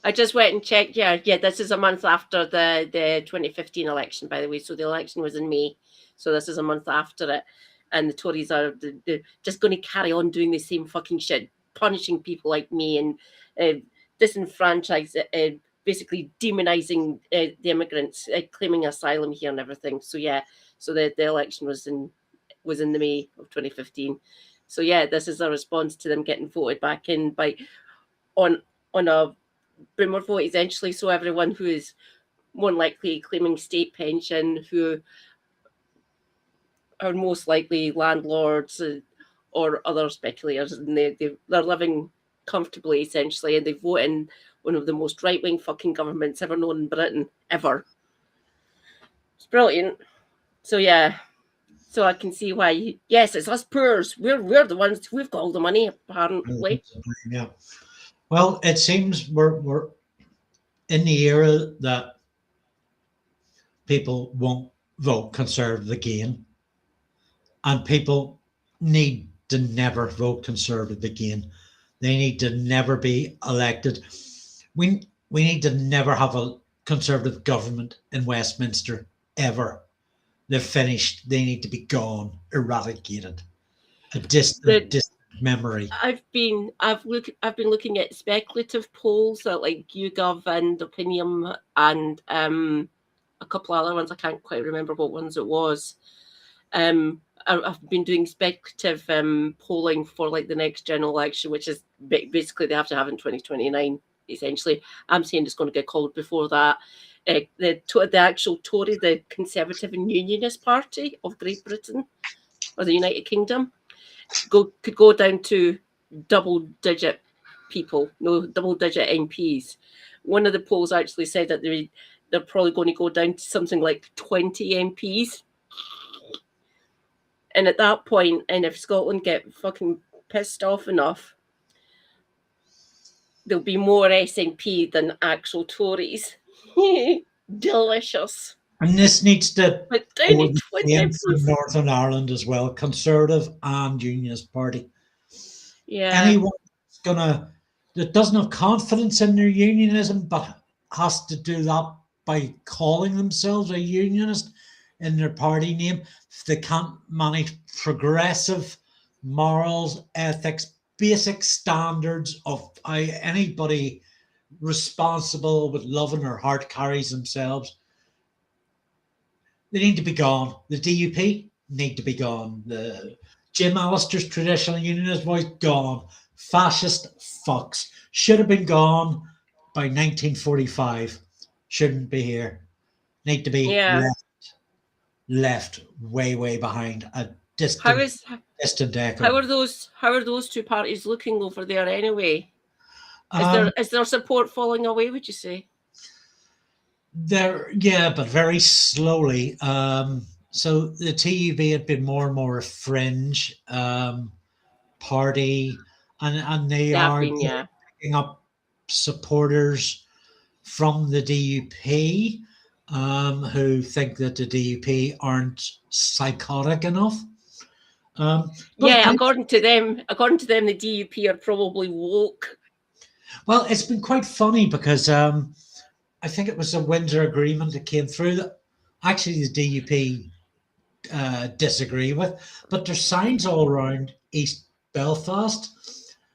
I just went and checked. Yeah, this is a month after the 2015 election, by the way. So the election was in May. So this is a month after it. And the Tories are they're just going to carry on doing the same fucking shit, punishing people like me and disenfranchising, basically demonizing the immigrants, claiming asylum here and everything. So yeah, so the election was in the May of 2015. So yeah, this is a response to them getting voted back in on a boomer vote, essentially. So everyone who is more likely claiming state pension, who are most likely landlords or other speculators, and they're living comfortably, essentially, and they vote in one of the most right-wing fucking governments ever known in Britain, ever. It's brilliant. So yeah, so I can see why. Yes, it's us poors. We're the ones who've got all the money, apparently. Yeah. Well, it seems we're in the era that people won't vote Conservative again, and people need to never vote Conservative again. They need to never be elected. We need to never have a Conservative government in Westminster ever. They're finished. They need to be gone, eradicated. A distant memory. I've been looking at speculative polls at like YouGov and Opinium and a couple other ones. I can't quite remember what ones it was. I've been doing speculative polling for like the next general election, which is basically they have to have in 2029. Essentially, I'm saying it's going to get called before that. The actual Tory, the Conservative and Unionist Party of Great Britain or the United Kingdom, could go down to double-digit MPs. One of the polls actually said that they're probably going to go down to something like 20 MPs. And at that point, and if Scotland get fucking pissed off enough, there'll be more SNP than actual Tories. Delicious. And this needs to But go down the in 20 same for episodes. Northern Ireland as well, Conservative and Unionist Party. Yeah. Anyone that doesn't have confidence in their unionism but has to do that by calling themselves a unionist in their party name, if they can't manage progressive morals, ethics, basic standards of how anybody responsible with love in their heart carries themselves, they need to be gone. The DUP need to be gone. The Jim Allister's traditional unionist voice, gone. Fascist fucks. Should have been gone by 1945. Shouldn't be here. Need to be left way behind. A distant echo. How are those two parties looking over there anyway? Is their support falling away, would you say? But very slowly. So the TUV had been more and more a fringe party, and they are picking up supporters from the DUP who think that the DUP aren't psychotic enough. According to them, the DUP are probably woke. Well, it's been quite funny because I think it was a Windsor Agreement that came through that actually the DUP disagree with, but there's signs all around East Belfast.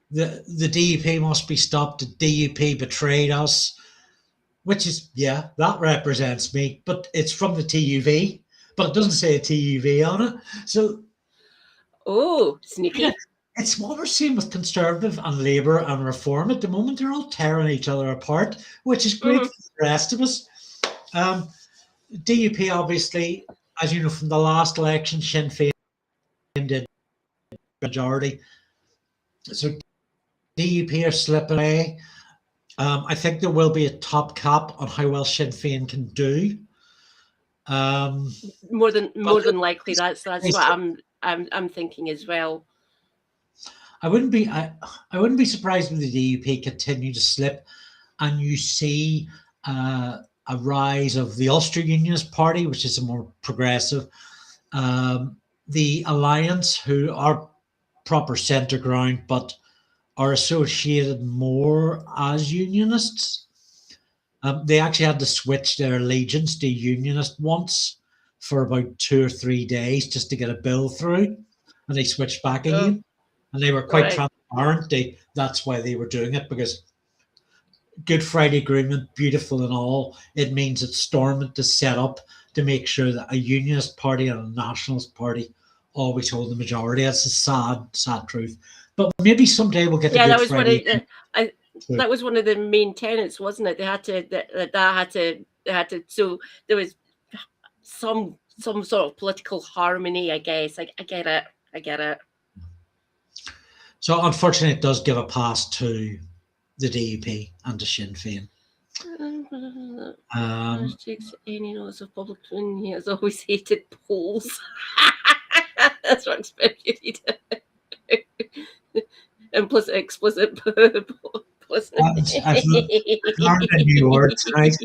The DUP must be stopped. The DUP betrayed us, which is, that represents me, but it's from the TUV, but it doesn't say a TUV on it. So, sneaky. Yeah, it's what we're seeing with Conservative and Labour and Reform at the moment. They're all tearing each other apart, which is great for the rest of us. DUP, obviously, as you know from the last election, Sinn Féin did majority. So DUP are slipping away. I think there will be a top cap on how well Sinn Féin can do. More than likely, that's what I'm thinking as well. I wouldn't be surprised if the DUP continue to slip, and you see a rise of the Ulster Unionist Party, which is a more progressive, the Alliance, who are proper centre ground but are associated more as unionists. They actually had to switch their allegiance to unionist once for about 2 or 3 days just to get a bill through, and they switched back again. And they were quite transparent. That's why they were doing it, because Good Friday Agreement, beautiful and all, it means that Stormont is set up to make sure that a unionist party and a nationalist party always hold the majority. That's a sad truth. But maybe someday we'll get to Good Friday. That was one of the main tenets, wasn't it? They had to. So there was some sort of political harmony, I guess. I get it. So unfortunately, it does give a pass to the DUP and to Sinn Féin. Any knows of public opinion, he has always hated Poles. That's what I expected. Implicit, explicit. I've learned a new word tonight.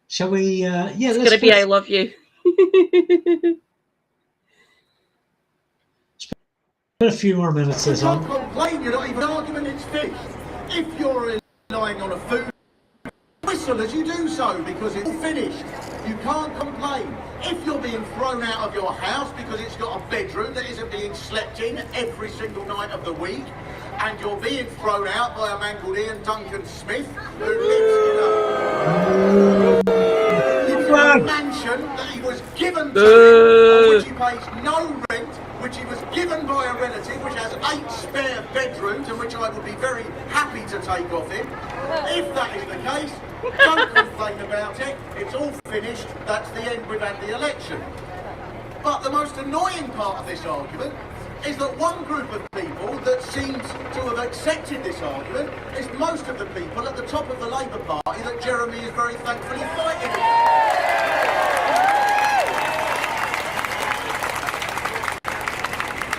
Shall we? It's going to be I love you. A few more minutes. You can't complain, you're not even arguing it's finished. If you're relying on a food whistle as you do so because it's finished, you can't complain. If you're being thrown out of your house because it's got a bedroom that isn't being slept in every single night of the week, and you're being thrown out by a man called Ian Duncan Smith who lives in a mansion that he was given to him, on which he pays no rent, which he was given by a relative, which has 8 spare bedrooms, and which I would be very happy to take off him. If that is the case, don't complain about it. It's all finished. That's the end. We've had the election. But the most annoying part of this argument is that one group of people that seems to have accepted this argument is most of the people at the top of the Labour Party that Jeremy is very thankfully fighting against.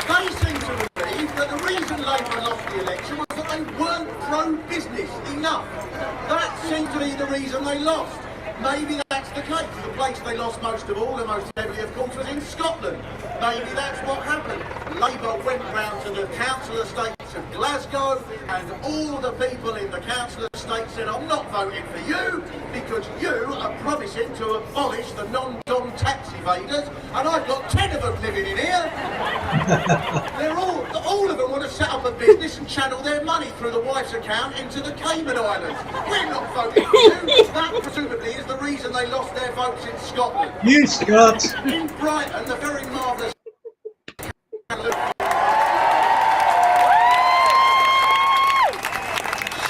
They seem to believe that the reason Labour lost the election was that they weren't pro-business enough. be the reason they lost. Maybe that's the case. The place they lost most of all, and most heavily, of course, was in Scotland. Maybe that's what happened. Labour went round to the council estates of Glasgow, and all the people in the council estate said, I'm not voting for you, because you are promising to abolish the non-dom tax evaders, and I've got 10 of them living in here. They're all of them want to set up a business and channel their money through the wife's account into the Cayman Islands. We're not voting for you. That presumably is the reason they lost their votes in Scotland. You Scots! In Brighton, the very marvellous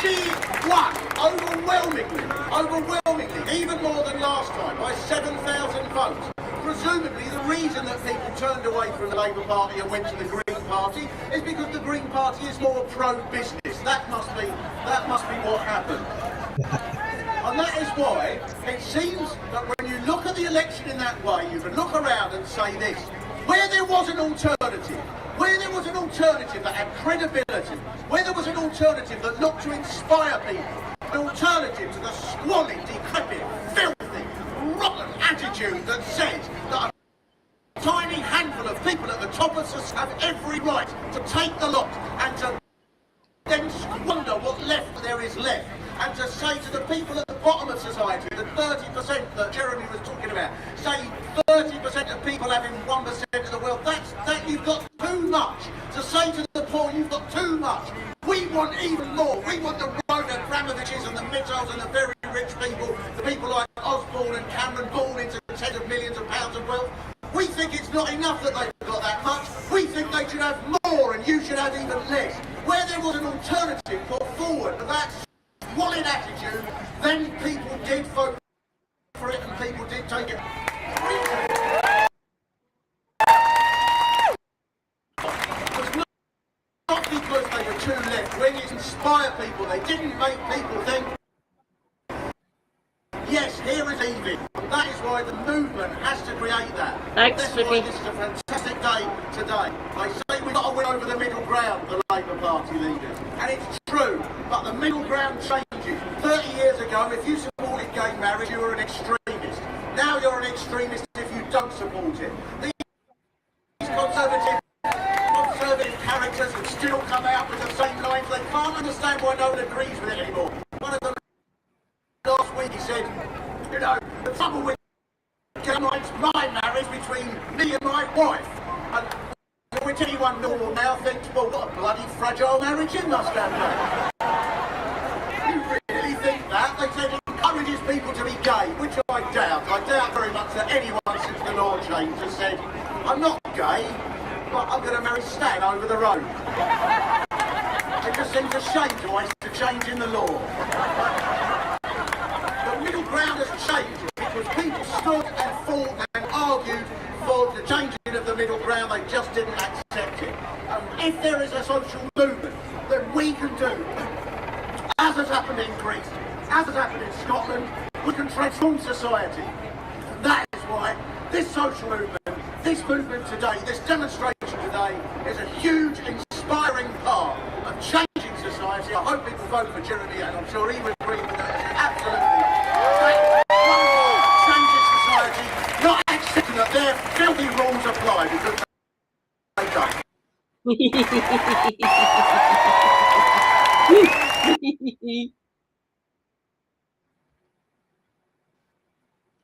she won overwhelmingly, even more than last time, by 7,000 votes. Presumably the reason that people turned away from the Labour Party and went to the Green Party is because the Green Party is more pro-business. That must be what happened. And that is why it seems that when you look at the election in that way, you can look around and say this: where there was an alternative, that had credibility, where there was an alternative that looked to inspire people, an alternative to the squalid, decrepit, filthy, rotten attitude that says that a tiny handful of people at the top of us have every right to take the lot and to then squander what left there is left, and to say to the people at the bottom of society, the 30% that Jeremy was talking about, say 30% of people having 1% of the wealth, that you've got too much. To say to the poor, you've got too much. We want even more. We want the Roman Abramoviches and the Mitchells and the very rich people, the people like Osborne and Cameron, born into tens of millions of pounds of wealth. We think it's not enough that they've got that much. We think they should have more and you should have even less. Where there was an alternative put forward to that squalid attitude, then people did vote for it and people did take it. It was not because they were too left. When you inspire people, they didn't make people think, yes, here is Evie. That is why the movement has to create that. Thanks, That's why this is a fantastic day today. They say we've got to win over the middle ground, the Labour Party leaders. And it's true, but the middle ground changes. 30 years ago, if you supported gay marriage, you were an extremist. Now you're an extremist if you don't support it. These conservative characters will still come out with the same lines. They can't understand why no one agrees with it anymore. One of them last week he said, you know, the trouble with gay marriage, my marriage between me and my wife. And which anyone normal now thinks, well, what a bloody fragile marriage you must have now. You really think that? They said it encourages people to be gay, which I doubt. I doubt very much that anyone since the law changed has said, I'm not gay, but I'm going to marry Stan over the road. It just seems a shame to waste a change in the law. The middle ground has changed because people stood and fought and argued for the changing of the middle ground. They just didn't accept it. If there is a social movement that we can do, as has happened in Greece, as has happened in Scotland, we can transform society. That is why this social movement, this movement today, this demonstration today is a huge, inspiring part of changing society. I hope people vote for Jeremy, and I'm sure he would agree with that. Absolutely. Changing society, not accepting that their filthy rules apply, because they don't.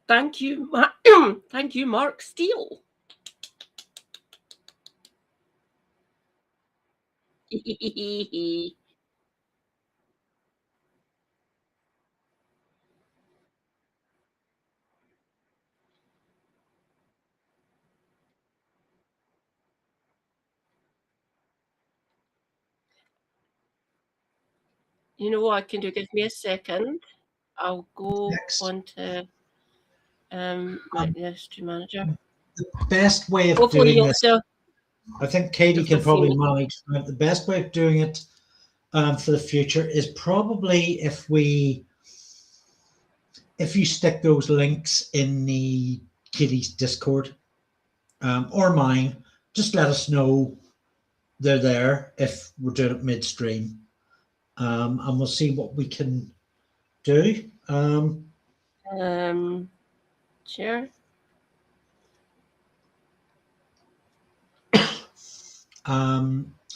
Thank you, thank you, Mark Steele. You know what I can do? Give me a second. I'll go on to my history manager. The best way of Hopefully doing this, also, I think Katie can probably manage. The best way of doing it for the future is probably if you stick those links in the Katie's Discord or mine, just let us know they're there if we're doing it midstream. And we'll see what we can do. Sure.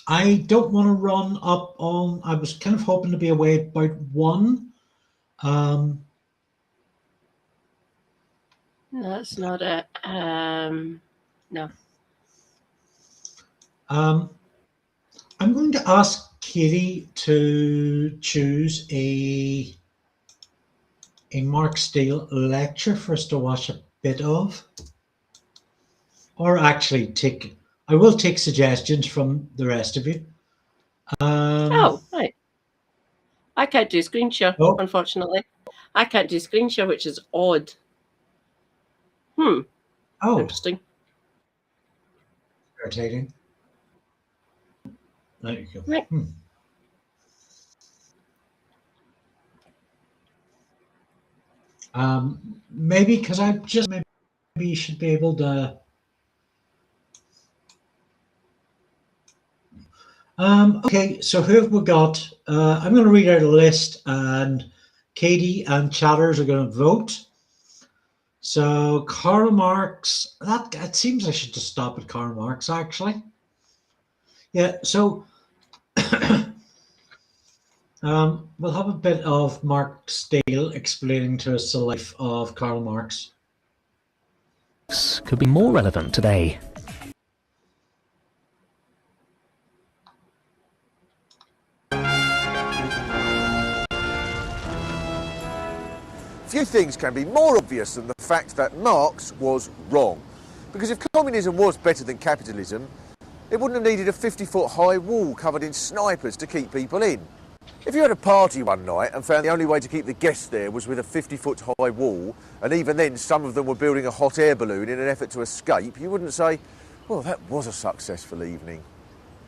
I don't want to run up on. I was kind of hoping to be away about 1. That's not it. No. I'm going to ask Katie to choose a Mark Steele lecture for us to watch a bit of, or actually I will take suggestions from the rest of you. Oh, right. I can't do screen share, unfortunately. I can't do screen share, which is odd. Oh, interesting. Irritating. There you go. Right. Maybe because maybe you should be able to. Okay, so who have we got? I'm going to read out a list, and Katie and Chatters are going to vote. So Karl Marx. It seems I should just stop at Karl Marx, actually. Yeah. So we'll have a bit of Mark Steele explaining to us the life of Karl Marx. Could be more relevant today. Few things can be more obvious than the fact that Marx was wrong. Because if communism was better than capitalism, it wouldn't have needed a 50-foot high wall covered in snipers to keep people in. If you had a party one night and found the only way to keep the guests there was with a 50-foot high wall, and even then some of them were building a hot air balloon in an effort to escape, you wouldn't say, well, that was a successful evening.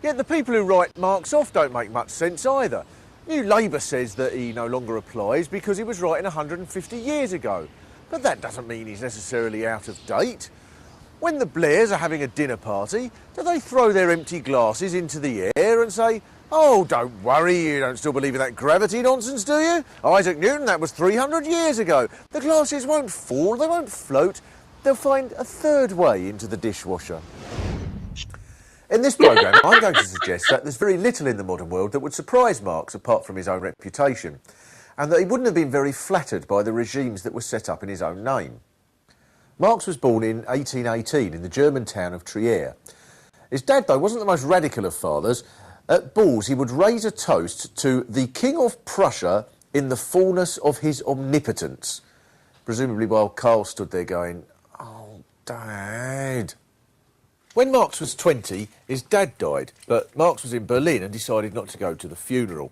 Yet the people who write Marx off don't make much sense either. New Labour says that he no longer applies because he was writing 150 years ago. But that doesn't mean he's necessarily out of date. When the Blairs are having a dinner party, do they throw their empty glasses into the air and say, oh, don't worry, you don't still believe in that gravity nonsense, do you? Isaac Newton, that was 300 years ago. The glasses won't fall, they won't float. They'll find a third way into the dishwasher. In this programme, I'm going to suggest that there's very little in the modern world that would surprise Marx apart from his own reputation, and that he wouldn't have been very flattered by the regimes that were set up in his own name. Marx was born in 1818 in the German town of Trier. His dad, though, wasn't the most radical of fathers. At balls, he would raise a toast to the King of Prussia in the fullness of his omnipotence, presumably while Karl stood there going, oh, Dad. When Marx was 20, his dad died, but Marx was in Berlin and decided not to go to the funeral.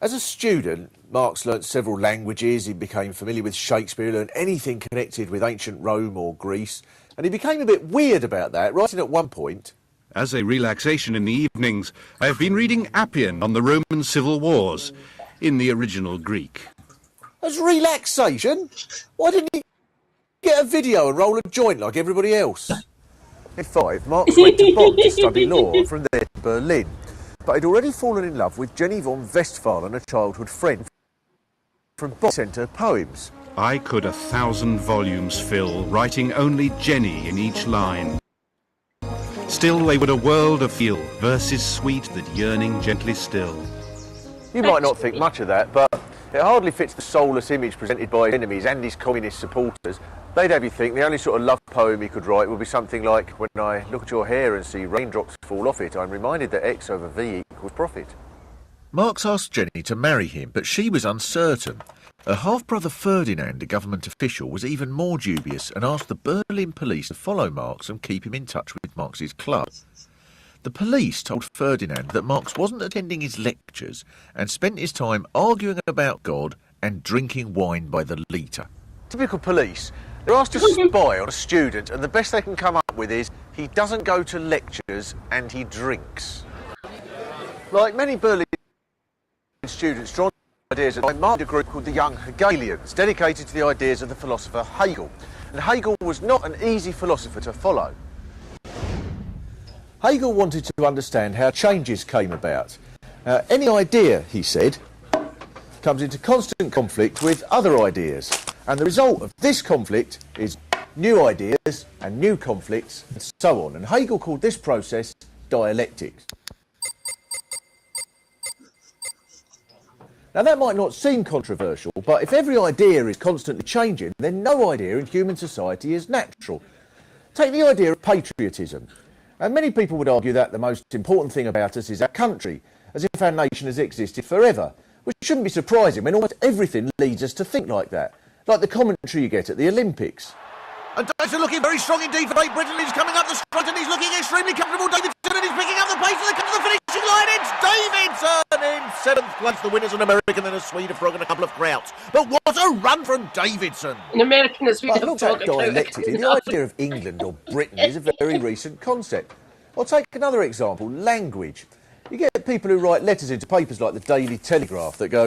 As a student, Marx learnt several languages, he became familiar with Shakespeare, he learned anything connected with ancient Rome or Greece, and he became a bit weird about that, writing at one point, as a relaxation in the evenings, I have been reading Appian on the Roman civil wars, in the original Greek. As relaxation? Why didn't he get a video and roll a joint like everybody else? At 5, Marx went to Bonn to study law, and from there to Berlin. But he'd already fallen in love with Jenny von Westphalen, a childhood friend from Bonn, sent her poems. I could 1,000 volumes fill, writing only Jenny in each line. Still they would a world afield, verses sweet that yearning gently still. You might not think much of that, but it hardly fits the soulless image presented by his enemies and his communist supporters. They'd have you think the only sort of love poem he could write would be something like, when I look at your hair and see raindrops fall off it, I'm reminded that X over V equals profit. Marx asked Jenny to marry him, but she was uncertain. Her half-brother Ferdinand, a government official, was even more dubious and asked the Berlin police to follow Marx and keep him in touch with Marx's club. The police told Ferdinand that Marx wasn't attending his lectures and spent his time arguing about God and drinking wine by the litre. Typical police. They're asked to spy on a student and the best they can come up with is he doesn't go to lectures and he drinks. Like many Berlin students, drawn ideas that I marked a group called the Young Hegelians, dedicated to the ideas of the philosopher Hegel. And Hegel was not an easy philosopher to follow. Hegel wanted to understand how changes came about. Any idea, he said, comes into constant conflict with other ideas. And the result of this conflict is new ideas and new conflicts and so on. And Hegel called this process dialectics. Now that might not seem controversial, but if every idea is constantly changing, then no idea in human society is natural. Take the idea of patriotism. And many people would argue that the most important thing about us is our country, as if our nation has existed forever, which shouldn't be surprising when almost everything leads us to think like that, like the commentary you get at the Olympics. And Dyson looking very strong indeed for Great Britain. He's coming up the strut and he's looking extremely comfortable. Davidson, and he's picking up the pace and they come to the finishing line. It's Davidson in 7th place. The winner's an American and a Swede have broken a couple of crowds. But what a run from Davidson. An American is But looked at dialectically, the idea of England or Britain is a very recent concept. I'll take another example, language. You get people who write letters into papers like the Daily Telegraph that go,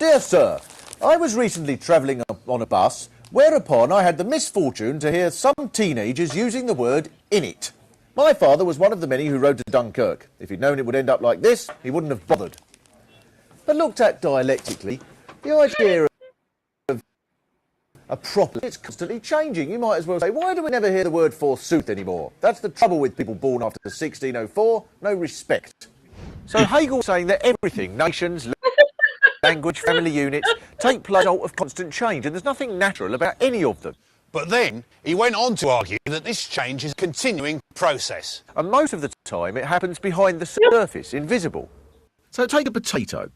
"Dear Sir, I was recently travelling on a bus, whereupon I had the misfortune to hear some teenagers using the word in it. My father was one of the many who rode to Dunkirk. If he'd known it would end up like this, he wouldn't have bothered." But looked at dialectically, the idea of a proper, it's constantly changing. You might as well say, why do we never hear the word forsooth anymore? That's the trouble with people born after 1604, no respect. So Hegel's saying that everything, nations, language, family units, take place out of constant change, and there's nothing natural about any of them. But then he went on to argue that this change is a continuing process. And most of the time it happens behind the surface, invisible. So take a potato.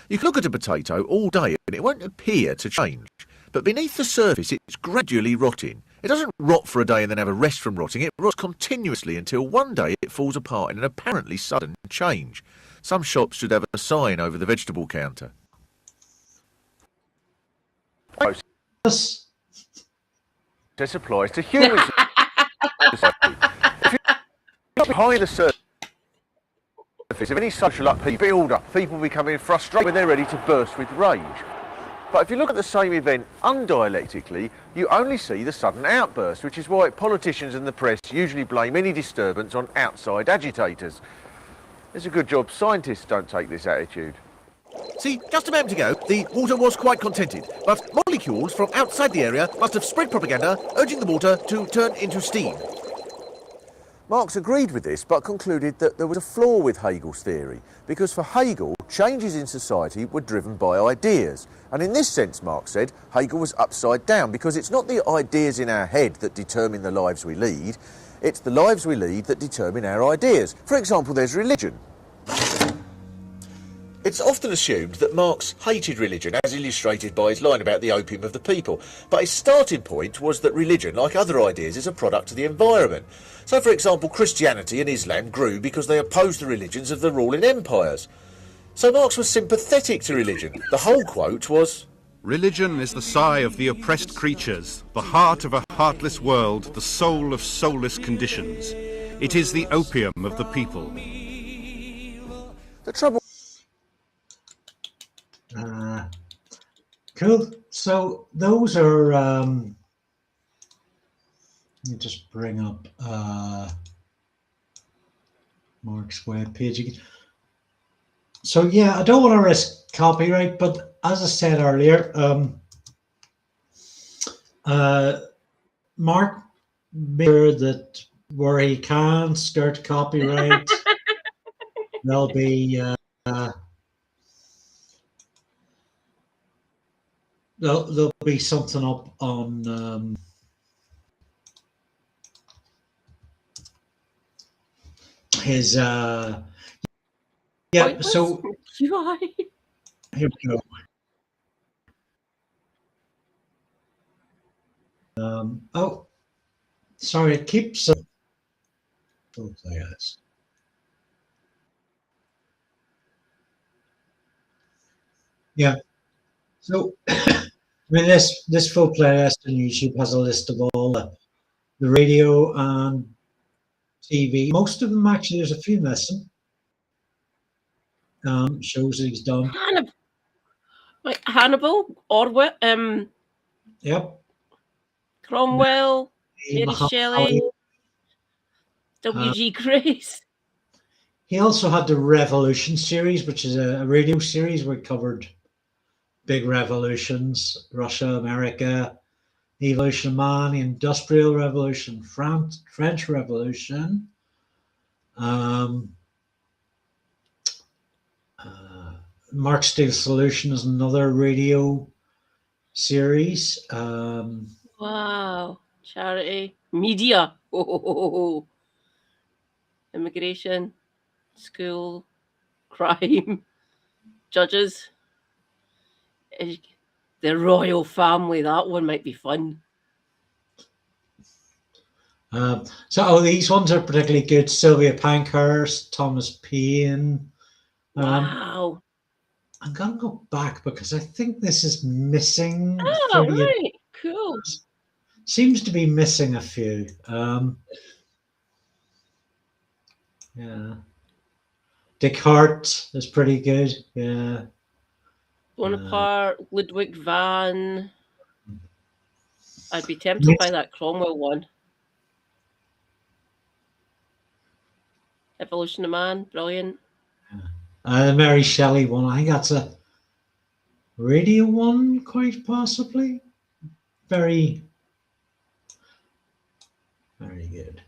You can look at a potato all day and it won't appear to change. But beneath the surface it's gradually rotting. It doesn't rot for a day and then have a rest from rotting. It rots continuously until one day it falls apart in an apparently sudden change. Some shops should have a sign over the vegetable counter. This applies to human society. If you look behind the surface of any social upheaval build up, people becoming frustrated when they're ready to burst with rage. But if you look at the same event undialectically, you only see the sudden outburst, which is why politicians and the press usually blame any disturbance on outside agitators. It's a good job scientists don't take this attitude. See, just a moment ago, the water was quite contented, but molecules from outside the area must have spread propaganda, urging the water to turn into steam. Marx agreed with this, but concluded that there was a flaw with Hegel's theory, because for Hegel, changes in society were driven by ideas. And in this sense, Marx said, Hegel was upside down, because it's not the ideas in our head that determine the lives we lead, it's the lives we lead that determine our ideas. For example, there's religion. It's often assumed that Marx hated religion, as illustrated by his line about the opium of the people. But his starting point was that religion, like other ideas, is a product of the environment. So, for example, Christianity and Islam grew because they opposed the religions of the ruling empires. So Marx was sympathetic to religion. The whole quote was, "Religion is the sigh of the oppressed creatures, the heart of a heartless world, the soul of soulless conditions. It is the opium of the people." The trouble... Cool. So those are, let me just bring up Mark's webpage again. So yeah, I don't want to risk copyright, but as I said earlier, Mark made sure that where he can skirt copyright, there'll be there'll be something up on his yeah. So here we go. Oh, sorry, it keeps. Oh, yes. Yeah. So, I mean, this full playlist on YouTube has a list of all the radio and TV. Most of them actually, there's a few missing. Shows that he's done. Hannibal, Orwell, yep. Cromwell, Mary Shelley, W.G. Grace. He also had the Revolution series, which is a radio series where he covered big revolutions: Russia, America, the evolution of man, the Industrial Revolution, French Revolution. Mark Steele's Solution is another radio series. Wow. Charity. Media. Oh. Immigration. School. Crime. Judges. The royal family. That one might be fun. These ones are particularly good. Sylvia Pankhurst, Thomas Paine. Wow. I'm going to go back because I think this is missing. Oh, right. Cool. Seems to be missing a few. Yeah. Descartes is pretty good. Yeah. Bonaparte, Ludwig van. I'd be tempted by that Cromwell one. Evolution of Man, brilliant. The Mary Shelley one, I think that's a radio one, quite possibly. Very, very good.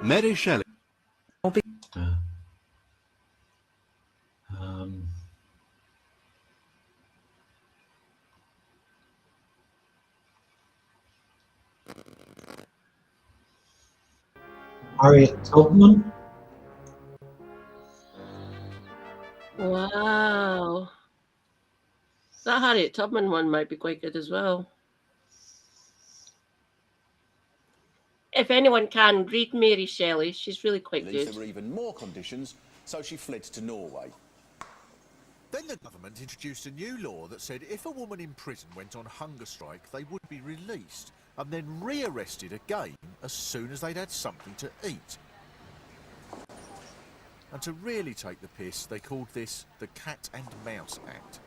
Mary Shelley. Harriet Tubman. Wow. That Harriet Tubman one might be quite good as well. If anyone can, read Mary Shelley. She's really quite good. There were even more conditions, so she fled to Norway. Then the government introduced a new law that said if a woman in prison went on hunger strike, they would be released and then rearrested again as soon as they'd had something to eat. And to really take the piss, they called this the Cat and Mouse Act.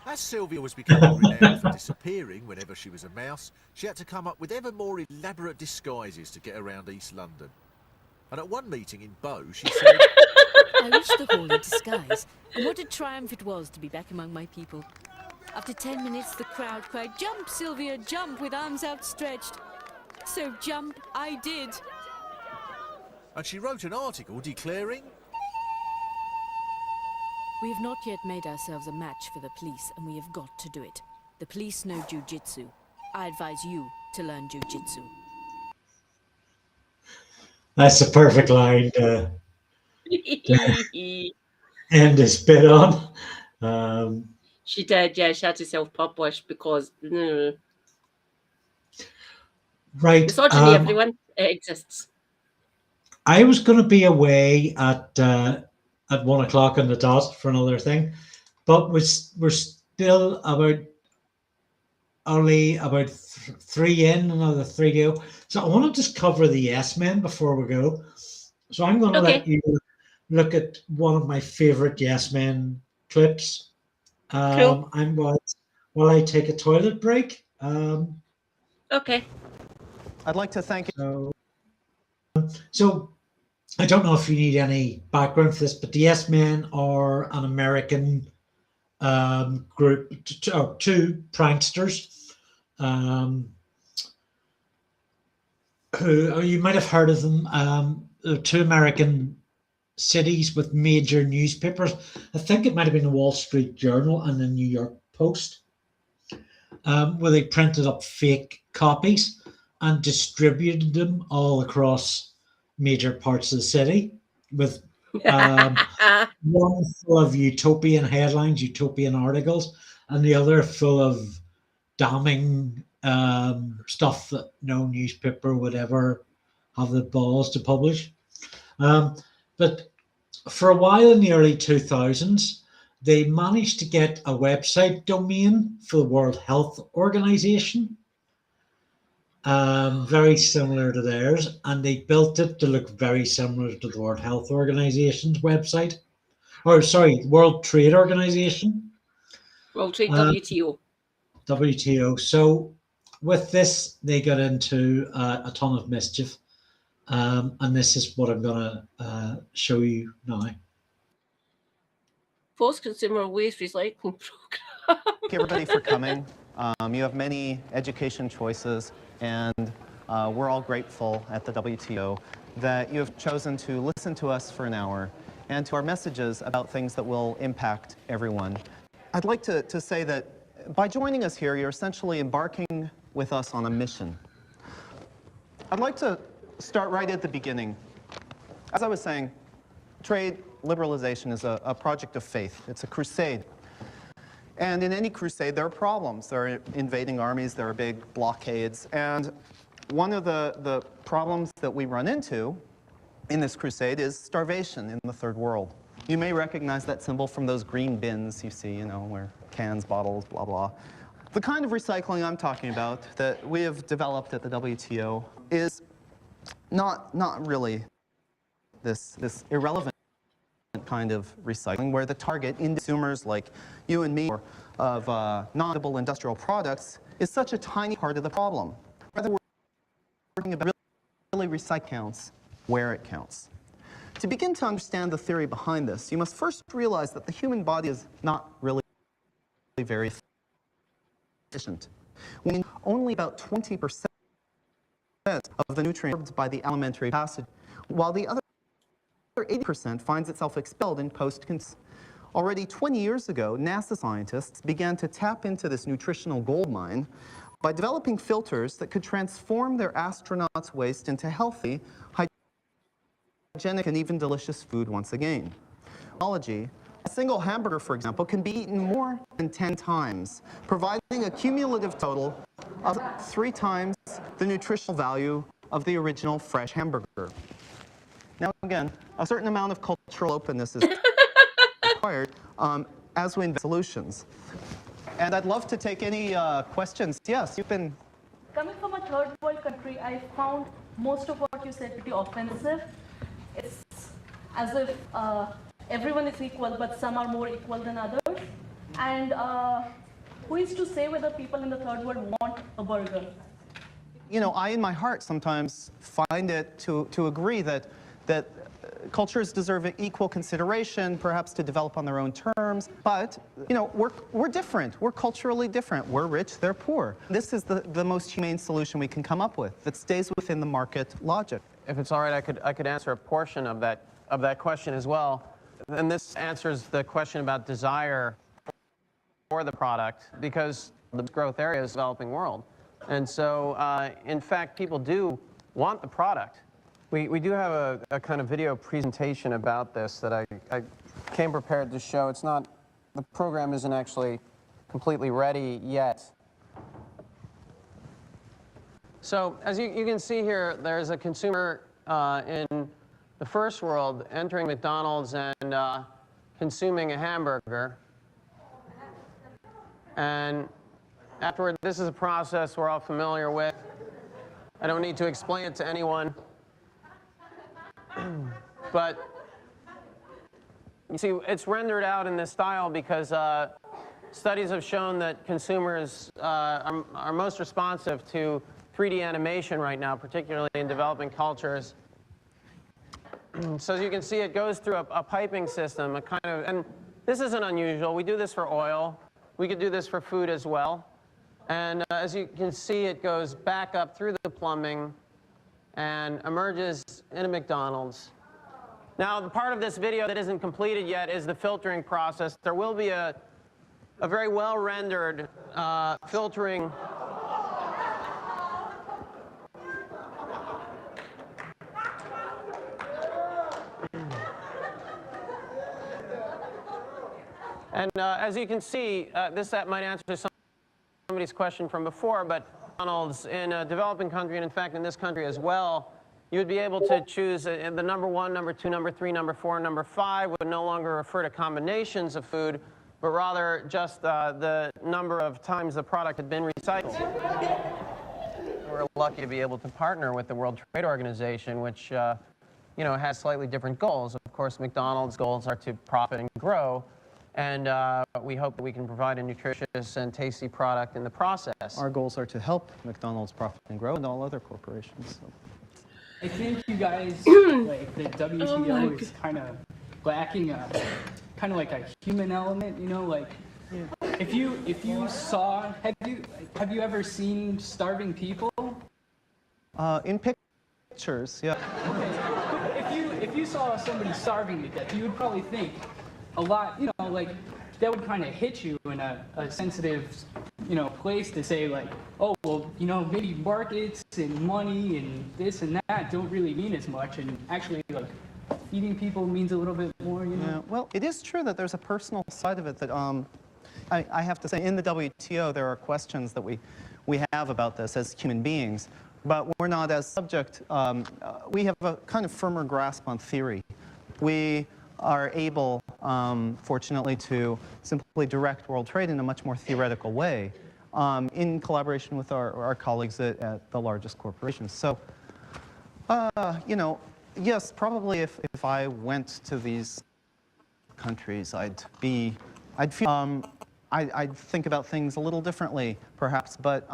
As Sylvia was becoming renowned for disappearing whenever she was a mouse, she had to come up with ever more elaborate disguises to get around East London. And at one meeting in Bow, she said, I reached the hall in disguise, and what a triumph it was to be back among my people. After 10 minutes, the crowd cried, "Jump, Sylvia, jump," with arms outstretched. So jump I did. And she wrote an article declaring, We have not yet made ourselves a match for the police, and we have got to do it. The police know jiu-jitsu. I advise you to learn jiu-jitsu. That's a perfect line to end this bit on. She did, yeah. She had to self-publish because right. Misogyny, everyone, it exists. I was going to be away at 1 o'clock on the dot for another thing, but we're still only about 3 in, another 3 to go. So I want to just cover the Yes Men before we go. So I'm going to let you look at one of my favorite Yes Men clips. Cool. And while I take a toilet break. Okay. I'd like to thank you. So I don't know if you need any background for this, but the Yes Men are an American group, two pranksters who you might have heard of them. 2 American cities with major newspapers. I think it might have been the Wall Street Journal and the New York Post, where they printed up fake copies and distributed them all across major parts of the city with one full of utopian headlines, utopian articles, and the other full of damning stuff that no newspaper would ever have the balls to publish. But for a while in the early 2000s, they managed to get a website domain for the World Health Organization, very similar to theirs, and they built it to look very similar to the World Health Organization's website. Or sorry, World Trade Organization. World Trade, WTO. WTO. So with this, they got into a ton of mischief. And this is what I'm going to show you now. Post-consumer waste recycling program. Thank you everybody for coming. You have many education choices, and we're all grateful at the WTO that you have chosen to listen to us for an hour and to our messages about things that will impact everyone. I'd like to say that by joining us here, you're essentially embarking with us on a mission. I'd like to start right at the beginning. As I was saying, trade liberalization is a project of faith. It's a crusade. And in any crusade, there are problems. There are invading armies, there are big blockades. And one of the problems that we run into in this crusade is starvation in the third world. You may recognize that symbol from those green bins you see, you know, where cans, bottles, blah, blah. The kind of recycling I'm talking about that we have developed at the WTO is not really this irrelevant kind of recycling where the target consumers like you and me of non-edible industrial products is such a tiny part of the problem. Rather, we're working about really recycle counts where it counts. To begin to understand the theory behind this, you must first realize that the human body is not really very efficient. When only about 20% of the nutrients by the alimentary passage, while the other 80% finds itself expelled in post-consumption. Already 20 years ago, NASA scientists began to tap into this nutritional gold mine by developing filters that could transform their astronauts' waste into healthy, hygienic, and even delicious food once again. Technology, a single hamburger, for example, can be eaten more than 10 times, providing a cumulative total of 3 times the nutritional value of the original fresh hamburger. Now, again, a certain amount of cultural openness is required as we invent solutions. And I'd love to take any questions. Yes, you've been... Coming from a third world country, I found most of what you said pretty offensive. It's as if everyone is equal, but some are more equal than others. And who is to say whether people in the third world want a burger? You know, I in my heart sometimes find it to agree that cultures deserve equal consideration, perhaps to develop on their own terms, but, you know, we're different. We're culturally different. We're rich, they're poor. This is the most humane solution we can come up with that stays within the market logic. If it's all right, I could answer a portion of that question as well. And this answers the question about desire for the product, because the growth area is the developing world. And so, in fact, people do want the product. We do have a kind of video presentation about this that I came prepared to show. It's not, the program isn't actually completely ready yet. So as you can see here, there's a consumer in the first world entering McDonald's and consuming a hamburger. And afterward, this is a process we're all familiar with. I don't need to explain it to anyone. But you see, it's rendered out in this style because studies have shown that consumers are most responsive to 3D animation right now, particularly in developing cultures. So as you can see, it goes through a piping system, a kind of, and this isn't unusual. We do this for oil. We could do this for food as well. And as you can see, it goes back up through the plumbing and emerges in a McDonald's. Now, the part of this video that isn't completed yet is the filtering process. There will be a very well-rendered filtering and as you can see, that might answer somebody's question from before, but McDonald's in a developing country, and in fact in this country as well, you would be able to choose the number 1, number 2, number 3, number 4, and number 5 would no longer refer to combinations of food, but rather just the number of times the product had been recycled. We're lucky to be able to partner with the World Trade Organization, which you know, has slightly different goals. Of course, McDonald's goals are to profit and grow. And we hope that we can provide a nutritious and tasty product in the process. Our goals are to help McDonald's profit and grow and all other corporations. So. I think you guys, like the WTO is kind of lacking a kind of like a human element, you know, like if you saw, have you ever seen starving people? In pictures, yeah. If you saw somebody starving to death, you would probably think a lot, you know, like that would kind of hit you in a sensitive, you know, place to say like, oh, well, you know, maybe markets and money and this and that don't really mean as much, and actually like feeding people means a little bit more, you know? Yeah, well, it is true that there's a personal side of it that I have to say, in the WTO, there are questions that we have about this as human beings, but we're not as subject. We have a kind of firmer grasp on theory. We are able, fortunately, to simply direct world trade in a much more theoretical way in collaboration with our colleagues at the largest corporations. So, you know, yes, probably if I went to these countries, I'd feel, I'd think about things a little differently, perhaps, but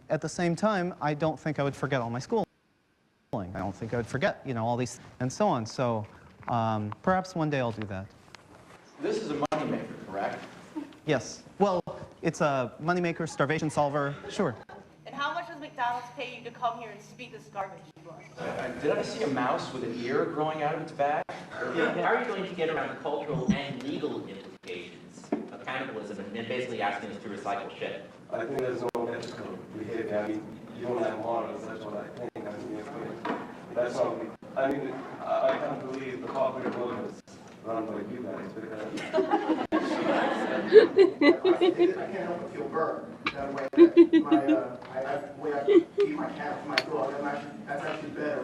at the same time, I don't think I would forget all my schooling. I don't think I would forget, you know, all these, and so on. So perhaps one day I'll do that. This is a moneymaker, correct? Yes. Well, it's a moneymaker, starvation solver, sure. And how much does McDonald's pay you to come here and speak this garbage? Did I see a mouse with an ear growing out of its bag? How are you going to get around cultural and legal implications of cannibalism and basically asking us to recycle shit? I think there's no ethical behavior. I mean, you don't have morals, that's what I think. I mean, that's not, I mean, I can't believe the corporate world is run by you guys because... I can't help but feel burned. That way, the way I feed my cat with my dog, that's actually better.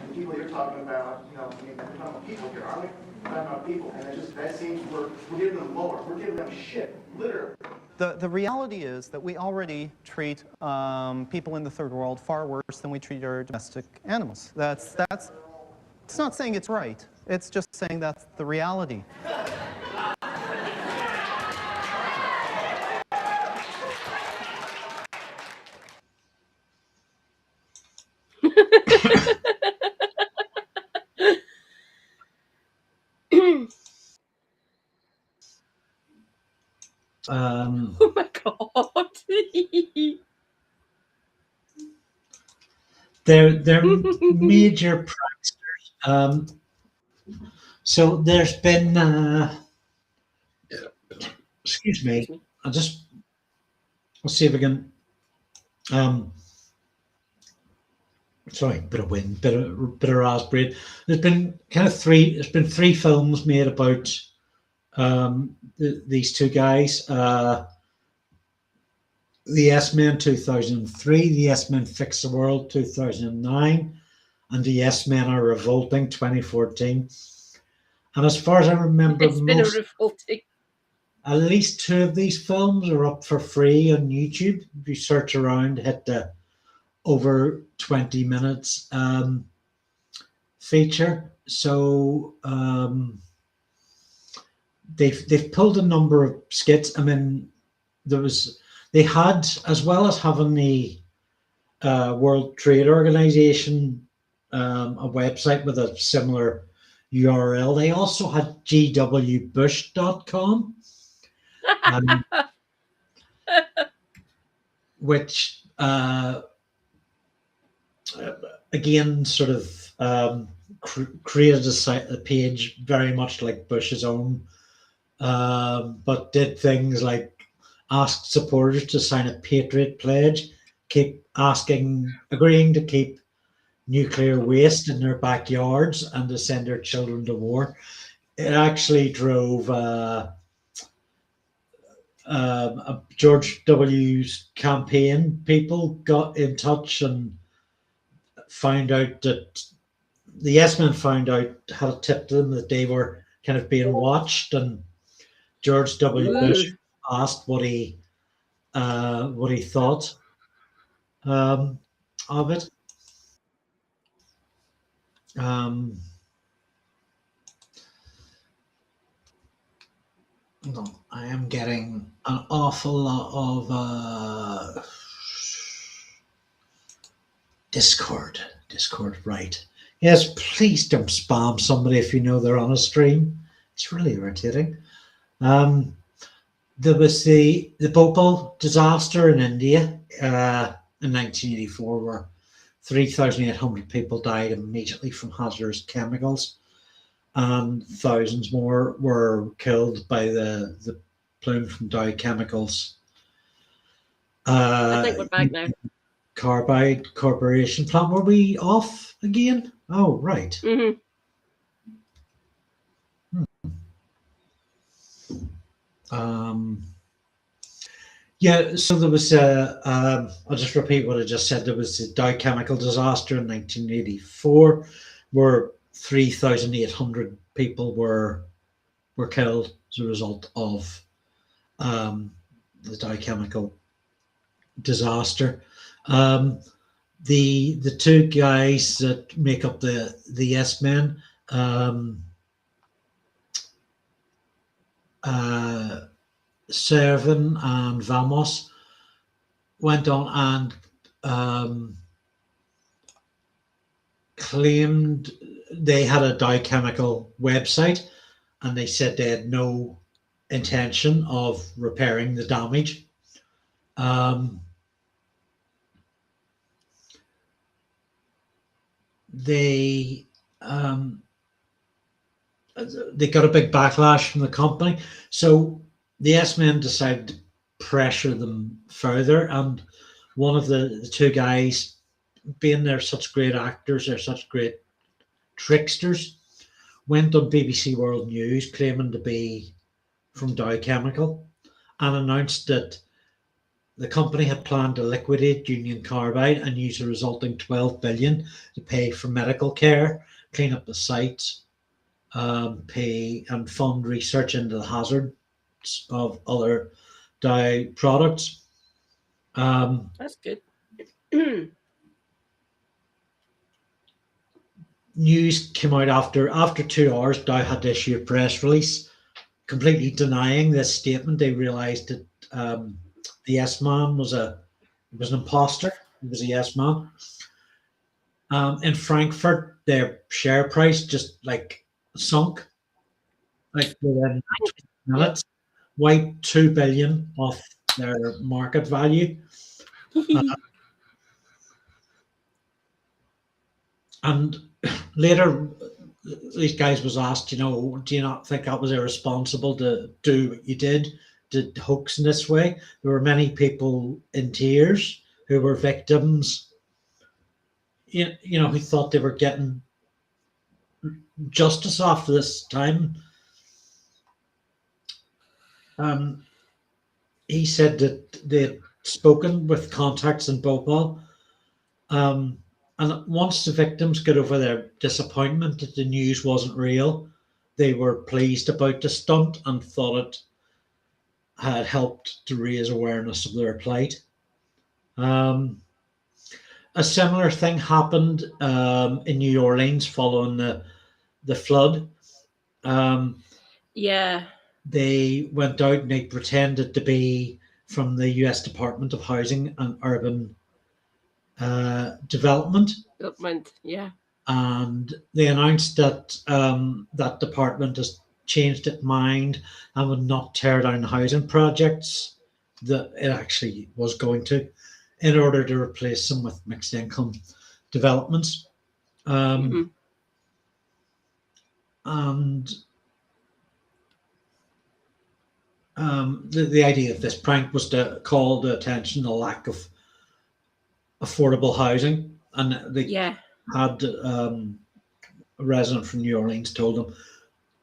And the people you're talking about, you know, I mean, we're talking about people here, aren't we? We're talking about people, and it just, that seems, we're giving them lower. We're giving them shit, literally. The reality is that we already treat people in the third world far worse than we treat our domestic animals. It's not saying it's right. It's just saying that's the reality. Oh my God. They're major pranksters. So there's been, excuse me, I'll see if I can, sorry, bit of wind, bit of raspberry. There's been three films made about these two guys. The Yes-Men 2003, The Yes-Men Fix the World 2009, and The Yes-Men Are Revolting 2014. And as far as I remember, It's been revolting. At least two of these films are up for free on YouTube. If you search around, hit the over 20 minutes feature. So they've pulled a number of skits. I mean, they had, as well as having the World Trade Organization a website with a similar URL, they also had gwbush.com, which again sort of created a page very much like Bush's own, but did things like asked supporters to sign a Patriot pledge, agreeing to keep nuclear waste in their backyards and to send their children to war. It actually drove George W.'s campaign. People got in touch and found out that the Yes-Men had a tip to them that they were kind of being watched, and George W. Bush asked what he thought of it. No, I am getting an awful lot of Discord Discord, right. Yes, please don't spam somebody if you know they're on a stream. It's really irritating. There was the Bhopal disaster in India in 1984, where 3,800 people died immediately from hazardous chemicals, and thousands more were killed by the plume from Dow Chemicals. I think we're back now. Carbide Corporation plant. Were we off again? Oh, right. Mm-hmm. Yeah, so there was I'll just repeat what I just said. There was the Dow Chemical disaster in 1984, where 3,800 people were killed as a result of the Dow Chemical disaster. The two guys that make up the Yes Men, Servin and Vamos, went on and claimed they had a Dow Chemical website, and they said they had no intention of repairing the damage. They got a big backlash from the company, so the S-Men decided to pressure them further, and one of the two guys, being they're such great actors, they're such great tricksters, went on BBC World News claiming to be from Dow Chemical and announced that the company had planned to liquidate Union Carbide and use the resulting 12 billion to pay for medical care, clean up the sites, pay and fund research into the hazards of other Dow products. That's good. News came out after 2 hours. Dow had to issue a press release completely denying this statement. They realized that the Yes Man was an imposter. He was a Yes Man. In Frankfurt, their share price just like sunk, like within 20 minutes, wiped 2 billion off their market value. And later, these guys was asked, do you not think that was irresponsible to do what you did, to hoax in this way? There were many people in tears who were victims, who thought they were getting justice after this time. He said that they had spoken with contacts in Bhopal, and once the victims got over their disappointment that the news wasn't real, they were pleased about the stunt and thought it had helped to raise awareness of their plight. A similar thing happened in New Orleans following the flood. Yeah. They went out and they pretended to be from the US Department of Housing and Urban Development. Yeah. And they announced that that department has changed its mind and would not tear down housing projects that it actually was going to, in order to replace them with mixed income developments. And the idea of this prank was to call the attention to the lack of affordable housing. And they had a resident from New Orleans told them,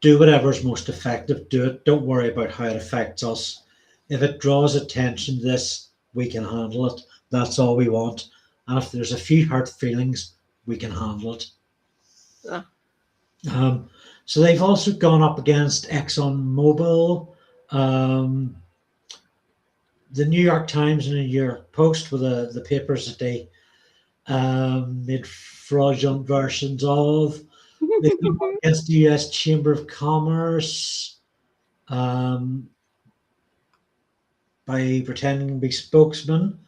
do whatever is most effective, do it. Don't worry about how it affects us. If it draws attention to this, we can handle it. That's all we want. And if there's a few hurt feelings, we can handle it. So they've also gone up against ExxonMobil. The New York Times and the New York Post were the papers that they made fraudulent versions of. They come up against the US Chamber of Commerce by pretending to be spokesman.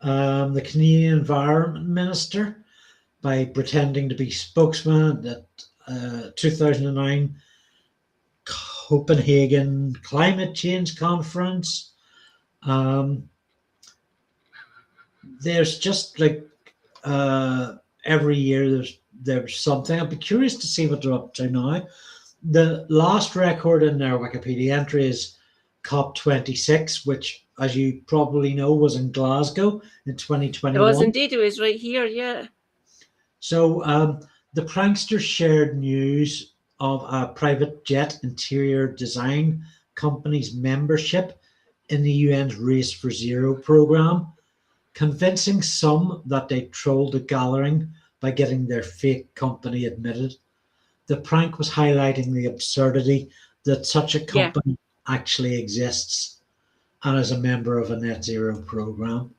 The Canadian Environment Minister by pretending to be spokesman at 2009 Copenhagen Climate Change Conference. There's just like every year there's something. I'd be curious to see what they're up to now. The last record in their Wikipedia entry is COP26, which, as you probably know, was in Glasgow in 2021. It was indeed. It was right here, yeah. So the pranksters shared news of a private jet interior design company's membership in the UN's Race for Zero program, convincing some that they trolled the gathering by getting their fake company admitted. The prank was highlighting the absurdity that such a company actually exists and is a member of a net zero program.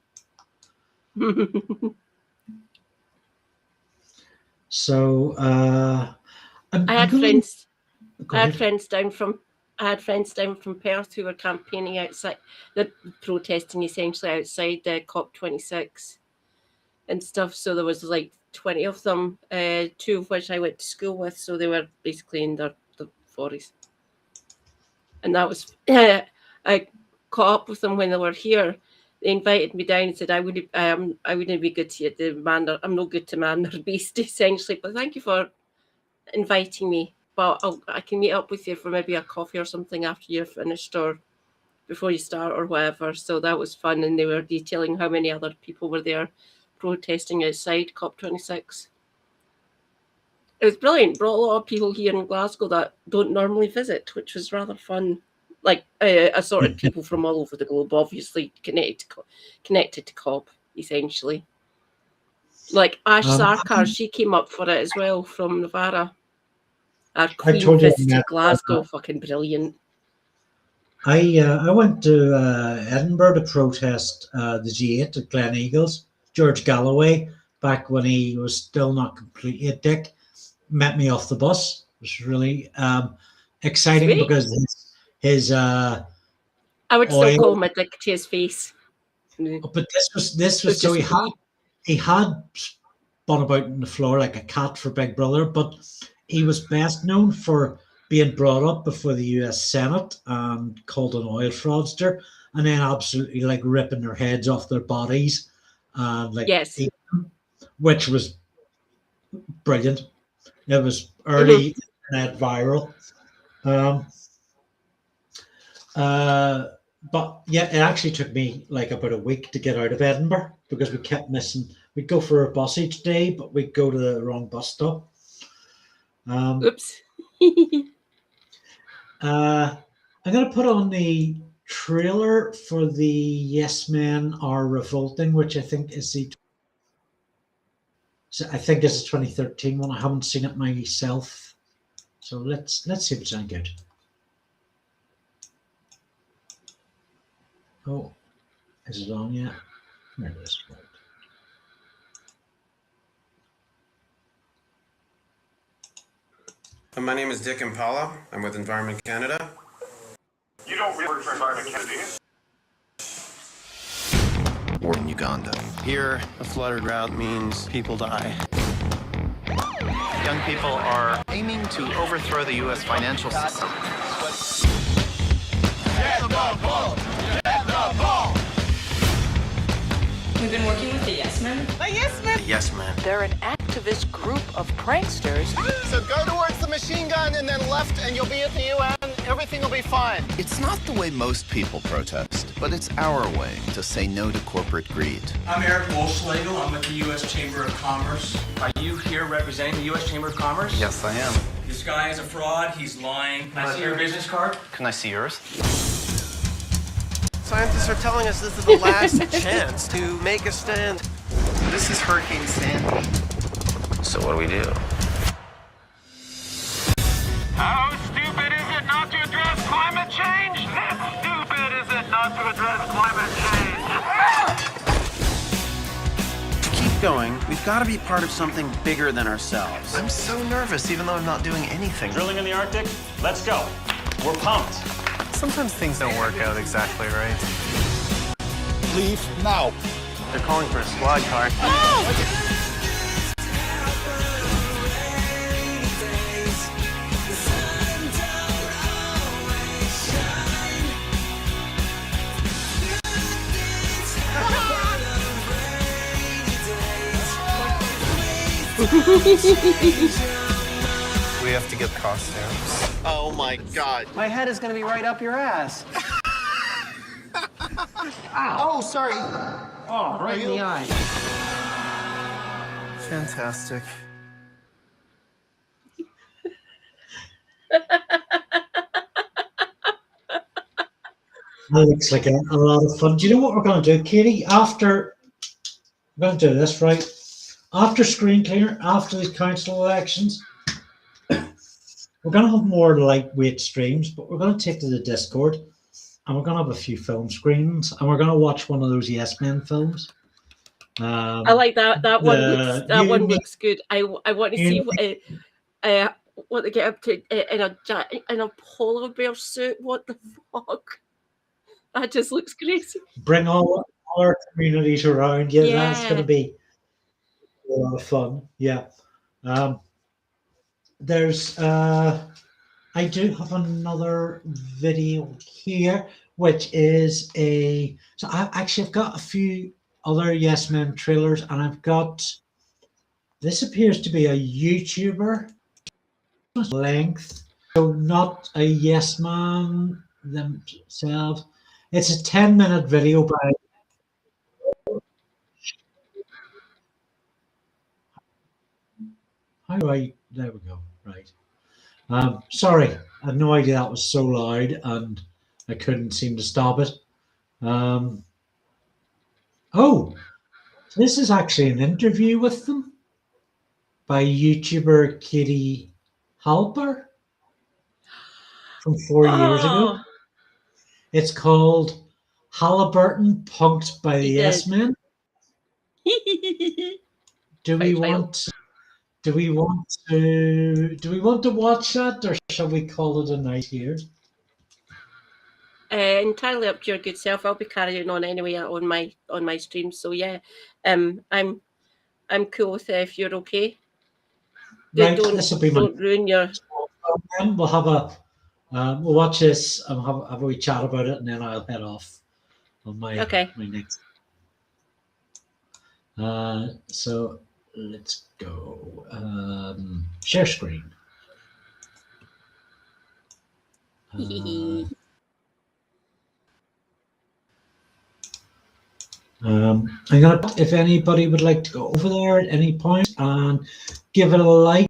So I had friends down from Perth who were campaigning outside, the protesting essentially outside the COP26 and stuff. So there was like 20 of them, 2 of which I went to school with. So they were basically in their 40s. And that was, I caught up with them when they were here. They invited me down and said I wouldn't be good to I'm no good to man or beast, essentially. But thank you for inviting me. But I can meet up with you for maybe a coffee or something after you're finished or before you start or whatever. So that was fun. And they were detailing how many other people were there protesting outside COP26. It was brilliant. Brought a lot of people here in Glasgow that don't normally visit, which was rather fun. Like assorted people from all over the globe, obviously connected to COP, essentially. Like Ash Sarkar, she came up for it as well from Navarra. Our Queen visited Glasgow, fucking brilliant. I went to Edinburgh to protest the G8 at Glen Eagles. George Galloway, back when he was still not completely a dick, met me off the bus. It was really exciting. Sweet. Because his I would still call him a dick to his face. But this was so he had spun about on the floor like a cat for Big Brother, but he was best known for being brought up before the US Senate and called an oil fraudster, and then absolutely like ripping their heads off their bodies, eating them, which was brilliant. It was early internet viral. But yeah, it actually took me like about a week to get out of Edinburgh because we kept missing. We'd go for a bus each day, but we'd go to the wrong bus stop. Oops. I'm going to put on the trailer for the Yes Men Are Revolting, which I think is the 2013 one. I haven't seen it myself, so let's see if it's any good. Oh, is it on yet? There it is. My name is Dick Impala. I'm with Environment Canada. You don't really work for Environment Canada, do you? We're in Uganda. Here, a flooded route means people die. Young people are Aiming to overthrow the U.S. financial system. Get the ball! Get the ball! We've been working with the Yes Men. The Yes Men! The Yes Men. They're an activist group of pranksters. So go towards the machine gun and then left and you'll be at the UN. Everything will be fine. It's not the way most people protest, but it's our way to say no to corporate greed. I'm Eric Wolfschlegel. I'm with the U.S. Chamber of Commerce. Are you here representing the U.S. Chamber of Commerce? Yes, I am. This guy is a fraud. He's lying. Can I see your business card? Can I see yours? Scientists are telling us this is the last chance to make a stand. This is Hurricane Sandy. So what do we do? How stupid is it not to address climate change? How stupid is it not to address climate change? Keep going. We've got to be part of something bigger than ourselves. I'm so nervous, even though I'm not doing anything. Drilling in the Arctic? Let's go. We're pumped. Sometimes things don't work out exactly right. Leave now. They're calling for a squad car. Oh! We have to get costumes. Oh my God. My head is gonna be right up your ass. Oh, sorry. Oh, right in the eye. Fantastic. That looks like a lot of fun. Do you know what we're going to do, Katie? We're going to do this, right? After Screen Cleaner, after these council elections, we're going to have more lightweight streams, but we're going to take to the Discord, and we're going to have a few film screenings, and we're going to watch one of those Yes Men films. I like that. That one looks good. I want to see what they get up to in a polar bear suit. What the fuck? That just looks crazy. Bring all our communities around. Yeah, that's going to be a lot of fun. Yeah. There's I do have another video here, which is I've got a few other Yes Men trailers, and I've got, this appears to be a YouTuber length, so not a Yes Man themselves. It's a 10-minute video by there we go, right. Sorry, I had no idea that was so loud and I couldn't seem to stop it. Oh, this is actually an interview with them by YouTuber Katie Halper from 4 years ago. It's called Halliburton Punked by the Yes Men. Do we want to watch that, or shall we call it a night here? Entirely up to your good self. I'll be carrying on anyway on my stream. So yeah, I'm cool with it if you're okay. Right, this will be don't ruin your. We'll have we'll watch this and have a wee chat about it, and then I'll head off on my my next. So let's go. Share screen. I'm gonna, if anybody would like to go over there at any point and give it a like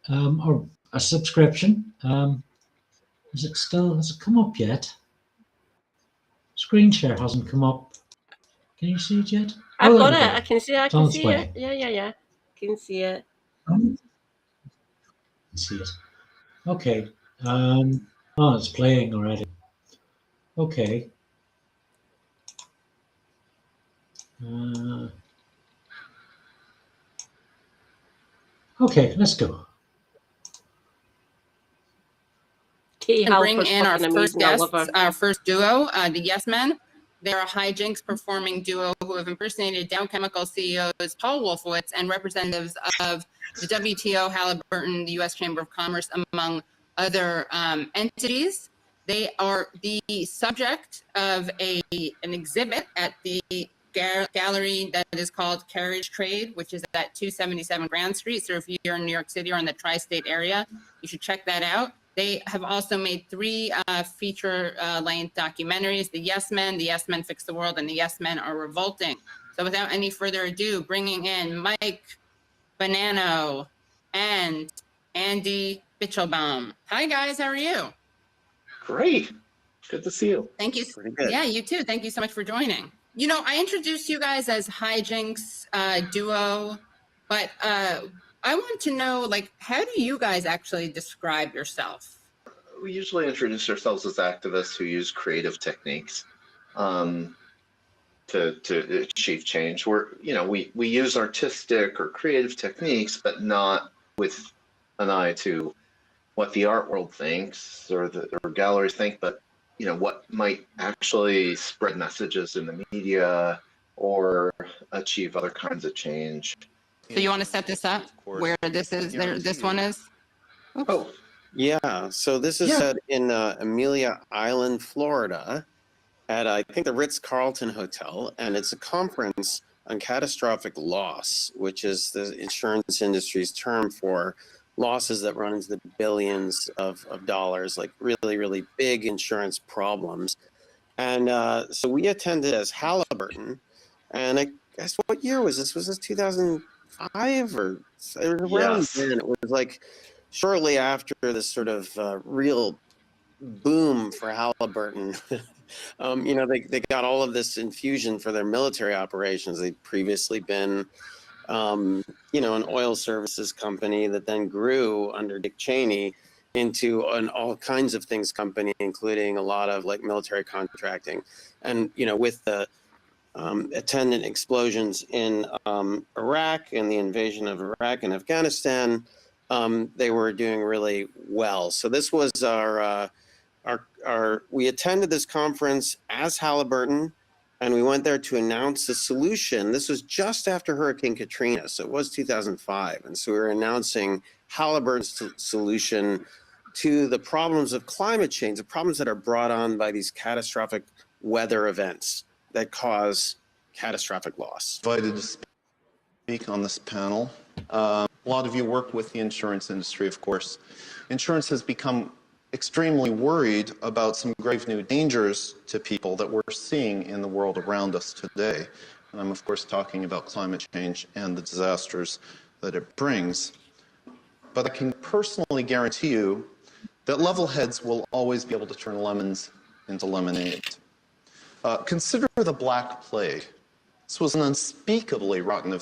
or a subscription. Has it come up yet? Screen share hasn't come up. Can you see it yet? I've got it. I can see it. I can see way. it. Yeah. Can see it. See it. Okay. Oh, it's playing already. Okay. Okay, let's go. And bring in our first guests, our first duo, the Yes Men. They're a hijinks performing duo who have impersonated Dow Chemical CEOs Paul Wolfowitz and representatives of the WTO, Halliburton, the U.S. Chamber of Commerce, among other entities. They are the subject of an exhibit at the gallery that is called Carriage Trade, which is at 277 Grand Street. So if you're in New York City or in the tri-state area, you should check that out. They have also made 3 feature-length documentaries, The Yes Men Fix the World, and The Yes Men Are Revolting. So without any further ado, bringing in Mike Bonanno and Andy Bitchelbaum. Hi, guys. How are you? Great. Good to see you. Thank you. Pretty good. Yeah, you too. Thank you so much for joining. You know, I introduced you guys as hijinks duo, but I want to know, like, how do you guys actually describe yourself? We usually introduce ourselves as activists who use creative techniques to achieve change. We use artistic or creative techniques, but not with an eye to what the art world thinks or galleries think, but what might actually spread messages in the media or achieve other kinds of change. So you want to set this up where this is? This one is. Oops. Oh, yeah. So this is set in Amelia Island, Florida, at I think the Ritz-Carlton Hotel, and it's a conference on catastrophic loss, which is the insurance industry's term for losses that run into the billions of dollars, like really, really big insurance problems. And so we attended as Halliburton. And I guess, what year was this? Was this 2005 or around then? It was like shortly after this sort of real boom for Halliburton. They got all of this infusion for their military operations. They'd previously been, an oil services company that then grew under Dick Cheney into an all kinds of things company, including a lot of like military contracting. And, with the attendant explosions in Iraq and the invasion of Iraq and Afghanistan, they were doing really well. So this was we attended this conference as Halliburton, and we went there to announce the solution. This was just after Hurricane Katrina, so it was 2005. And so we were announcing Halliburton's solution to the problems of climate change, the problems that are brought on by these catastrophic weather events that cause catastrophic loss. Invited to speak on this panel. A lot of you work with the insurance industry, of course. Insurance has become extremely worried about some grave new dangers to people that we're seeing in the world around us today. And I'm, of course, talking about climate change and the disasters that it brings. But I can personally guarantee you that level heads will always be able to turn lemons into lemonade. Consider the Black Plague. This was an unspeakably rotten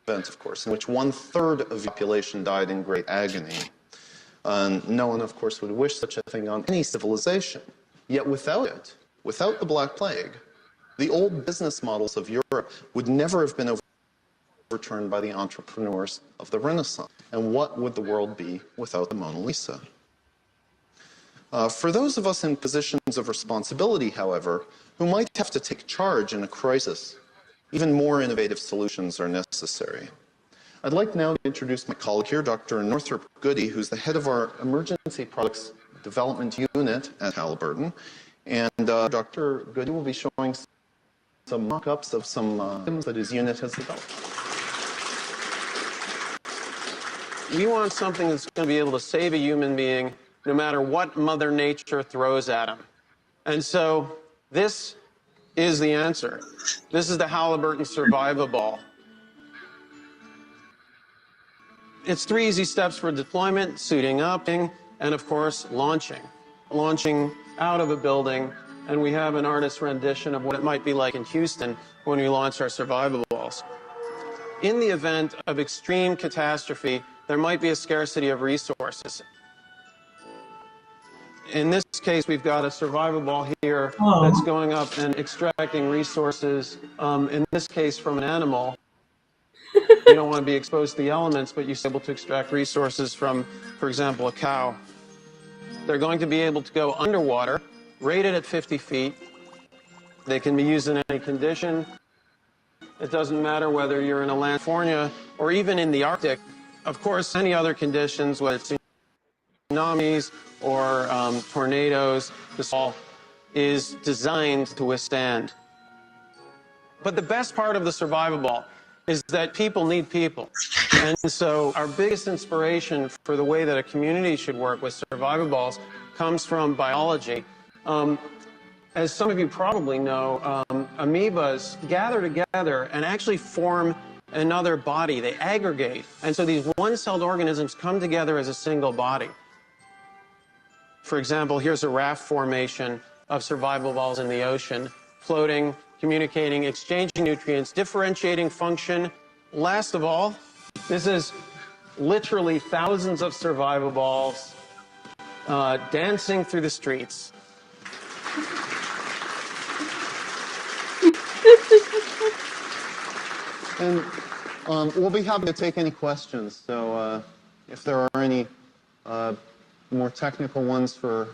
event, of course, in which 1/3 of the population died in great agony. No one, of course, would wish such a thing on any civilization. Yet without it, without the Black Plague, the old business models of Europe would never have been overturned by the entrepreneurs of the Renaissance. And what would the world be without the Mona Lisa? For those of us in positions of responsibility, however, who might have to take charge in a crisis, even more innovative solutions are necessary. I'd like now to introduce my colleague here, Dr. Northrop Goody, who's the head of our Emergency Products Development Unit at Halliburton. And Dr. Goody will be showing some mock-ups of some items that his unit has developed. We want something that's going to be able to save a human being no matter what Mother Nature throws at him. And so this is the answer. This is the Halliburton Survivaball. It's 3 easy steps for deployment: suiting up, and of course, launching. Launching out of a building, and we have an artist's rendition of what it might be like in Houston when we launch our Survivaballs. In the event of extreme catastrophe, there might be a scarcity of resources. In this case, we've got a Survivaball here that's going up and extracting resources, in this case from an animal. You don't want to be exposed to the elements, but you're able to extract resources from, for example, a cow. They're going to be able to go underwater, rated at 50 feet. They can be used in any condition. It doesn't matter whether you're in California or even in the Arctic. Of course, any other conditions, whether it's tsunamis or tornadoes, this all is designed to withstand. But the best part of the Survivaball is that people need people. And so our biggest inspiration for the way that a community should work with Survivaballs comes from biology. As some of you probably know, amoebas gather together and actually form another body. They aggregate. And so these one-celled organisms come together as a single body. For example, here's a raft formation of Survivaballs in the ocean, floating, communicating, exchanging nutrients, differentiating function. Last of all, this is literally thousands of Survivaballs dancing through the streets. And we'll be happy to take any questions. So if there are any more technical ones for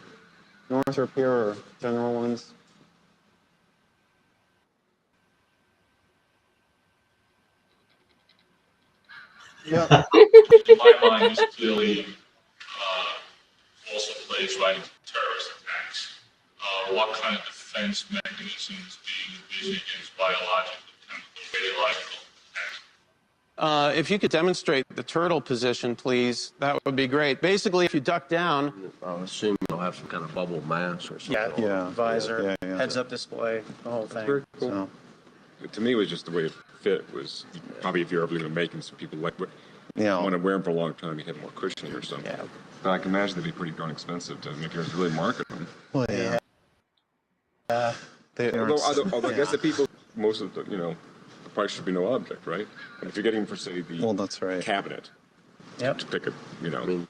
Northrop here or general ones. Yeah. In my mind, this clearly also plays right into terrorist attacks. What kind of defense mechanisms being envisioned against biological If you could demonstrate the turtle position, please, that would be great. Basically, if you duck down, I'll assume you'll have some kind of bubble mask or something. yeah, visor, heads-up display, the whole thing. Very cool. To me, it was just the way it fit. Was probably if you're ever going to make them, so people like want to wear them for a long time, you have more cushioning or something. Yeah. But I can imagine they'd be pretty darn expensive to make yours really market them. Well, yeah. Although I guess the people, most of the, the price should be no object, right? And if you're getting for, say, the that's right. cabinet, to pick a,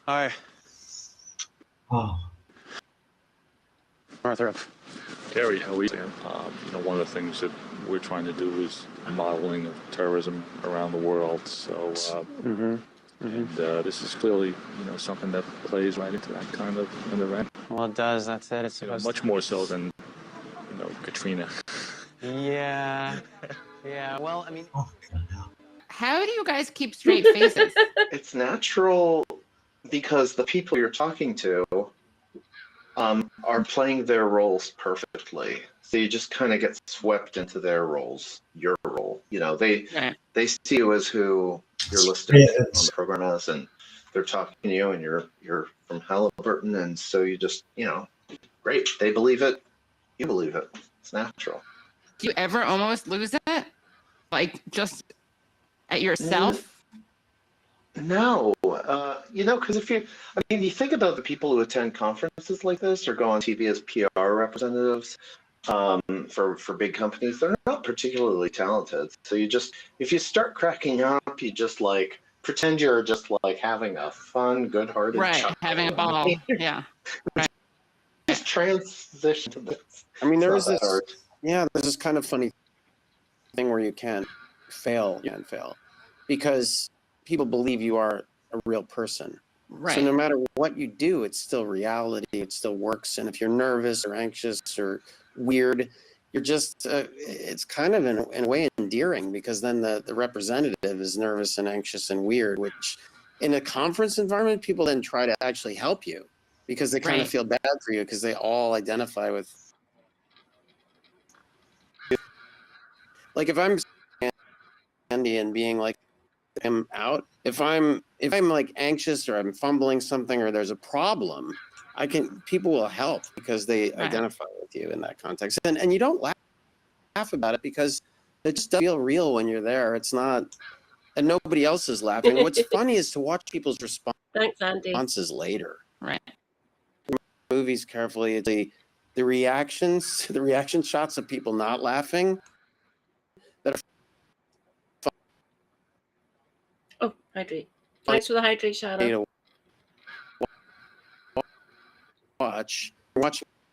Hi. Oh. Arthur. Gary, how are you? One of the things that we're trying to do is modeling of terrorism around the world. So, and this is clearly, something that plays right into that kind of an event. Well, it does. That's it. It's much more so than, Katrina. Yeah. Yeah. Well, I mean, how do you guys keep straight faces? It's natural because the people you're talking to are playing their roles perfectly. So you just kind of get swept into their roles, your role. They see you as who you're listed on the program as, and they're talking to you, and you're from Halliburton, and so you just, great. They believe it, you believe it. It's natural. Do you ever almost lose it? Like just at yourself? No, because you think about the people who attend conferences like this or go on TV as PR representatives for big companies, they're not particularly talented. So if you start cracking up, you just pretend you're just having a fun, good-hearted chuckle. Having a ball. Yeah. Right. Just transition to this. I mean, there's this kind of funny thing where you can't fail, because people believe you are a real person. Right. So no matter what you do, it's still reality. It still works. And if you're nervous or anxious or weird, you're just, it's kind of in a way endearing, because then the representative is nervous and anxious and weird, which in a conference environment, people then try to actually help you because they kind of feel bad for you because they all identify with. Like if I'm Andy and being like, I'm out. If I'm like anxious or I'm fumbling something or there's a problem, people will help because they identify with you in that context. And you don't laugh about it because it just doesn't feel real when you're there. It's not, and nobody else is laughing. What's funny is to watch people's responses later. Right. Movies carefully, the reaction shots of people not laughing. Oh, hydrate. Thanks for the hydrate, Shadow. Watch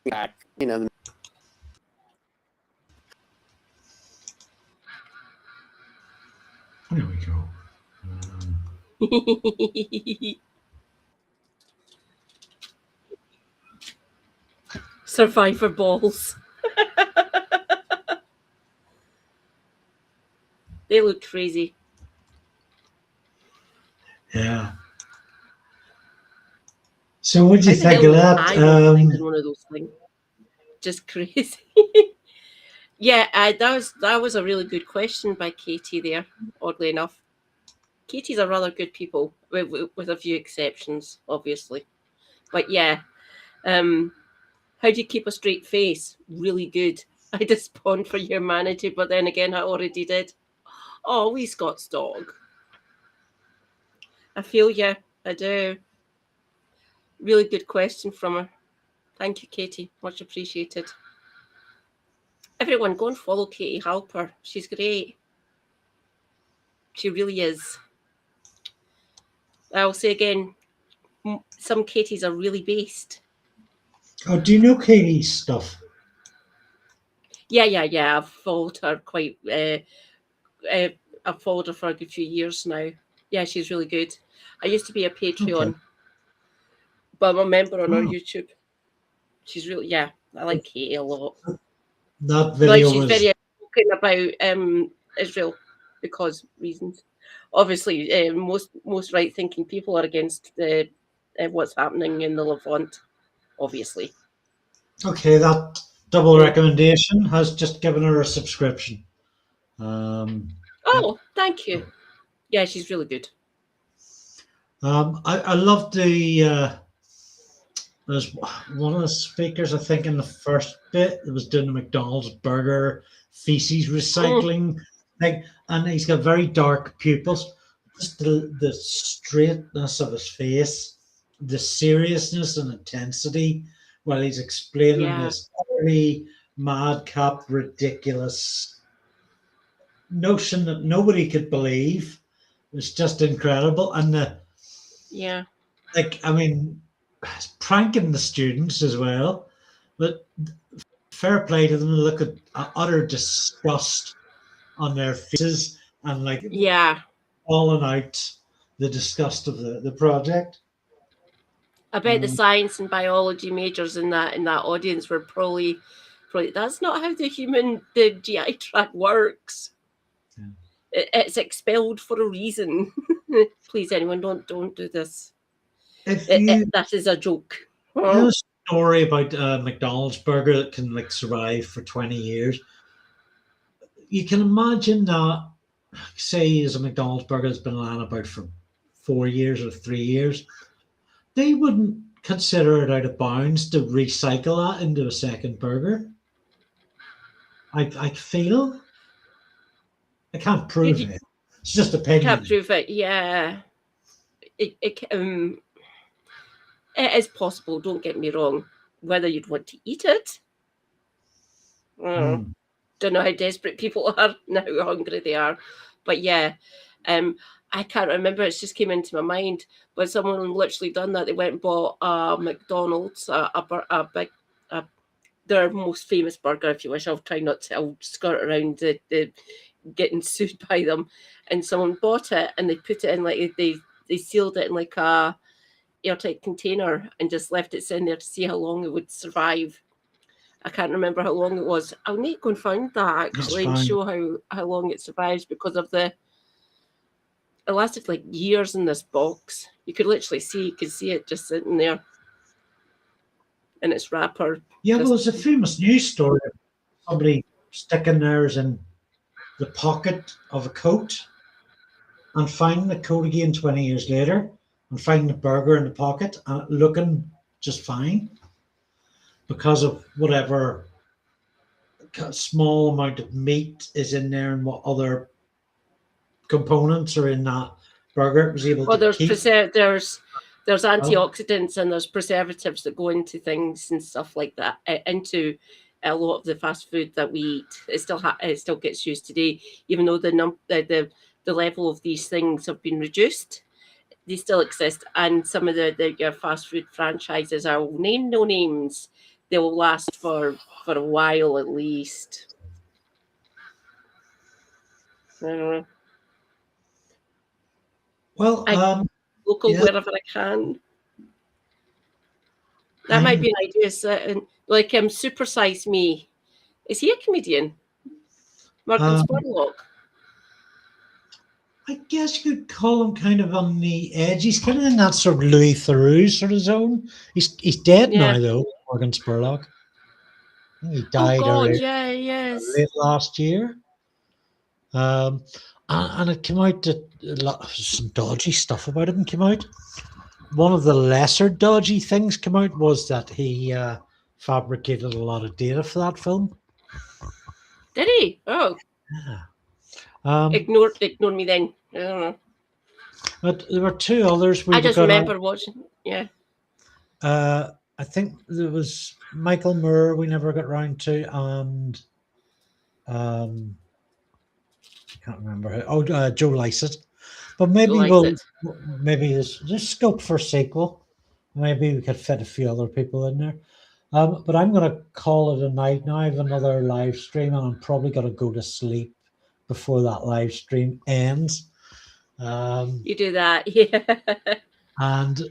back, There we go. Survivor balls. They look crazy. Yeah. So what do you think of that? One of those things. Just crazy. Yeah, that was a really good question by Katie there, oddly enough. Katie's a rather good people, with a few exceptions, obviously. But yeah, how do you keep a straight face? Really good. I had to spawn for humanity, but then again, I already did. Oh, wee Scott's dog. I feel you. I do. Really good question from her. Thank you, Katie. Much appreciated. Everyone, go and follow Katie Halper. She's great. She really is. I'll say again, some Katies are really based. Oh, do you know Katie's stuff? Yeah. I've followed her quite. I've followed her for a good few years now. Yeah, she's really good. I used to be a Patreon, but I'm a member on her YouTube. She's really, I like Katie a lot. That video she's very outspoken about Israel because reasons. Obviously, most right-thinking people are against what's happening in the Levant. Obviously. Okay, that double recommendation has just given her a subscription. Oh, thank you. Yeah, she's really good. I loved there's one of the speakers, I think, in the first bit that was doing the McDonald's burger feces recycling thing, and he's got very dark pupils. Just the straightness of his face, the seriousness and intensity while he's explaining this very madcap, ridiculous notion that nobody could believe. It's just incredible. And I mean, pranking the students as well, but fair play to them. Look at utter disgust on their faces and falling out the disgust of the project. I bet the science and biology majors in that audience were probably that's not how the GI tract works. It's expelled for a reason. Please, anyone, don't do this. That is a joke. A story about a McDonald's burger that can survive for 20 years. You can imagine that, say, as a McDonald's burger that's been lying about for 4 years or 3 years, they wouldn't consider it out of bounds to recycle that into a second burger. I feel. I can't prove it. It's just opinion. Can't prove it. Yeah, it is possible. Don't get me wrong. Whether you'd want to eat it, don't know how desperate people are now, how hungry they are. But yeah, I can't remember. It just came into my mind. But someone literally done that. They went and bought a McDonald's, their most famous burger, if you wish. I'll try not to. I'll skirt around the getting sued by them. And someone bought it and they put it in they sealed it in a airtight container and just left it sitting there to see how long it would survive. I can't remember how long it was. I'll need to go and find that actually and show how long it survives, because of it lasted years in this box. You could literally see it just sitting there in its wrapper. Yeah, well, there's a famous news story of somebody sticking theirs in the pocket of a coat and finding the coat again 20 years later and finding the burger in the pocket and looking just fine because of whatever small amount of meat is in there and what other components are in that burger. It was able to keep. There's antioxidants and there's preservatives that go into things and stuff like that, into a lot of the fast food that we eat. It still gets used today, even though the level of these things have been reduced. They still exist, and some of your fast food franchises, I will name no names, they will last for a while at least. I don't know. Well, local wherever I can. That might be an idea. Super Size Me. Is he a comedian? Morgan Spurlock. I guess you could call him kind of on the edge. He's kind of in that sort of Louis Theroux sort of zone. He's dead now though, Morgan Spurlock. I think he died late last year. And it came out that some dodgy stuff about him came out. One of the lesser dodgy things came out was that he fabricated a lot of data for that film. Did he? Oh. Yeah. Ignore me then. I don't know. But there were two others. I just remember watching. Yeah. I think there was Michael Moore we never got around to, and I can't remember who. Oh, Joe Lycett. But maybe maybe there's scope for a sequel. Maybe we could fit a few other people in there. But I'm going to call it a night now. I have another live stream, and I'm probably going to go to sleep before that live stream ends. You do that, yeah. And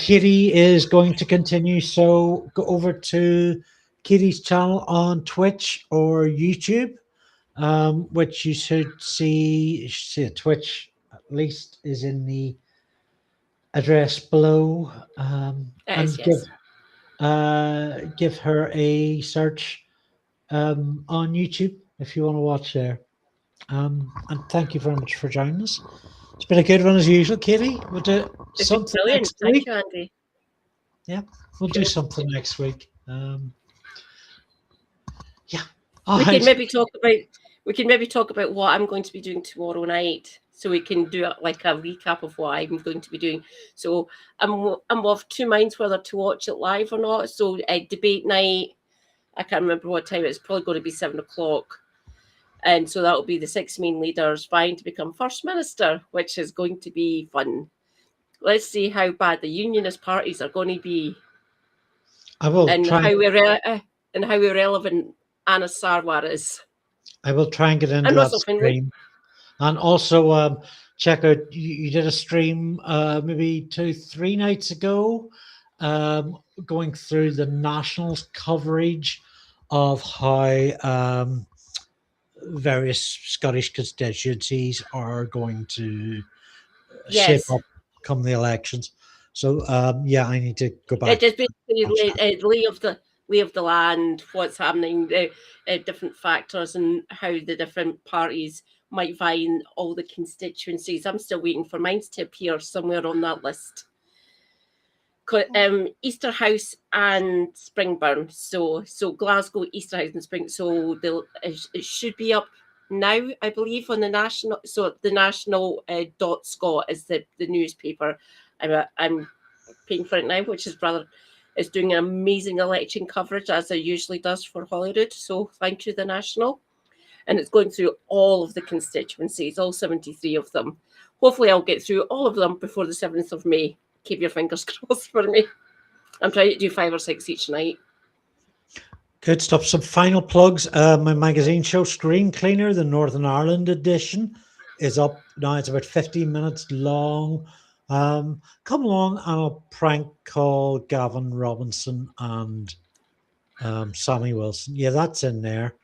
Katie is going to continue. So go over to Katie's channel on Twitch or YouTube, which you should see. Twitch at least is in the address below. Give her a search on YouTube if you want to watch there. And thank you very much for joining us. It's been a good one as usual, Katie. We'll do something next week. Thank you, Andy. Yeah, we'll do something next week. Yeah. We can maybe talk about what I'm going to be doing tomorrow night, so we can do like a recap of what I'm going to be doing. So I'm of two minds whether to watch it live or not. So debate night, I can't remember what time it's probably going to be 7 o'clock. And so that will be the 6 main leaders vying to become First Minister, which is going to be fun. Let's see how bad the unionist parties are going to be. I will and try how irrelevant Anna Sarwar is. I will try and get into that stream. And also check out, you did a stream maybe 2-3 nights ago, going through the Nationals coverage of how various Scottish constituencies are going to shape up come the elections. So yeah, I need to go back. It just basically lay of the land, what's happening, different factors, and how the different parties might vie in all the constituencies. I'm still waiting for mine to appear somewhere on that list. Easterhouse and Springburn. So Glasgow, Easterhouse and Spring. So it should be up now, I believe, on the national. So the national .scot is the newspaper. I'm paying for it now, which is is doing an amazing election coverage as it usually does for Holyrood. So thank you, the National. And it's going through all of the constituencies, all 73 of them. Hopefully I'll get through all of them before the 7th of May. Keep your fingers crossed for me. I'm trying to do 5 or 6 each night. Good stuff. Some final plugs. My magazine show, Screen Cleaner, the Northern Ireland edition, is up now. It's about 15 minutes long. Come along and I'll prank call Gavin Robinson and Sammy Wilson. Yeah, that's in there.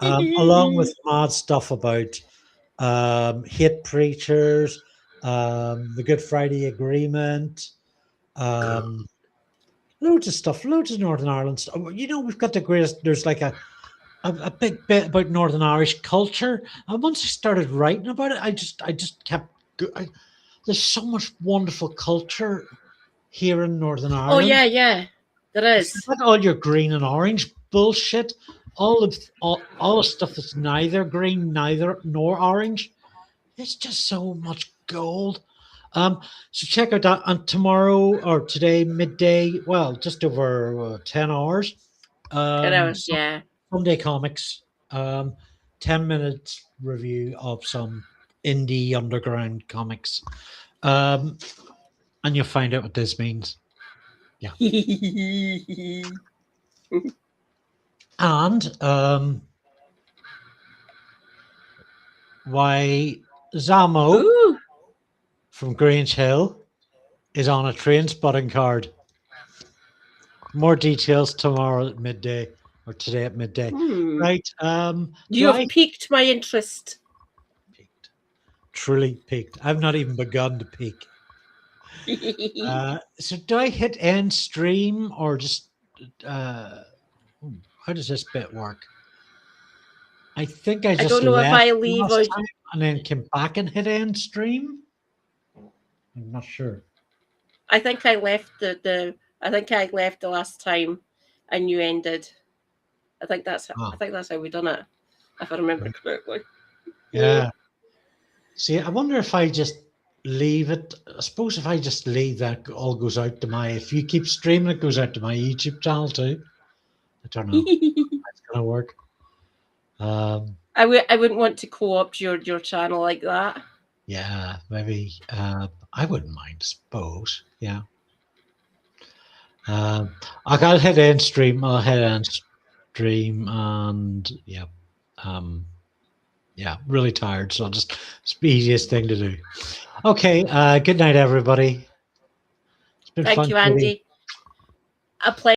Along with mad stuff about hate preachers, the Good Friday Agreement, loads of stuff, loads of Northern Ireland stuff. You know, we've got the greatest, there's like a big bit about Northern Irish culture. And once I started writing about it, I just kept there's so much wonderful culture here in Northern Ireland. Oh yeah, there is. It's like all your green and orange bullshit, all the stuff that's neither green, nor orange. It's just so much gold. So check out that. And tomorrow or today midday, well, just over 10 hours. 10 hours, yeah. Sunday Comics, 10 minutes review of some indie underground comics, and you'll find out what this means. Yeah. And why Zamo from Grange Hill is on a train spotting card. More details tomorrow at midday, or today at midday. Right. You have piqued my interest. Truly peaked. I've not even begun to peak. So do I hit end stream or just how does this bit work? I think I don't know if I leave and then came back and hit end stream. I'm not sure. I think I left the last time and you ended. I think that's how we done it, if I remember correctly. Yeah. See, I wonder if I just leave it. I suppose if I just leave that, all goes out to if you keep streaming, it goes out to my YouTube channel too. I don't know. It's gonna work. I wouldn't want to co-opt your channel like that. Yeah, maybe. I wouldn't mind, I suppose. Yeah. I'll hit end stream. I'll hit end stream, and yeah. Yeah, really tired, so it's the easiest thing to do. Okay, good night, everybody. It's been fun. Thank you, Andy. A pleasure.